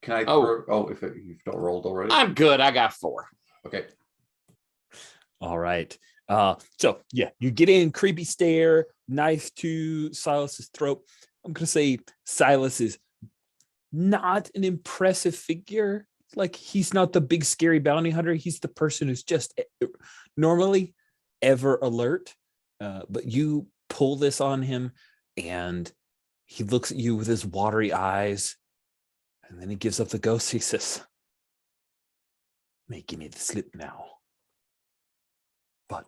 Can I throw, if you've not rolled already? I'm good. I got 4. Okay. All right. So yeah, you get in, creepy stare, knife to Silas's throat. I'm gonna say Silas is not an impressive figure. Like, he's not the big scary bounty hunter. He's the person who's just normally ever alert. But you pull this on him, and he looks at you with his watery eyes, and then he gives up the ghost. He says, "May give me the slip now, but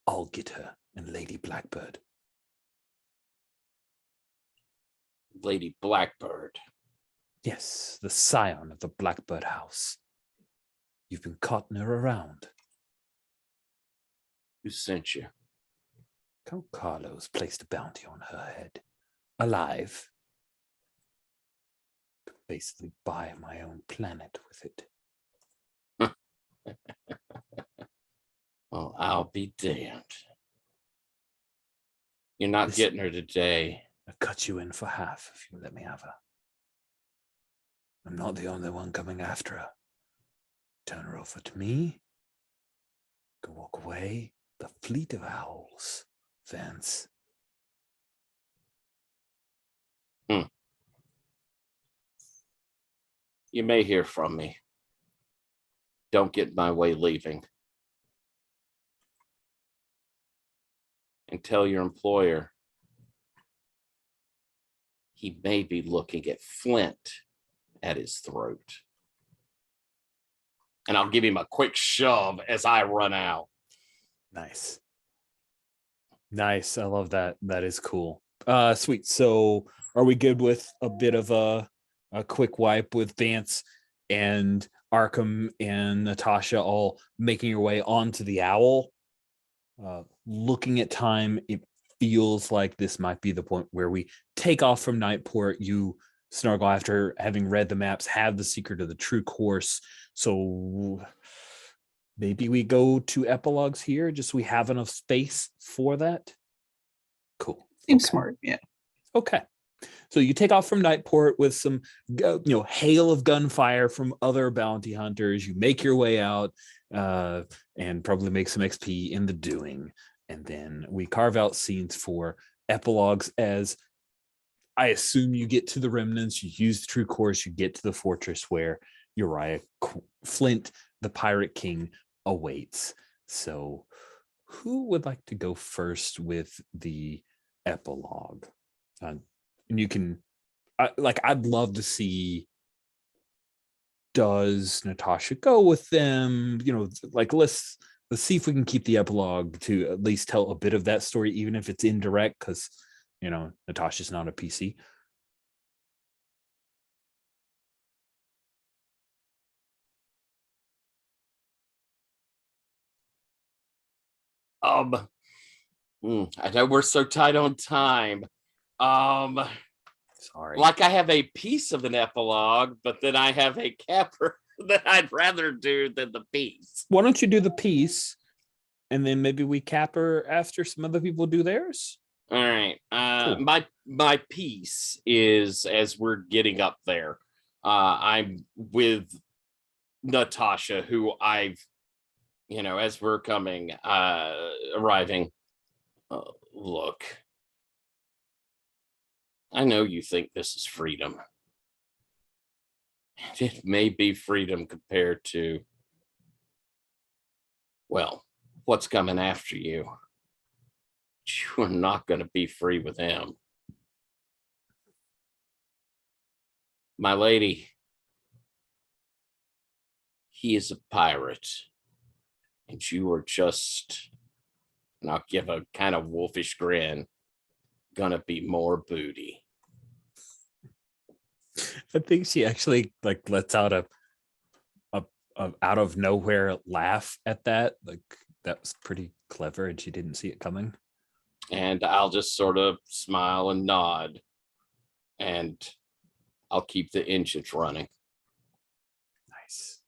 I'll get her and Lady Blackbird." Lady Blackbird. Yes, the scion of the Blackbird house. You've been carting her around. Who sent you? Count Carlowe's placed a bounty on her head. Alive. Could basically buy my own planet with it. Well, I'll be damned. You're not getting her today. I'll cut you in for half if you let me have her. I'm not the only one coming after her. Turn her over to me. Go walk away. The fleet of owls, Vance. You may hear from me. Don't get in my way leaving. And tell your employer he may be looking at Flint at his throat. And I'll give him a quick shove as I run out. Nice. I love that. That is cool. Sweet. So are we good with a bit of a quick wipe with Vance and Arkham and Natasha all making your way onto the owl? Looking at time, it feels like this might be the point where we take off from Nightport. You, Snargle, after having read the maps, have the secret of the true course. So maybe we go to epilogues here, just so we have enough space for that. Cool. Seems smart. Yeah. Okay. So you take off from Nightport with some, hail of gunfire from other bounty hunters. You make your way out and probably make some XP in the doing. And then we carve out scenes for epilogues as I assume you get to the Remnants, you use the true course, you get to the fortress where Uriah Flint, the Pirate King, awaits. So who would like to go first with the epilogue? And you can, I'd love to see, does Natasha go with them? Let's see if we can keep the epilogue to at least tell a bit of that story, even if it's indirect, because Natasha's not a PC. I know we're so tight on time. Sorry. Like I have a piece of an epilogue, but then I have a capper that I'd rather do than the piece. Why don't you do the piece, and then maybe we cap her after some other people do theirs? All right. Cool. My piece is, as we're getting up there, I'm with Natasha, who I've, as we're arriving. Look, I know you think this is freedom. It may be freedom compared to, well, what's coming after you. You are not going to be free with him. My lady, he is a pirate, and you are just, and I'll give a kind of wolfish grin, gonna be more booty. I think she actually lets out a out of nowhere laugh at that. That was pretty clever, and she didn't see it coming. And I'll just sort of smile and nod, and I'll keep the engines running. Nice.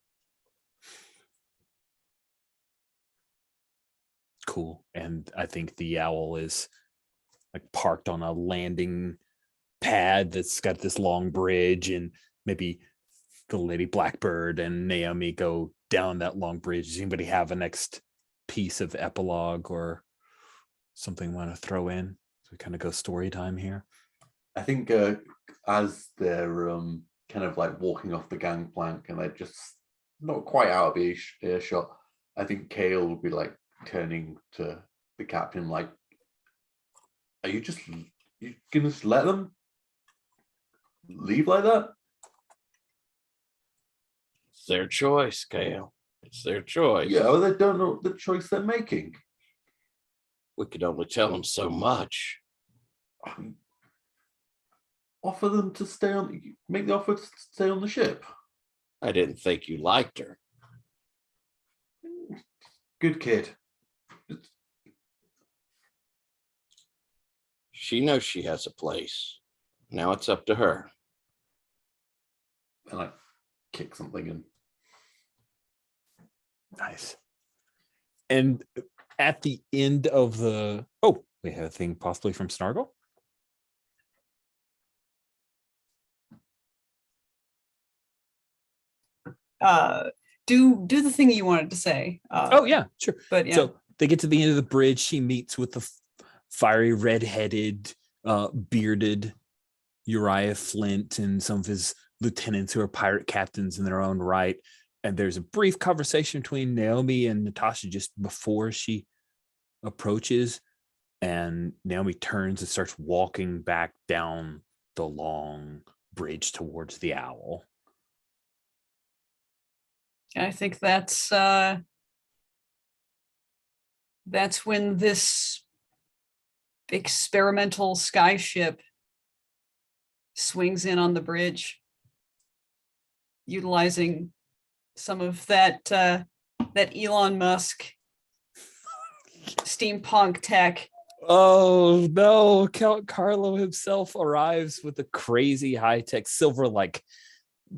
Cool. And I think the owl is parked on a landing pad that's got this long bridge, and maybe the Lady Blackbird and Naomi go down that long bridge. Does anybody have a next piece of epilogue or something want to throw in? So we kind of go story time here. I think as they're kind of walking off the gangplank and they're just not quite out of earshot, I think Kale will be turning to the captain are you gonna just let them leave like that? It's their choice, Kale. It's their choice. Yeah, well, they don't know the choice they're making. We could only tell them so much. Offer them to stay on. Make the offer to stay on the ship. I didn't think you liked her. Good kid. She knows she has a place. Now it's up to her. And I kick something in. Nice. And at the end of the we have a thing possibly from Snargle. Do the thing you wanted to say. Yeah, sure. But yeah. So they get to the end of the bridge. She meets with the fiery red-headed, bearded Uriah Flint and some of his lieutenants who are pirate captains in their own right. And there's a brief conversation between Naomi and Natasha just before she approaches. And Naomi turns and starts walking back down the long bridge towards the owl. I think that's when this experimental skyship swings in on the bridge, utilizing some of that Elon Musk steampunk tech. Oh no, Count Carlowe himself arrives with a crazy high-tech silver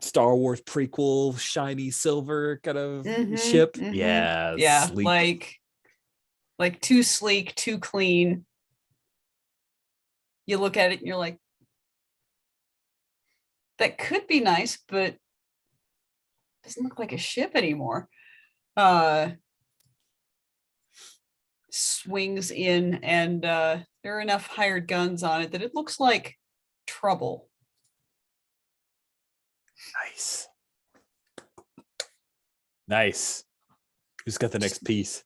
Star Wars prequel shiny silver kind of ship. Yeah, sleek. like too sleek, too clean. You look at it and you're like, that could be nice, but doesn't look like a ship anymore. Swings in, and there are enough hired guns on it that it looks like trouble. Nice. Who's got the next piece?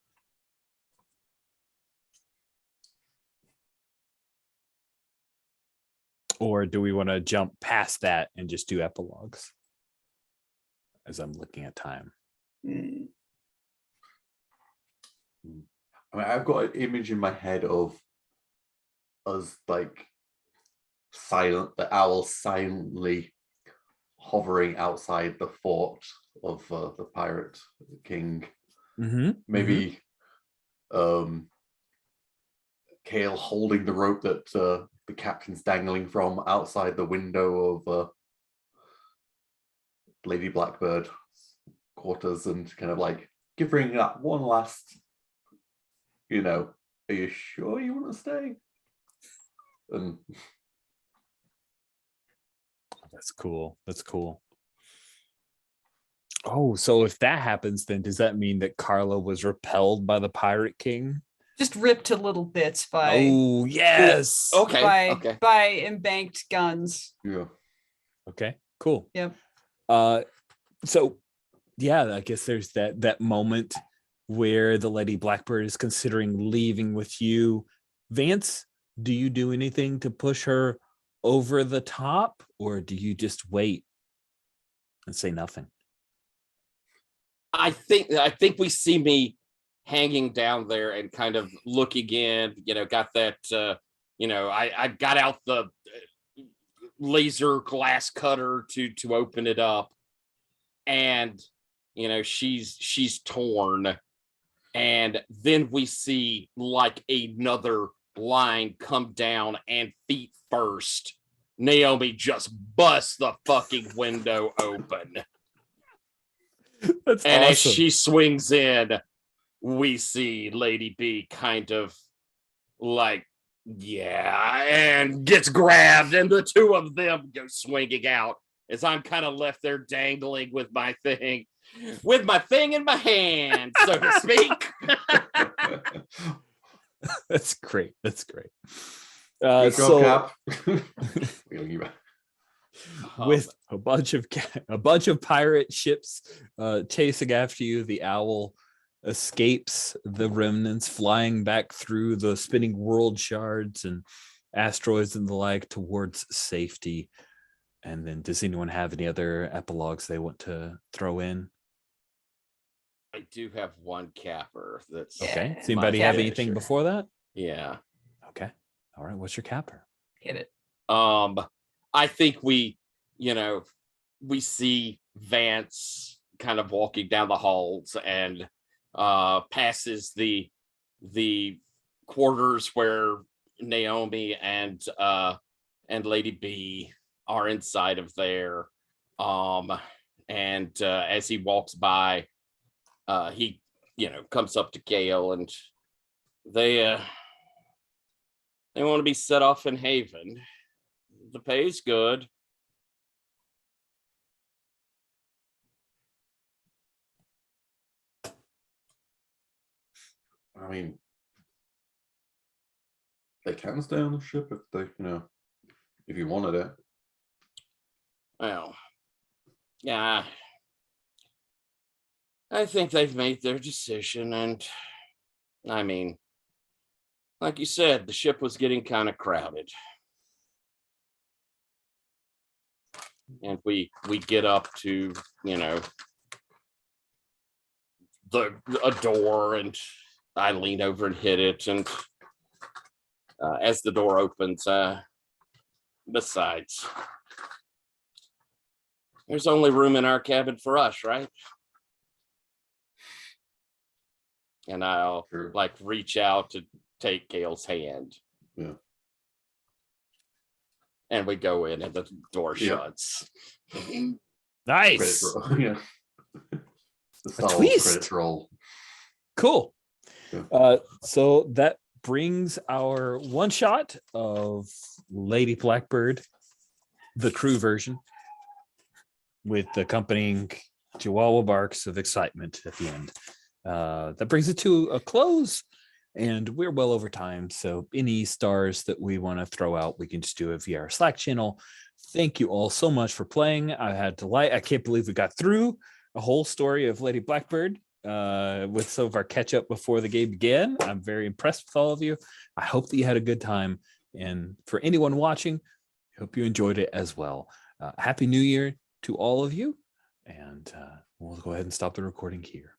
Or do we want to jump past that and just do epilogues? As I'm looking at time. Mm. I mean, I've got an image in my head of us like the owl silently hovering outside the fort of the pirate king. Maybe Kale holding the rope that the captain's dangling from outside the window of Lady Blackbird quarters, and kind of like giving that one last, are you sure you want to stay? And that's cool. That's cool. Oh, so if that happens, then does that mean that Carlowe was repelled by the Pirate King? Just ripped to little bits by Oh, yes. Okay. by embanked guns. yeah. Okay, cool. Yep. So yeah, I guess there's that moment where the Lady Blackbird is considering leaving with you. Vance, do you do anything to push her over the top, or do you just wait and say nothing? I think we see me hanging down there and kind of looking in, got that, I got out the laser glass cutter to open it up, and, she's torn. And then we see like another line come down, and feet first, Naomi just busts the fucking window open. That's and awesome. As she swings in, we see Lady B kind of like, and gets grabbed, and the two of them go swinging out as I'm kind of left there dangling with my thing in my hand, so to speak. That's great. That's great. Good job, Cap. With a bunch of pirate ships chasing after you, the owl escapes the remnants, flying back through the spinning world shards and asteroids and the like towards safety. And then, does anyone have any other epilogues they want to throw in? I do have one capper. That's okay. Does anybody have anything before that? Yeah. Okay. All right. What's your capper? Hit it. I think we see Vance kind of walking down the halls and passes the quarters where Naomi and Lady B are inside of there. And as he walks by, he comes up to Gale, and they want to be set off in Haven. The pay's good. I mean, they can stay on the ship if they, if you wanted it. Well, yeah, I think they've made their decision, and I mean, like you said, the ship was getting kind of crowded. And we get up to, a door, and I lean over and hit it. And as the door opens, besides, there's only room in our cabin for us, right? And I'll reach out to take Gale's hand. Yeah. And we go in, and the door shuts. Nice. Yeah. A twist. Credit roll. Cool. Yeah. So that brings our one shot of Lady Blackbird, the crew version, with the accompanying Chihuahua barks of excitement at the end. That brings it to a close, and we're well over time. So any stars that we want to throw out, we can just do it via our Slack channel. Thank you all so much for playing. I can't believe we got through a whole story of Lady Blackbird. with some of our catch up before the game began. I'm very impressed with all of you. I hope that you had a good time. And for anyone watching, I hope you enjoyed it as well. Happy New Year to all of you. And we'll go ahead and stop the recording here.